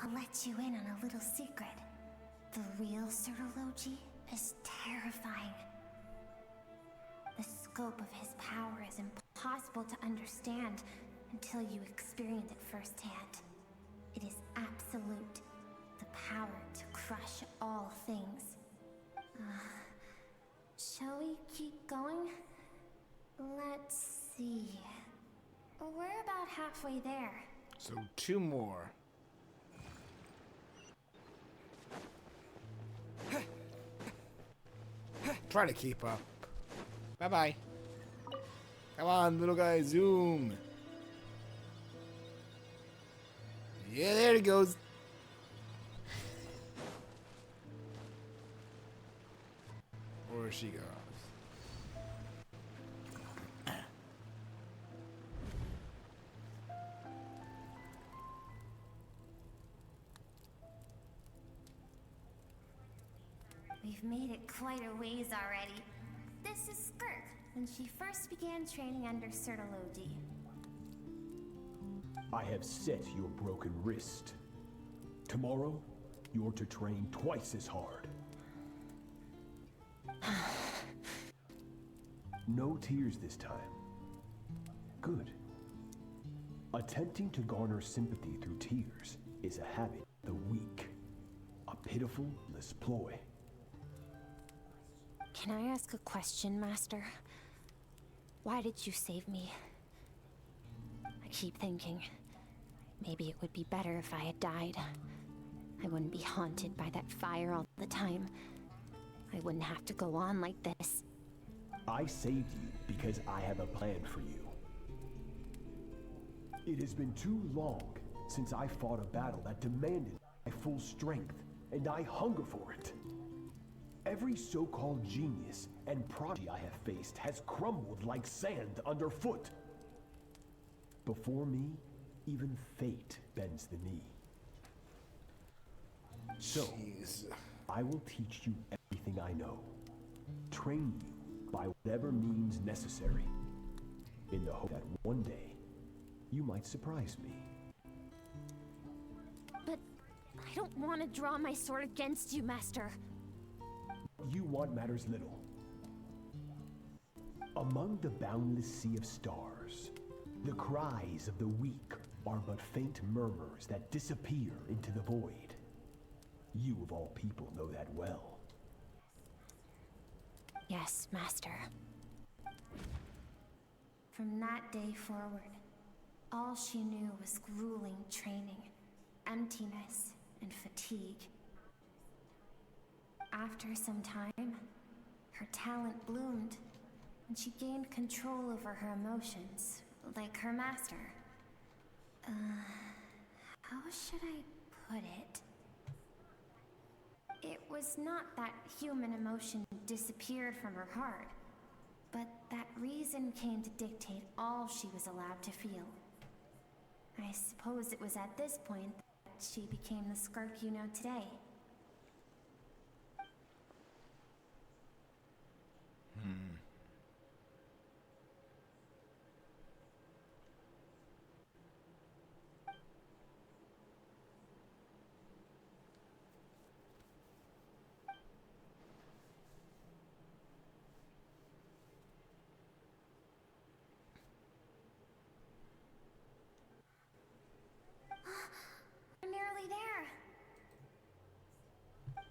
I'll let you in on a little secret. The real Sertology is terrifying. The scope of his power is impossible to understand until you experience it firsthand. It is absolute. The power to crush all things. Shall we keep going? Let's see. We're about halfway there. So 2 more. Try to keep up. Bye-bye. Come on, little guy, zoom. Yeah, there he goes. Or she goes. We've made it quite a ways already. This is Skirk, when she first began training under Sertology. I have set your broken wrist. Tomorrow, you're to train twice as hard. No tears this time. Good. Attempting to garner sympathy through tears is a habit of the weak. A pitiful ploy. Can I ask a question, Master? Why did you save me? I keep thinking, maybe it would be better if I had died. I wouldn't be haunted by that fire all the time. I wouldn't have to go on like this. I saved you because I have a plan for you. It has been too long since I fought a battle that demanded my full strength, and I hunger for it. Every so-called genius and prodigy I have faced has crumbled like sand underfoot. Before me, even fate bends the knee. So, I will teach you everything I know. Train you by whatever means necessary, in the hope that one day, you might surprise me. But I don't want to draw my sword against you, Master. You want matters little. Among the boundless sea of stars, the cries of the weak are but faint murmurs that disappear into the void. You of all people know that well. Yes, Master. From that day forward, All she knew was grueling training, emptiness, and fatigue. After some time, her talent bloomed, and she gained control over her emotions, like her master. How should I put it? It was not that human emotion disappeared from her heart, but that reason came to dictate all she was allowed to feel. I suppose it was at this point that she became the Skirk you know today. We're nearly there.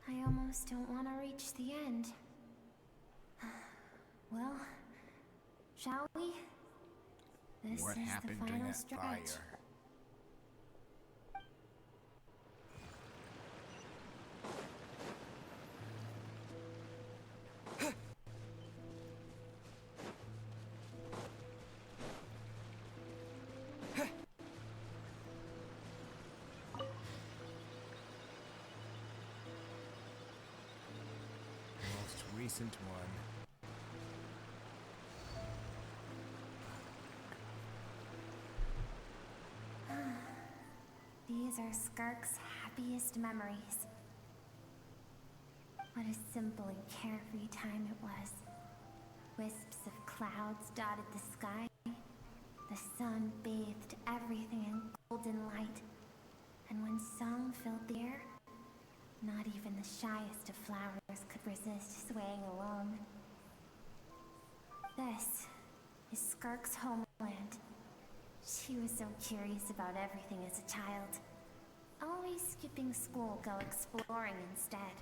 I almost don't want to reach the end. Well, shall we? This What is happened the during final that stretch. fire? Most recent one. These are Skirk's happiest memories. What a simple and carefree time it was. Wisps of clouds dotted the sky. The sun bathed everything in golden light. And when song filled the air, not even the shyest of flowers could resist swaying along. This is Skirk's homeland. She was so curious about everything as a child. Always skipping school, go exploring instead.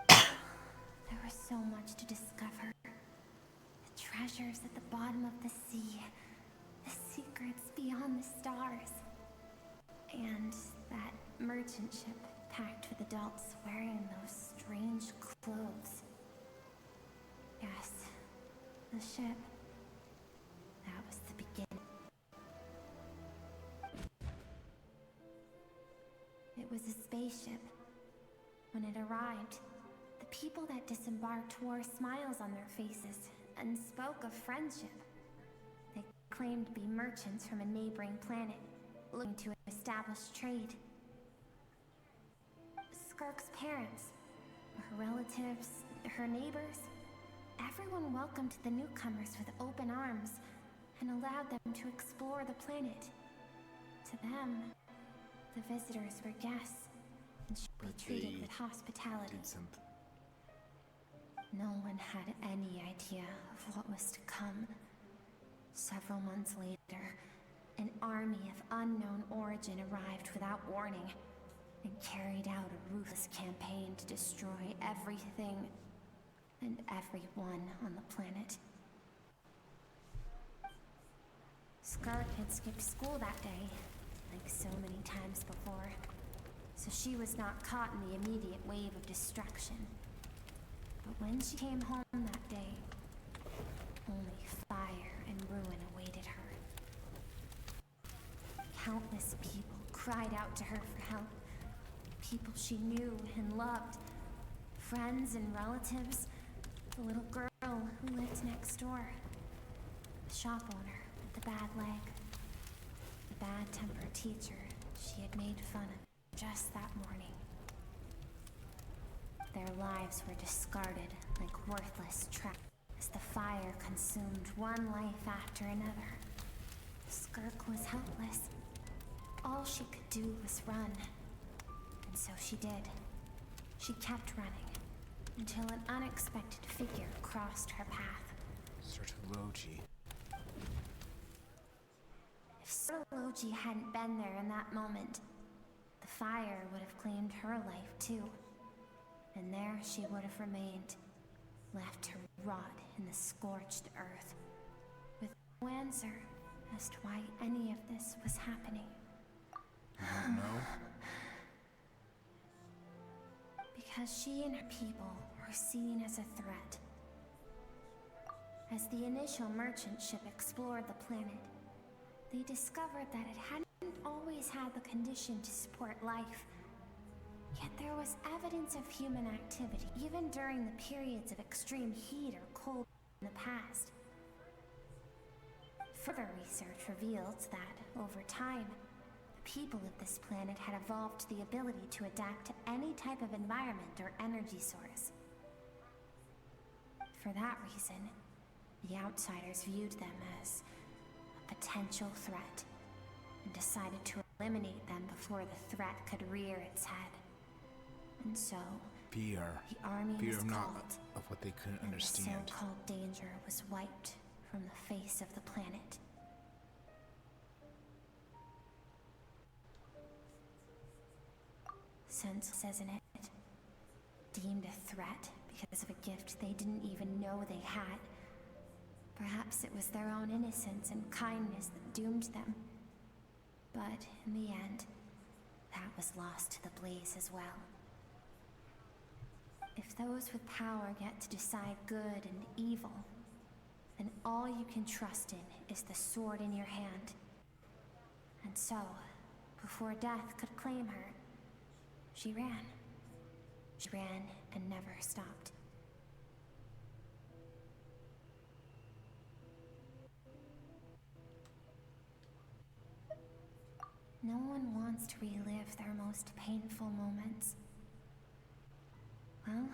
There was so much to discover. The treasures at the bottom of the sea. The secrets beyond the stars. And that merchant ship packed with adults wearing those strange clothes. Yes, the ship. That was the beginning. It was a spaceship. When it arrived, the people that disembarked wore smiles on their faces and spoke of friendship. They claimed to be merchants from a neighboring planet, looking to establish trade. Skirk's parents, her relatives, her neighbors, everyone welcomed the newcomers with open arms and allowed them to explore the planet. To them, the visitors were guests and should be treated with hospitality. No one had any idea of what was to come. Several months later, an army of unknown origin arrived without warning and carried out a ruthless campaign to destroy everything and everyone on the planet. Skirk had skipped school that day, like so many times before, so she was not caught in the immediate wave of destruction. But when she came home that day, only fire and ruin awaited her. Countless people cried out to her for help. People she knew and loved. Friends and relatives. The little girl who lived next door. The shop owner with the bad leg. The bad-tempered teacher she had made fun of just that morning. Their lives were discarded like worthless trash as the fire consumed one life after another. Skirk was helpless. All she could do was run. And so she did. She kept running until an unexpected figure crossed her path. Logi. If Logi hadn't been there in that moment, the fire would have claimed her life too. And there she would have remained, left to rot in the scorched earth, with no answer as to why any of this was happening. I don't know. Because she and her people were seen as a threat. As the initial merchant ship explored the planet, they discovered that it hadn't always had the condition to support life. Yet there was evidence of human activity, even during the periods of extreme heat or cold in the past. Further research revealed that, over time, the people of this planet had evolved the ability to adapt to any type of environment or energy source. For that reason, the outsiders viewed them as a potential threat and decided to eliminate them before the threat could rear its head. And so, Fear. the army Fear was of not called, of what they couldn't and understand. the so-called danger was wiped from the face of the planet. Since, says in it, deemed a threat because of a gift they didn't even know they had. Perhaps it was their own innocence and kindness that doomed them. But in the end, that was lost to the blaze as well. If those with power get to decide good and evil, then all you can trust in is the sword in your hand. And so, before death could claim her, she ran. She ran and never stopped. No one wants to relive their most painful moments. Well,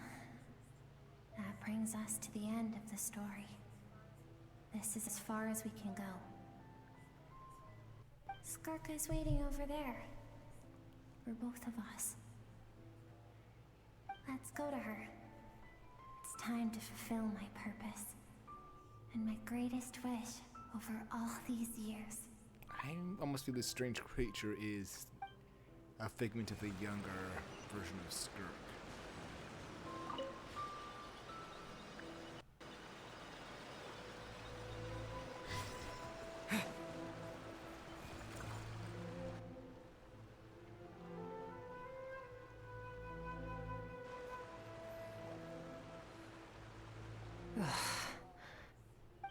that brings us to the end of the story. This is as far as we can go. Skirk is waiting over there. For both of us. Let's go to her. It's time to fulfill my purpose. And my greatest wish over all these years. I almost feel this strange creature is a figment of the younger version of Skirk.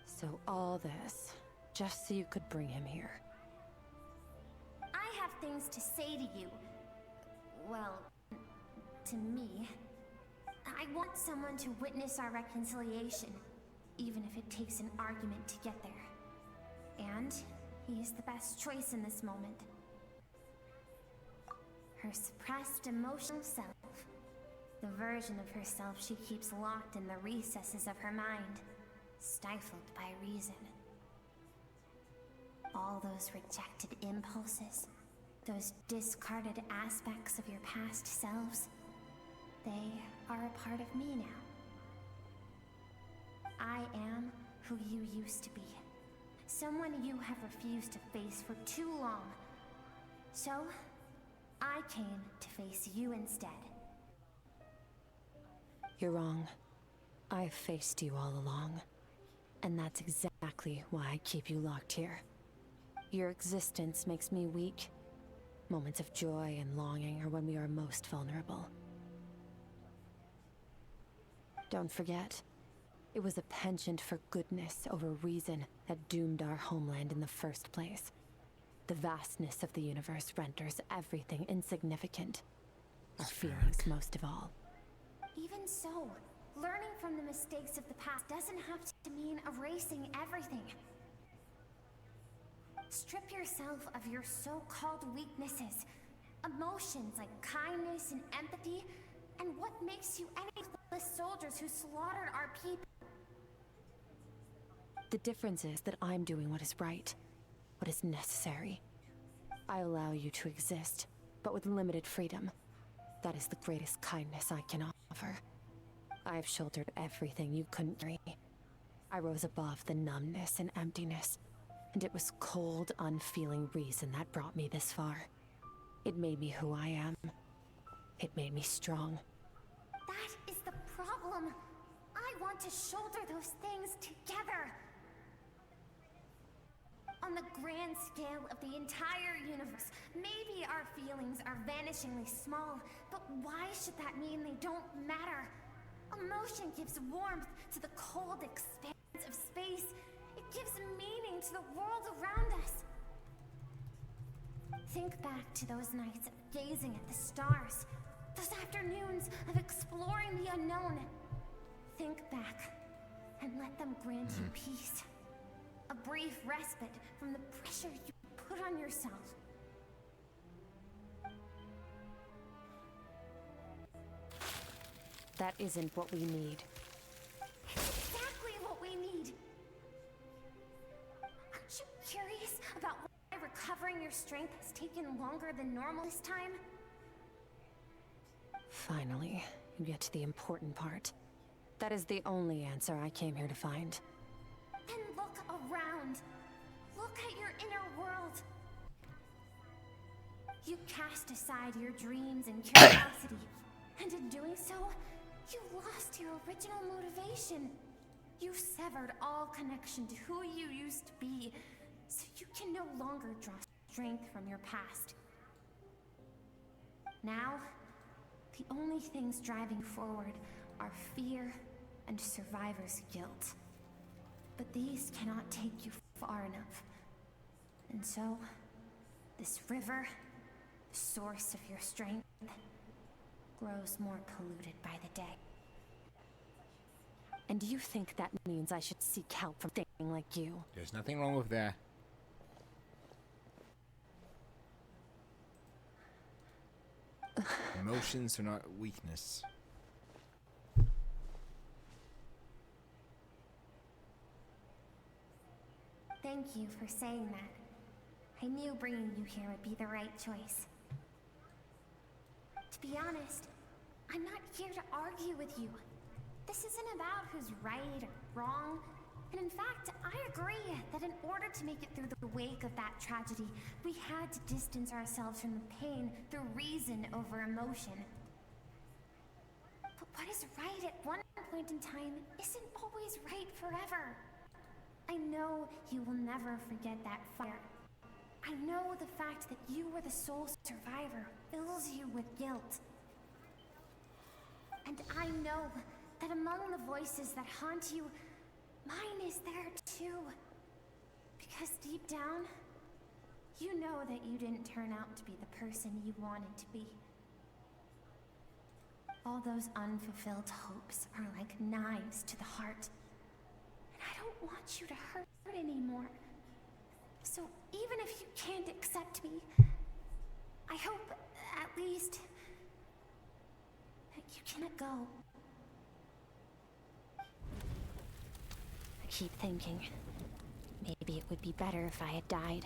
So all this, just so you could bring him here. I have things to say to you. Well, to me. I want someone to witness our reconciliation, even if it takes an argument to get there. And he is the best choice in this moment. Her suppressed emotional self. The version of herself she keeps locked in the recesses of her mind, stifled by reason. All those rejected impulses, those discarded aspects of your past selves, they are a part of me now. I am who you used to be. Someone you have refused to face for too long. So, I came to face you instead. You're wrong. I've faced you all along. And that's exactly why I keep you locked here. Your existence makes me weak. Moments of joy and longing are when we are most vulnerable. Don't forget, it was a penchant for goodness over reason that doomed our homeland in the first place. The vastness of the universe renders everything insignificant. Our feelings most of all. Even so, learning from the mistakes of the past doesn't have to mean erasing everything. Strip yourself of your so-called weaknesses, emotions like kindness and empathy, and what makes you any of the soldiers who slaughtered our people. The difference is that I'm doing what is right, what is necessary. I allow you to exist, but with limited freedom. That is the greatest kindness I can offer. I've shouldered everything you couldn't carry. I rose above the numbness and emptiness, and it was cold, unfeeling reason that brought me this far. It made me who I am. It made me strong. That is the problem. I want to shoulder those things together. On the grand scale of the entire universe, maybe our feelings are vanishingly small, but why should that mean they don't matter? Emotion gives warmth to the cold expanse of space. It gives meaning to the world around us. Think back to those nights of gazing at the stars, those afternoons of exploring the unknown. Think back and let them grant you peace. A brief respite from the pressure you put on yourself. That isn't what we need. It's exactly what we need. Aren't you curious about why recovering your strength has taken longer than normal this time? Finally, you get to the important part. That is the only answer I came here to find. Then look around. Look at your inner world. You cast aside your dreams and curiosity, and in doing so, you lost your original motivation. You severed all connection to who you used to be, so you can no longer draw strength from your past. Now, the only things driving forward are fear and survivor's guilt. But these cannot take you far enough. And so, this river, the source of your strength, grows more polluted by the day. And you think that means I should seek help from a thing like you? There's nothing wrong with that. Emotions are not weakness. Thank you for saying that. I knew bringing you here would be the right choice. To be honest, I'm not here to argue with you. This isn't about who's right or wrong. And in fact, I agree that in order to make it through the wake of that tragedy, we had to distance ourselves from the pain through reason over emotion. But what is right at one point in time isn't always right forever. I know you will never forget that fire. I know the fact that you were the sole survivor fills you with guilt. And I know that among the voices that haunt you, mine is there too. Because deep down, you know that you didn't turn out to be the person you wanted to be. All those unfulfilled hopes are like knives to the heart. And I don't want you to hurt anymore. So even if you can't accept me, I hope, at least, that you can let go. I keep thinking, maybe it would be better if I had died.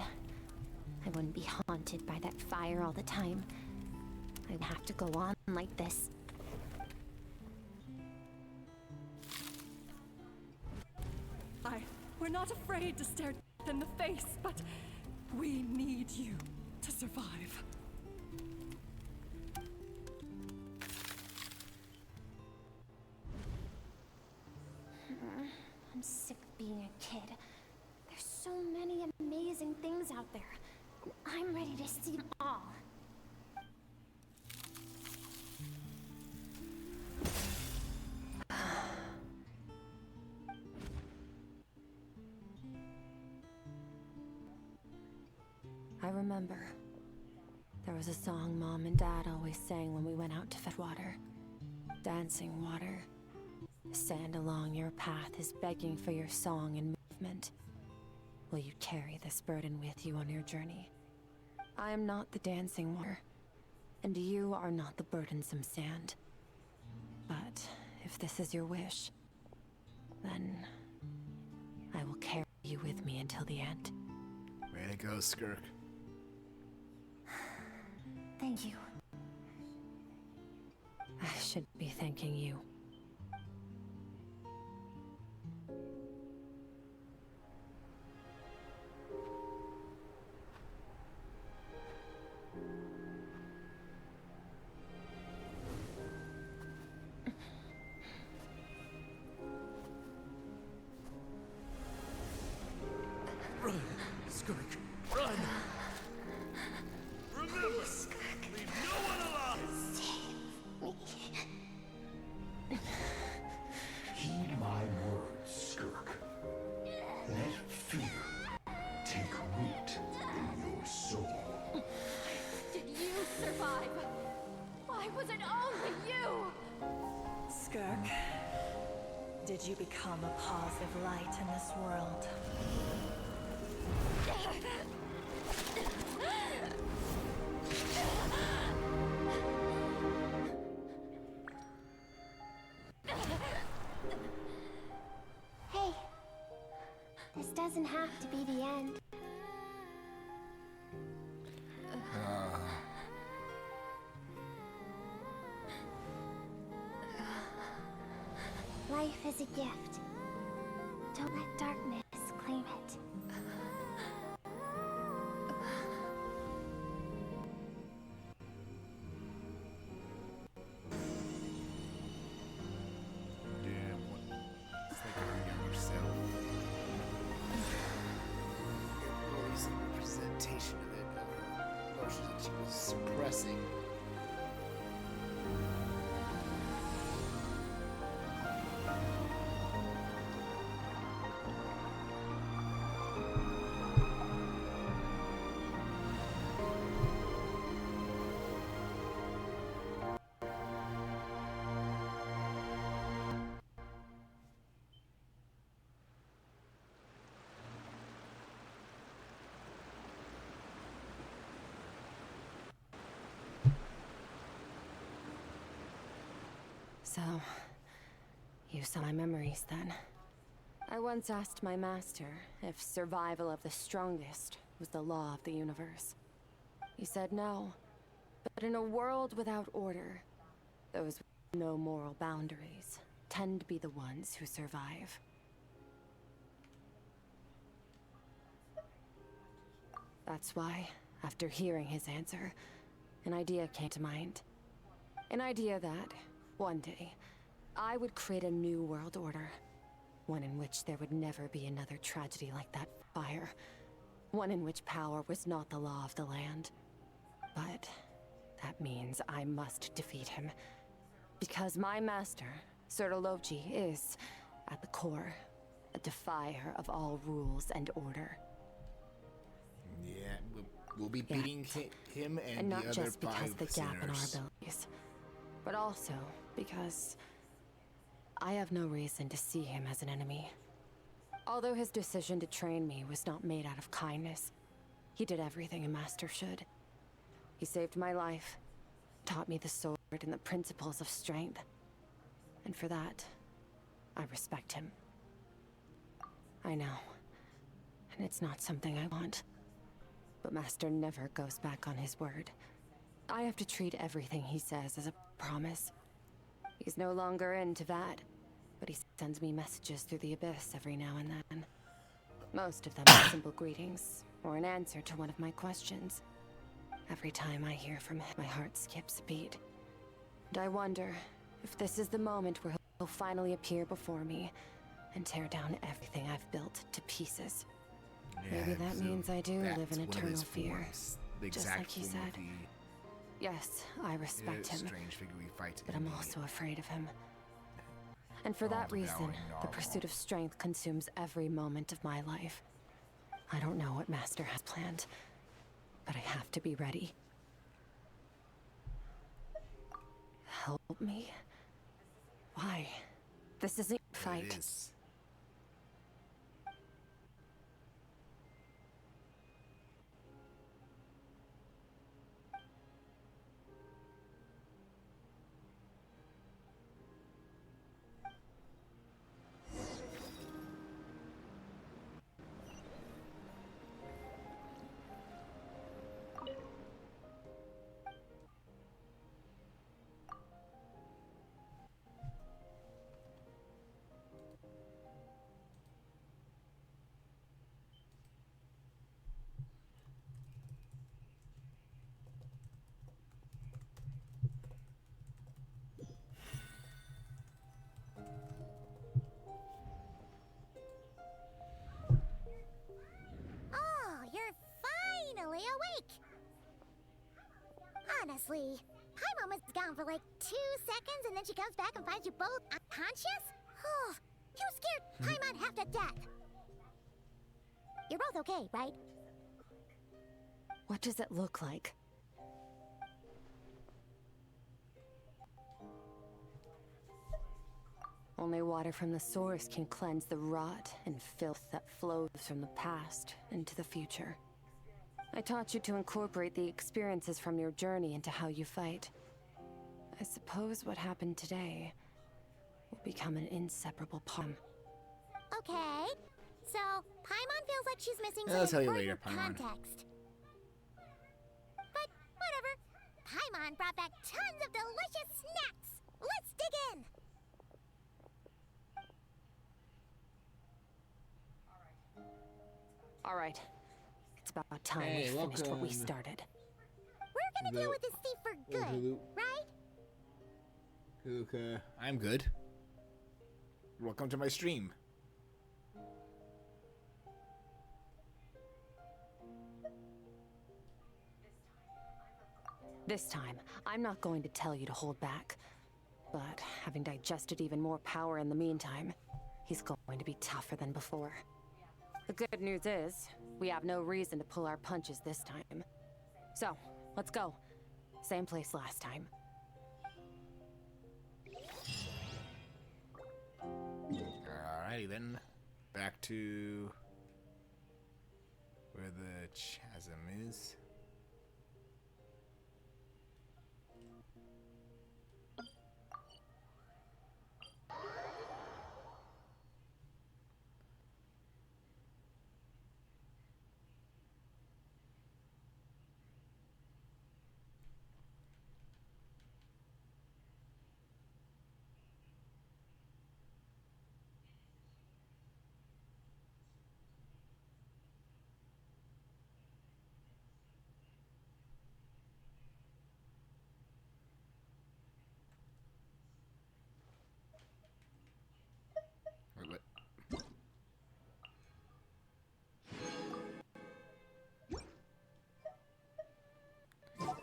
I wouldn't be haunted by that fire all the time. I'd have to go on like this. We're not afraid to stare death in the face, but we need you to survive. I'm sick of being a kid. There's so many amazing things out there. And I'm ready to see them all. I remember. There was a song Mom and Dad always sang when we went out to fetch water. Dancing water. The sand along your path is begging for your song and movement. Will you carry this burden with you on your journey? I am not the dancing water, and you are not the burdensome sand. But if this is your wish, then I will carry you with me until the end. Way to go, Skirk. Thank you. I should be thanking you. Run, Skirk, Why was it only you? Skirk, did you become a positive light in this world? Hey, this doesn't have to be the end. Life is a gift. Don't let darkness claim it. Damn, what? It's like her younger self. It really is a representation of it, of her emotions that she was suppressing. So, you saw my memories then. I once asked my master if survival of the strongest was the law of the universe. He said no, but in a world without order, those with no moral boundaries tend to be the ones who survive. That's why, after hearing his answer, an idea came to mind. An idea that, one day, I would create a new world order. One in which there would never be another tragedy like that fire. One in which power was not the law of the land. But that means I must defeat him. Because my master, Sertologi, is, at the core, a defier of all rules and order. Yeah, we'll be beating him and not the other just because five the gap in our sinners. abilities, but also because I have no reason to see him as an enemy. Although his decision to train me was not made out of kindness, he did everything a master should. He saved my life, taught me the sword and the principles of strength. And for that, I respect him. I know, and it's not something I want. But Master never goes back on his word. I have to treat everything he says as a promise. He's no longer into that, but he sends me messages through the abyss every now and then. Most of them are simple greetings, or an answer to one of my questions. Every time I hear from him, my heart skips a beat. And I wonder if this is the moment where he'll finally appear before me and tear down everything I've built to pieces. Yeah, Maybe that so means I do that's live in one of eternal his fear. forms, the Just exact like he form said. of the Yes, I respect him, strange figure we fight but in I'm the also afraid of him. And for that reason, all-devouring the novel. pursuit of strength consumes every moment of my life. I don't know what Master has planned, but I have to be ready. Help me? Why? This isn't a fight. It is. Oh, you're finally awake! Honestly, Paimon was gone for like 2 seconds and then she comes back and finds you both unconscious? Oh, you scared Paimon half to death! You're both okay, right? What does it look like? Only water from the source can cleanse the rot and filth that flows from the past into the future. I taught you to incorporate the experiences from your journey into how you fight. I suppose what happened today will become an inseparable part. Okay, so Paimon feels like she's missing I'll some tell you important later, Paimon. context. But whatever. Paimon brought back tons of delicious snacks. Let's dig in. All right, it's about time we Hey, finished what we welcome. started. We're gonna deal with this thief for good, right? Okay, I'm good. Welcome to my stream. This time, I'm not going to tell you to hold back. But having digested even more power in the meantime, he's going to be tougher than before. The good news is, we have no reason to pull our punches this time. So, let's go. Same place last time. Alrighty then. Back to where the chasm is.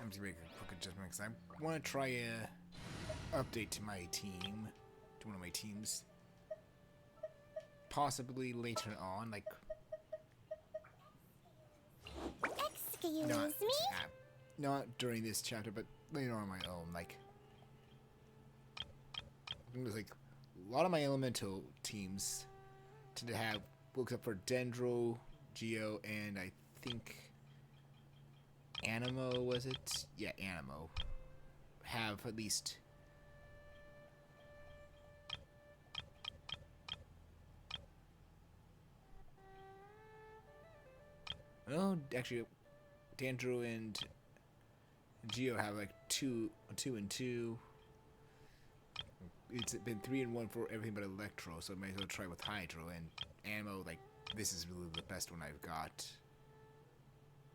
I'm just making a quick adjustment because I want to try a update to my team, to one of my teams. Possibly later on, like Excuse not, me? not during this chapter, but later on my own. Like, it was like a lot of my elemental teams tend to have books up for Dendro, Geo, and I think Animo, was it? Yeah, Animo. Have at least well, actually, Dendro and Geo have like two and two. It's been 3 and 1 for everything but Electro, so I might as well try with Hydro. And Animo, like, this is really the best one I've got.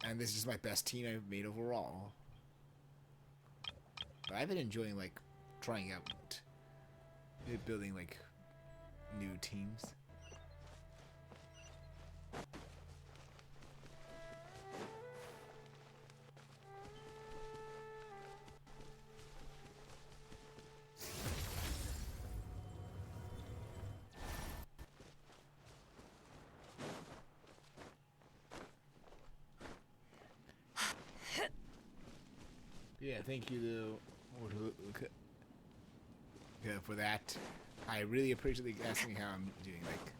And this is my best team I've made overall. But I've been enjoying, like, trying out building, like, new teams. Yeah, thank you for that. I really appreciate you asking how I'm doing. Like,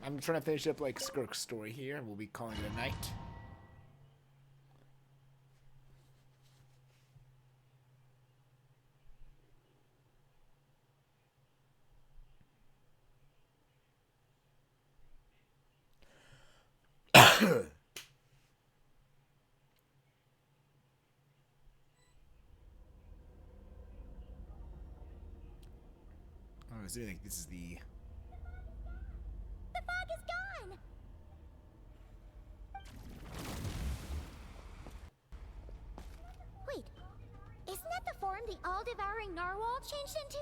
I'm trying to finish up like Skirk's story here, and we'll be calling it a night. I was doing like this is the fog is gone! Wait, isn't that the form the all-devouring narwhal changed into?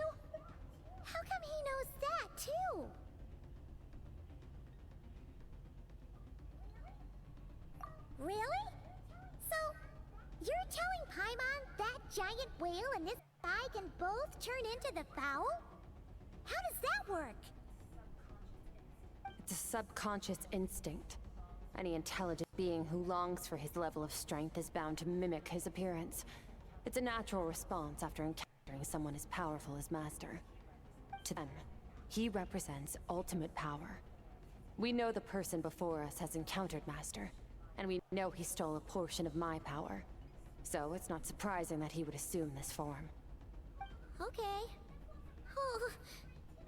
How come he knows that, too? Really? So, you're telling Paimon that giant whale and this guy can both turn into the fowl? How does that work? It's a subconscious instinct. Any intelligent being who longs for his level of strength is bound to mimic his appearance. It's a natural response after encountering someone as powerful as Master. To them, He represents ultimate power. We know the person before us has encountered Master, and we know he stole a portion of my power. So it's not surprising that he would assume this form. Okay. Oh,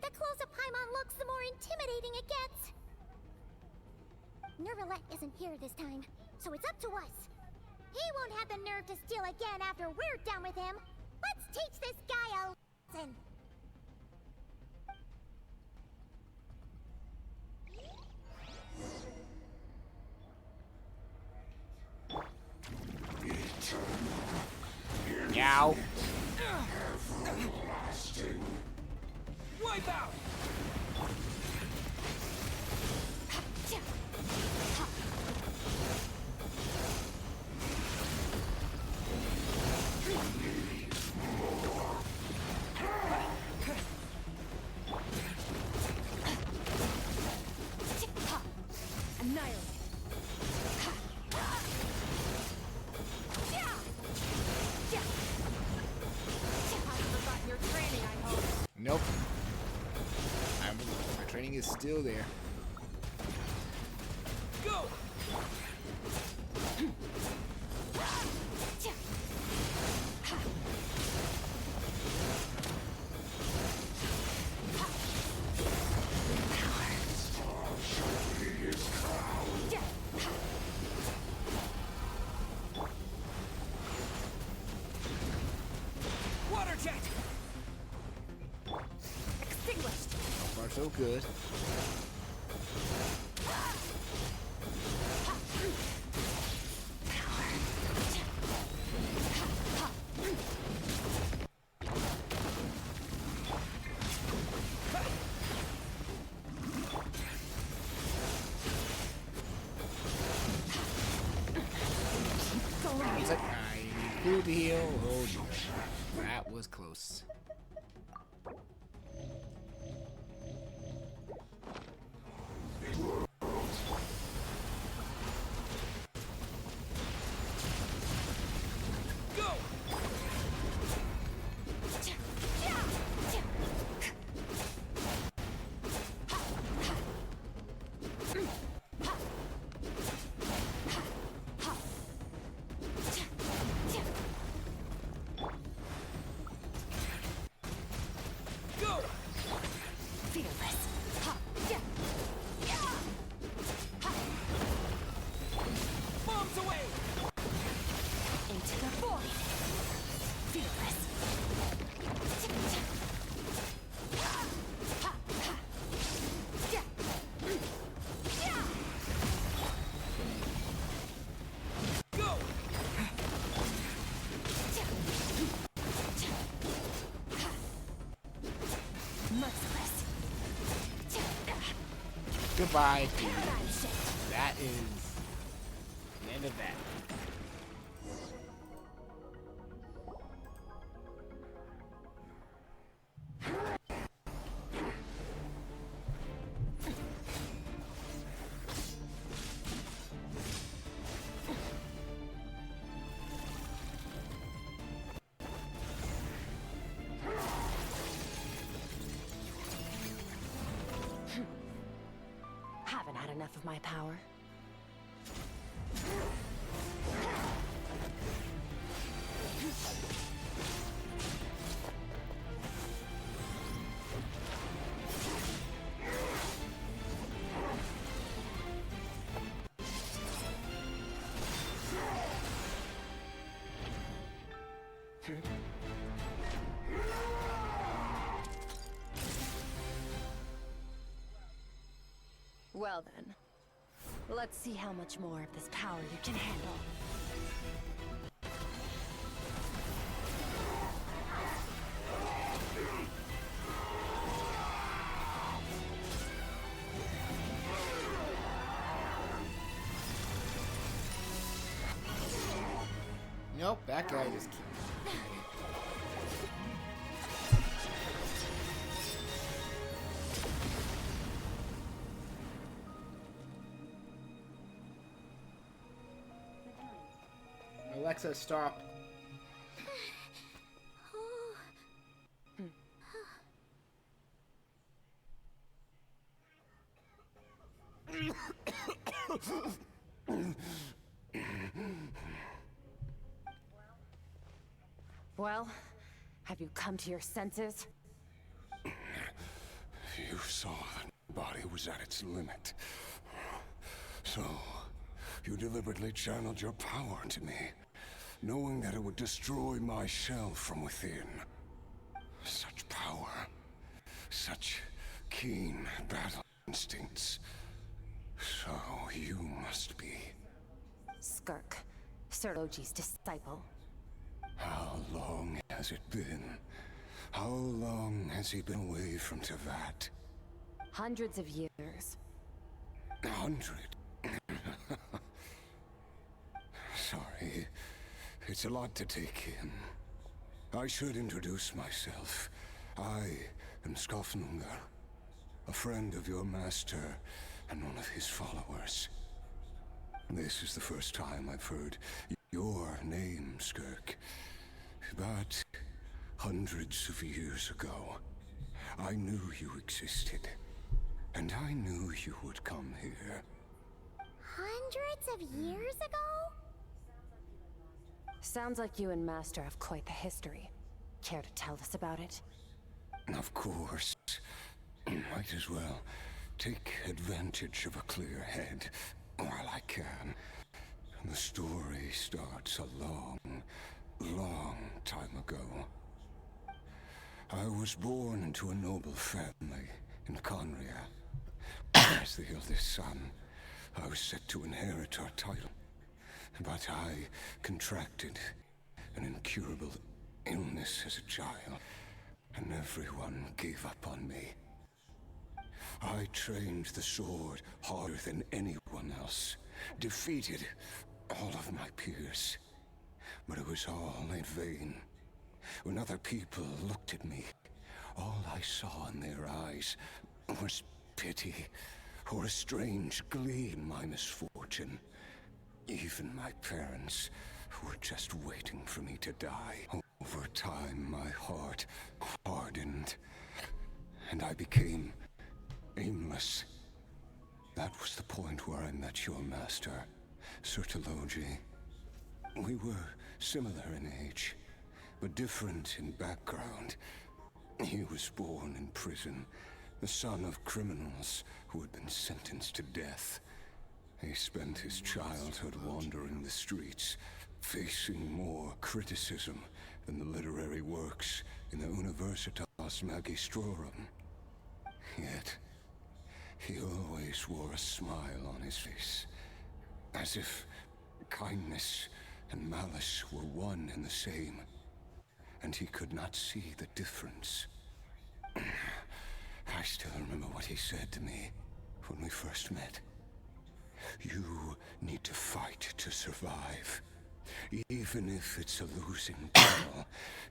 the closer Paimon looks, the more intimidating it gets. Nervalette isn't here this time, so it's up to us. He won't have the nerve to steal again after we're done with him. Let's teach this guy a lesson. Meow. Wipe out! Nope. My training is still there. Go! Water jet! So far, so good. He's like, I need food to heal. Oh no. That was close. Go! Go! Fearless. Bombs away! Into the void. Fearless. Go! Merciless. Goodbye. Paradigm shift. That is the end of that. Haven't had enough of my power. Well then, let's see how much more of this power you can handle. Nope, that guy just keeps. Alexa, stop. Well, have you come to your senses? You saw that the body was at its limit. So, you deliberately channeled your power to me, knowing that it would destroy my shell from within. Such power. Such keen battle instincts. So, you must be... Skirk, Sir Logi's disciple. How long has it been? How long has he been away from Tevat? Hundreds of years. 100? Sorry. It's a lot to take in. I should introduce myself. I am Skofnungar, a friend of your master and one of his followers. This is the first time I've heard your name, Skirk. But hundreds of years ago, I knew you existed. And I knew you would come here. Hundreds of years ago? Sounds like you and Master have quite the history. Care to tell us about it? Of course. Might as well take advantage of a clear head while I can. The story starts a long, long time ago. I was born into a noble family in Conria. As the eldest son, I was set to inherit our title. But I contracted an incurable illness as a child, and everyone gave up on me. I trained the sword harder than anyone else, defeated all of my peers. But it was all in vain. When other people looked at me, all I saw in their eyes was pity, or a strange glee in my misfortune. Even my parents were just waiting for me to die. Over time, my heart hardened, and I became aimless. That was the point where I met your master, Sir Taloji. We were similar in age, but different in background. He was born in prison, the son of criminals who had been sentenced to death. He spent his childhood wandering the streets, facing more criticism than the literary works in the Universitas Magistrorum. Yet, he always wore a smile on his face, as if kindness and malice were one and the same, and he could not see the difference. I still remember what he said to me when we first met. You need to fight to survive. Even if it's a losing battle,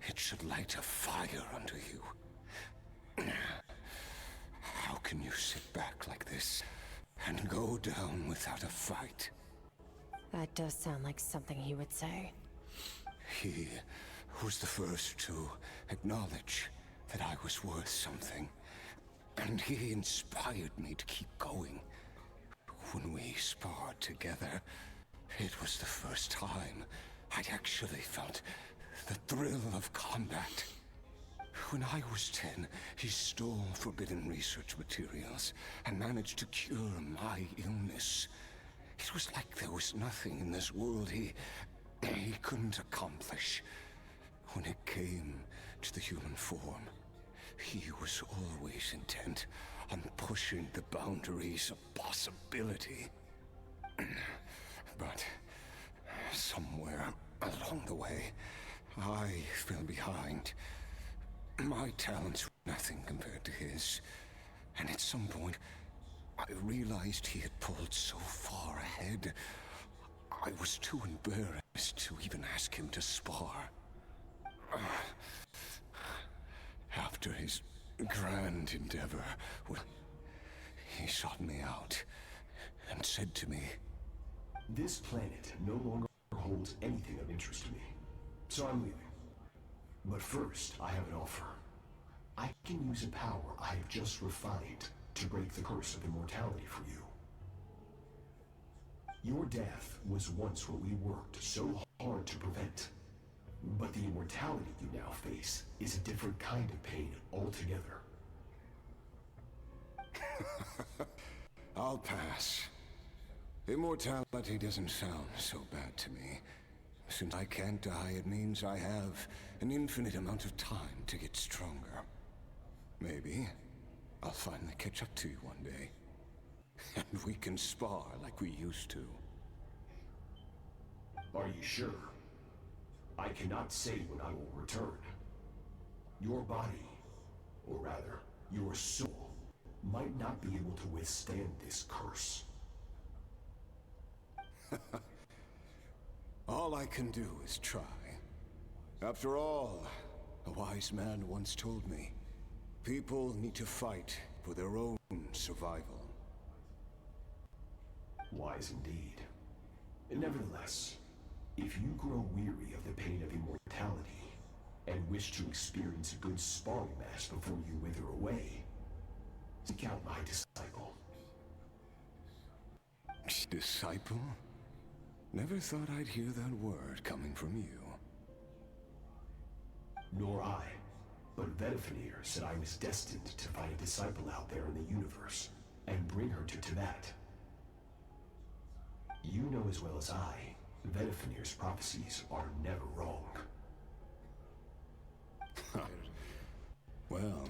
it should light a fire under you. How can you sit back like this and go down without a fight? That does sound like something he would say. He was the first to acknowledge that I was worth something, and he inspired me to keep going. When we sparred together, it was the first time I'd actually felt the thrill of combat. When I was 10, he stole forbidden research materials and managed to cure my illness. It was like there was nothing in this world he couldn't accomplish. When it came to the human form, he was always intent on pushing the boundaries of possibility. But somewhere along the way, I fell behind. My talents were nothing compared to his. And at some point, I realized he had pulled so far ahead, I was too embarrassed to even ask him to spar. After his grand endeavor, well, he sought me out and said to me, "This planet no longer holds anything of interest to me, so I'm leaving. But first, I have an offer. I can use a power I have just refined to break the curse of immortality for you." Your death was once what we worked so hard to prevent. But the immortality you now face is a different kind of pain altogether. I'll pass. Immortality doesn't sound so bad to me. Since I can't die, it means I have an infinite amount of time to get stronger. Maybe I'll finally catch up to you one day. And we can spar like we used to. Are you sure? I cannot say when I will return. Your body, or rather, your soul, might not be able to withstand this curse. All I can do is try. After all, a wise man once told me, people need to fight for their own survival. Wise indeed. Nevertheless, if you grow weary of the pain of immortality and wish to experience a good sparring match before you wither away, seek out my disciple. Disciple? Never thought I'd hear that word coming from you. Nor I. But Vedifenir said I was destined to find a disciple out there in the universe and bring her to Tibet. You know as well as I, Vedifenir's prophecies are never wrong. Well,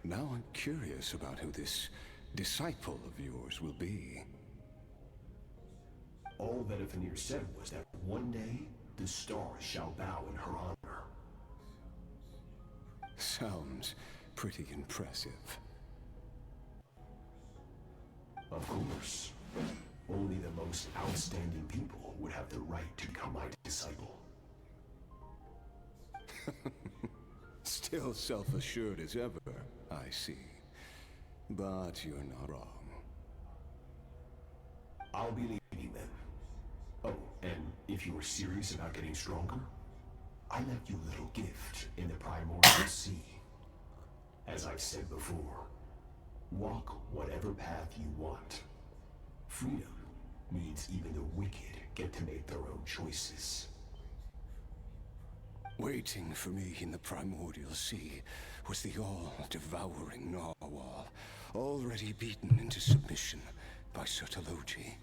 now I'm curious about who this disciple of yours will be. All Vedifenir said was that one day, the stars shall bow in her honor. Sounds pretty impressive. Of course. Only the most outstanding people would have the right to become my disciple. Still self-assured as ever, I see. But you're not wrong. I'll be leaving then. Oh, and if you were serious about getting stronger, I left you a little gift in the primordial sea. As I've said before, walk whatever path you want. Freedom means even the wicked get to make their own choices. Waiting for me in the primordial sea was the all-devouring narwhal, already beaten into submission by Sertologi.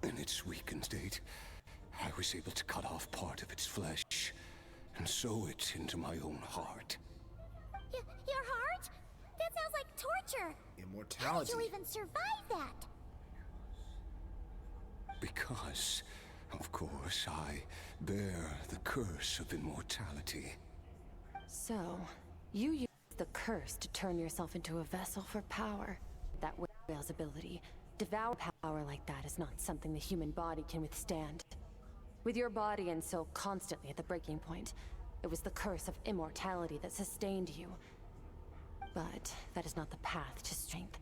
In its weakened state, I was able to cut off part of its flesh and sew it into my own heart. Your heart? That sounds like torture. Immortality. How did you even survive that? Because, of course, I bear the curse of immortality. So, you used the curse to turn yourself into a vessel for power. That whale's ability. Devour power like that is not something the human body can withstand. With your body and soul constantly at the breaking point, it was the curse of immortality that sustained you. But that is not the path to strength.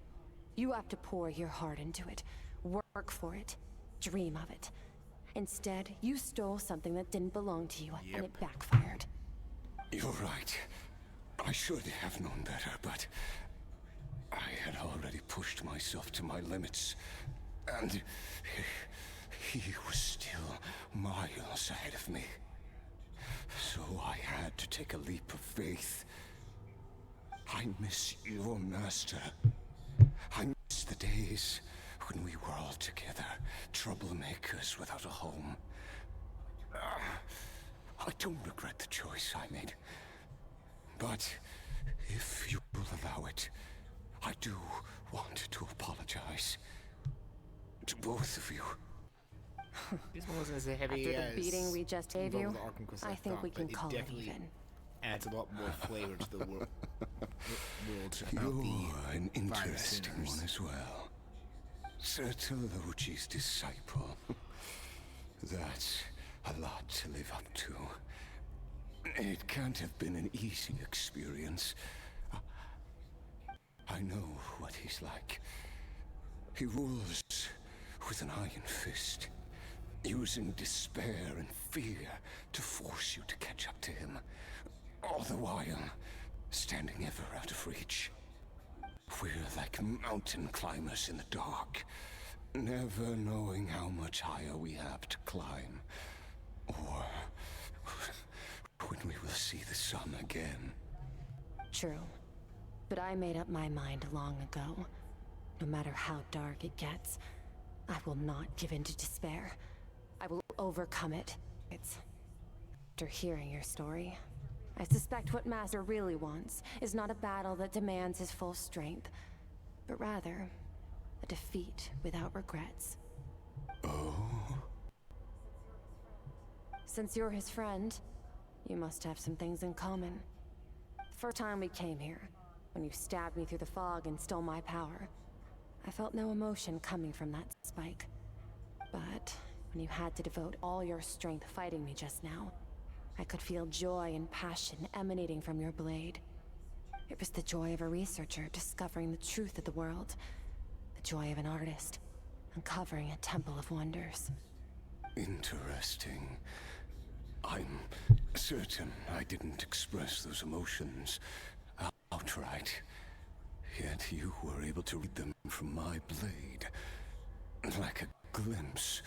You have to pour your heart into it, work for it, dream of it. Instead, you stole something that didn't belong to you, and it backfired. You're right. I should have known better, but I had already pushed myself to my limits, and he was still miles ahead of me. So I had to take a leap of faith. I miss your master. I miss the days when we were all together, troublemakers without a home. I don't regret the choice I made. But if you will allow it, I do want to apologize to both of you. This one wasn't as heavy After as the beating we just gave you, I think we can call it even. Adds a lot more flavor to the world. You're an interesting one as well. Sertologi's disciple. That's a lot to live up to. It can't have been an easy experience. I know what he's like. He rules with an iron fist, using despair and fear to force you to catch up to him, all the while standing ever out of reach. We're like mountain climbers in the dark, never knowing how much higher we have to climb, or when we will see the sun again. True. But I made up my mind long ago. No matter how dark it gets, I will not give in to despair. I will overcome it. After hearing your story, I suspect what Master really wants is not a battle that demands his full strength, but rather a defeat without regrets. Oh? Since you're his friend, you must have some things in common. The first time we came here, when you stabbed me through the fog and stole my power, I felt no emotion coming from that spike. But when you had to devote all your strength fighting me just now, I could feel joy and passion emanating from your blade. It was the joy of a researcher discovering the truth of the world, the joy of an artist uncovering a temple of wonders. Interesting. I'm certain I didn't express those emotions outright. Yet you were able to read them from my blade, like a glimpse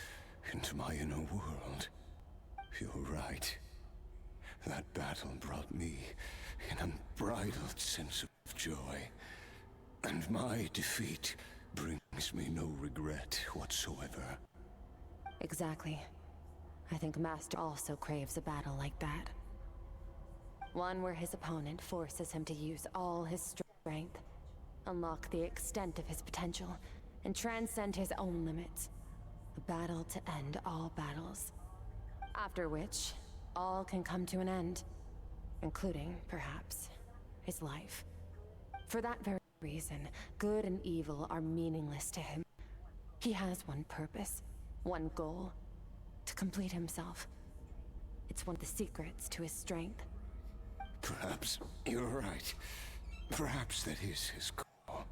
into my inner world. You're right. That battle brought me an unbridled sense of joy, and my defeat brings me no regret whatsoever. Exactly. I think Master also craves a battle like that. One where his opponent forces him to use all his strength, unlock the extent of his potential, and transcend his own limits. A battle to end all battles. After which, all can come to an end, including, perhaps, his life. For that very reason, good and evil are meaningless to him. He has one purpose, one goal: to complete himself. It's one of the secrets to his strength. Perhaps you're right. Perhaps that is his goal.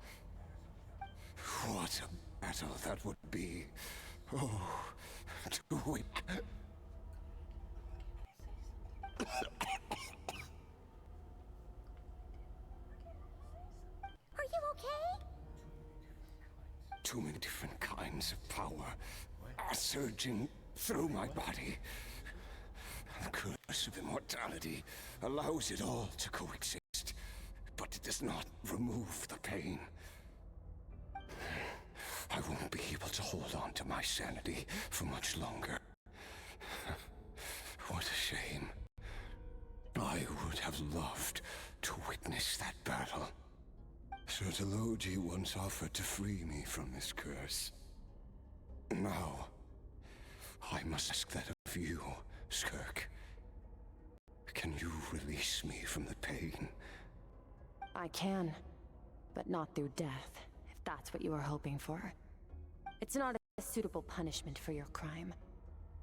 What a battle that would be. Oh, to win. Are you okay? Too many different kinds of power are surging through my body. The curse of immortality allows it all to coexist, but it does not remove the pain. I won't be able to hold on to my sanity for much longer. What a shame. I would have loved to witness that battle. Sertologi once offered to free me from this curse. Now, I must ask that of you, Skirk. Can you release me from the pain? I can, but not through death, if that's what you were hoping for. It's not a suitable punishment for your crime.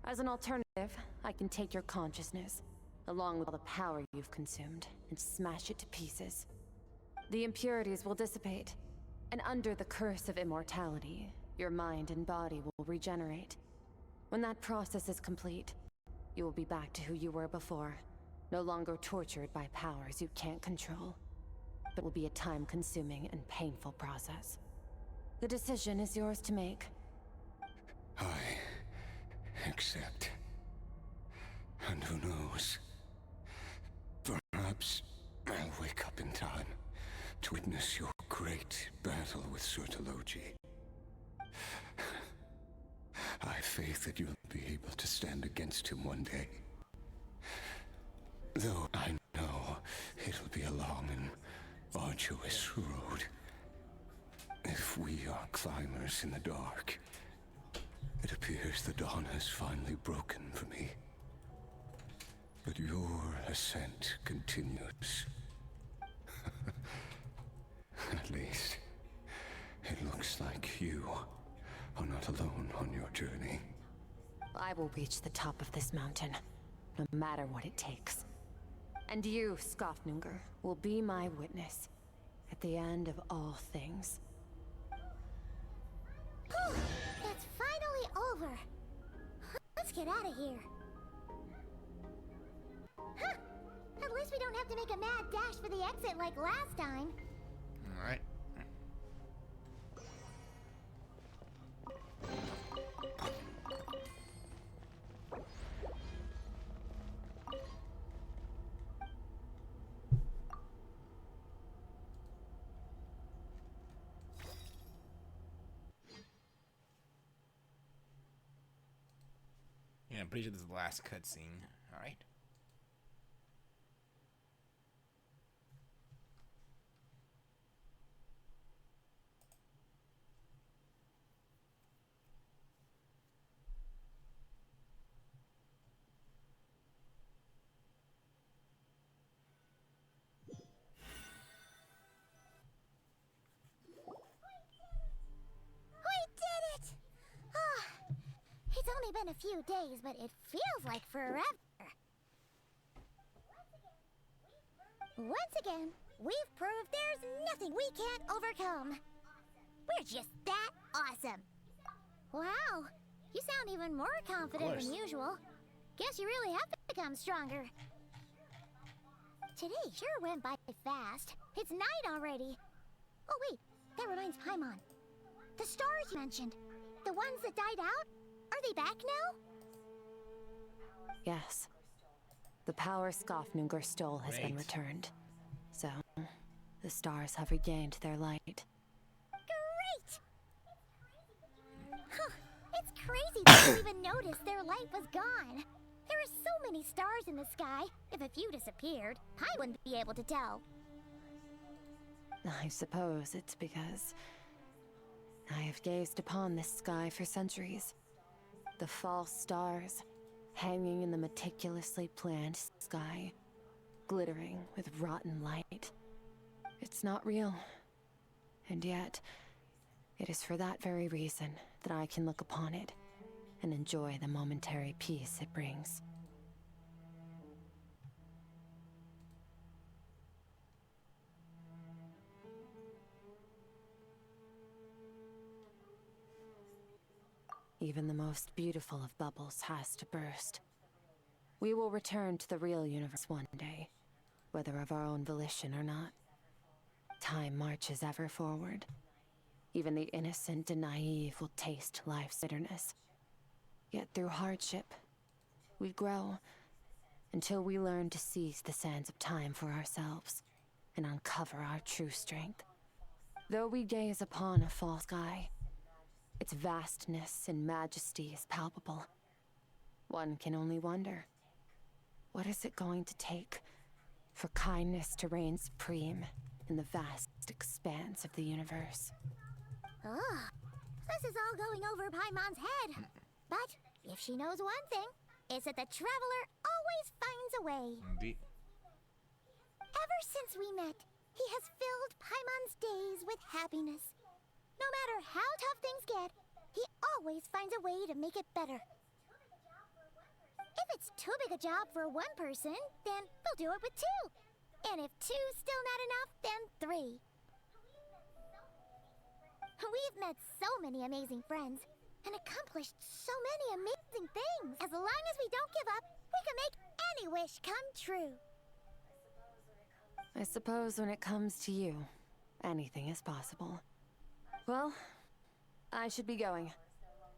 As an alternative, I can take your consciousness, along with all the power you've consumed, and smash it to pieces. The impurities will dissipate, and under the curse of immortality, your mind and body will regenerate. When that process is complete, you will be back to who you were before, no longer tortured by powers you can't control. But it will be a time-consuming and painful process. The decision is yours to make. I accept. And who knows? Perhaps I'll wake up in time to witness your great battle with Sertologi. I have faith that you'll be able to stand against him one day. Though I know it'll be a long and arduous road. If we are climbers in the dark, it appears the dawn has finally broken for me. But your ascent continues. At least, it looks like you are not alone on your journey. I will reach the top of this mountain, no matter what it takes. And you, Skofnunger, will be my witness at the end of all things. Whew, it's finally over. Let's get out of here. Huh! At least we don't have to make a mad dash for the exit like last time. Alright. Yeah, I'm pretty sure this is the last cutscene. Alright. We did it! Ah, it's only been a few days, but it feels like forever. Once again, we've proved there's nothing we can't overcome. We're just that awesome. Wow, you sound even more confident than usual. Guess you really have become stronger. Today sure went by fast. It's night already. Oh wait, that reminds Paimon. The stars you mentioned, the ones that died out, are they back now? Yes. The power Skafnungur stole has been returned. So, the stars have regained their light. Great! Huh, it's crazy that you even noticed their light was gone. There are so many stars in the sky. If a few disappeared, I wouldn't be able to tell. I suppose it's because I have gazed upon this sky for centuries. The false stars, hanging in the meticulously planned sky, glittering with rotten light. It's not real. And yet, it is for that very reason that I can look upon it and enjoy the momentary peace it brings. Even the most beautiful of bubbles has to burst. We will return to the real universe one day, whether of our own volition or not. Time marches ever forward. Even the innocent and naive will taste life's bitterness. Yet through hardship, we grow until we learn to seize the sands of time for ourselves and uncover our true strength. Though we gaze upon a false sky, its vastness and majesty is palpable. One can only wonder, what is it going to take for kindness to reign supreme in the vast expanse of the universe? Ugh, this is all going over Paimon's head. But if she knows one thing, it's that the traveler always finds a way. Indeed. Ever since we met, he has filled Paimon's days with happiness. No matter how tough things get, he always finds a way to make it better. If it's too big a job for one person, then we'll do it with two. And if two's still not enough, then three. We've met so many amazing friends and accomplished so many amazing things. As long as we don't give up, we can make any wish come true. I suppose when it comes to you, anything is possible. Well, I should be going.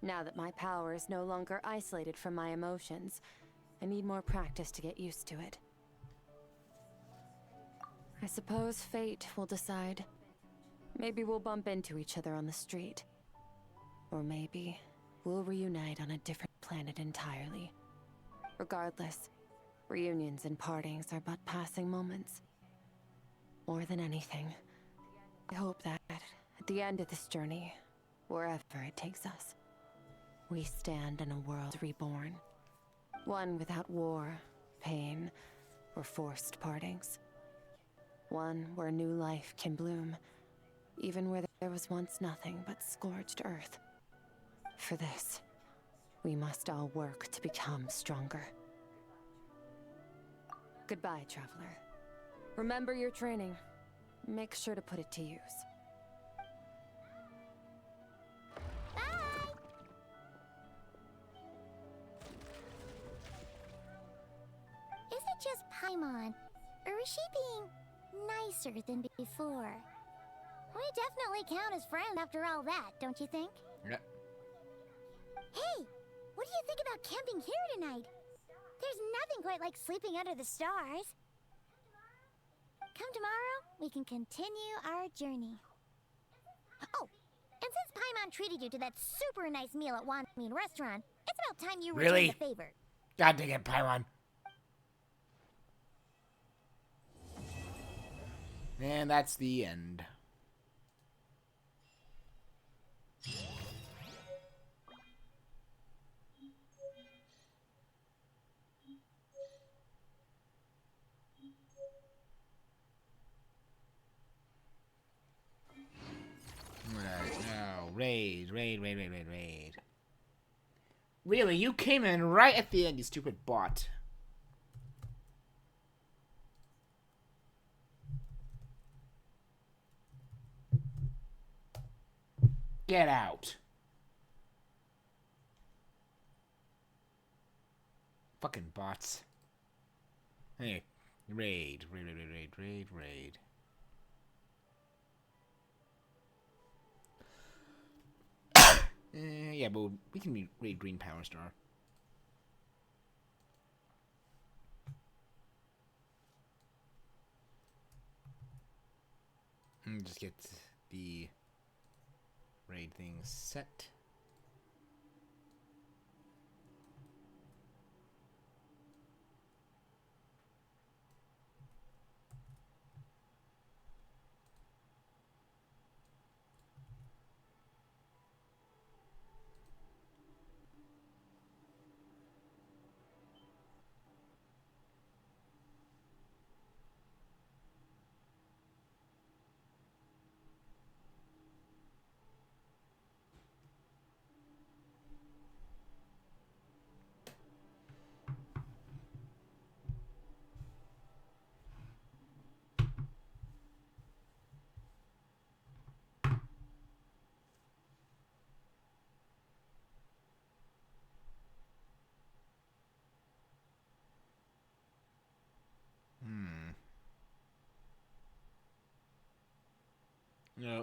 Now that my power is no longer isolated from my emotions, I need more practice to get used to it. I suppose fate will decide. Maybe we'll bump into each other on the street. Or maybe we'll reunite on a different planet entirely. Regardless, reunions and partings are but passing moments. More than anything, I hope that at the end of this journey, wherever it takes us, we stand in a world reborn. One without war, pain, or forced partings. One where new life can bloom, even where there was once nothing but scorched earth. For this, we must all work to become stronger. Goodbye, traveler. Remember your training. Make sure to put it to use. Is it just Paimon, or is she being nicer than before? We definitely count as friends after all that, don't you think? Yep. Hey, what do you think about camping here tonight? There's nothing quite like sleeping under the stars. Come tomorrow, we can continue our journey. Oh, and since Paimon Paimon treated you to that super nice meal at Wanmin Restaurant, it's about time you Really? returned the favor. God dang it, Paimon. And that's the end. Right, now, raid. Really, you came in right at the end, you stupid bot. Get out. Fucking bots. Hey, raid. Yeah, but we can raid Green Power Star. And just get the raid thing set.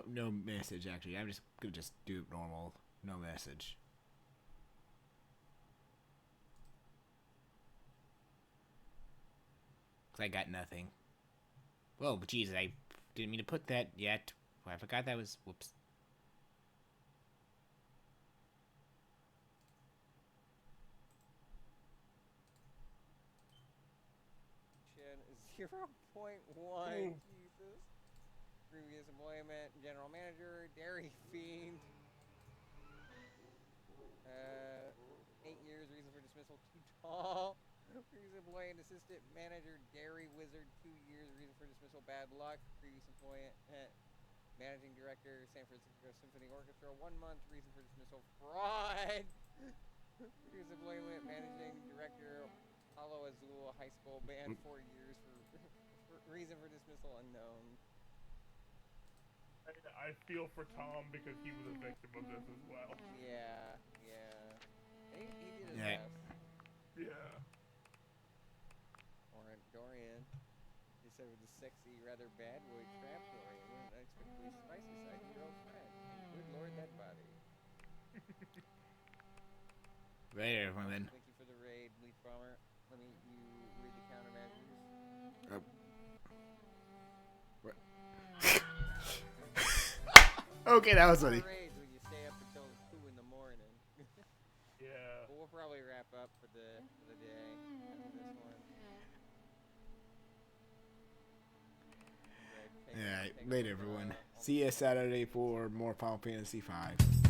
No message actually. I'm just gonna just do it normal. No message. Cause I got nothing. Whoa, but Jesus, I didn't mean to put that yet. I forgot that was. Whoops. Is 0.1. Jesus. Previous employment, general manager, dairy fiend. 8 years, reason for dismissal, too tall. Previous employee and assistant manager, dairy wizard, 2 years, reason for dismissal, bad luck. Previous employee, managing director, San Francisco Symphony Orchestra, 1 month, reason for dismissal, fraud. Previous employee, managing director, Hollow Azul High School Band, 4 years, for reason for dismissal, unknown. I feel for Tom because he was a victim of this as well. Yeah. He did his Yeah. best. Yeah. Dorian. He said with the sexy, rather bad boy trap Dorian with an unexpectedly spicy side to your old friend. And good lord, that body. Right, everyone then. Thank you for the raid, Leaf Bomber. Let me read the countermeasures. What? Okay, that was funny. Raids when you stay up until 2 in the morning. Yeah. But we'll probably wrap up for the day after this one. Alright, later everyone. See you Saturday for more Final Fantasy V.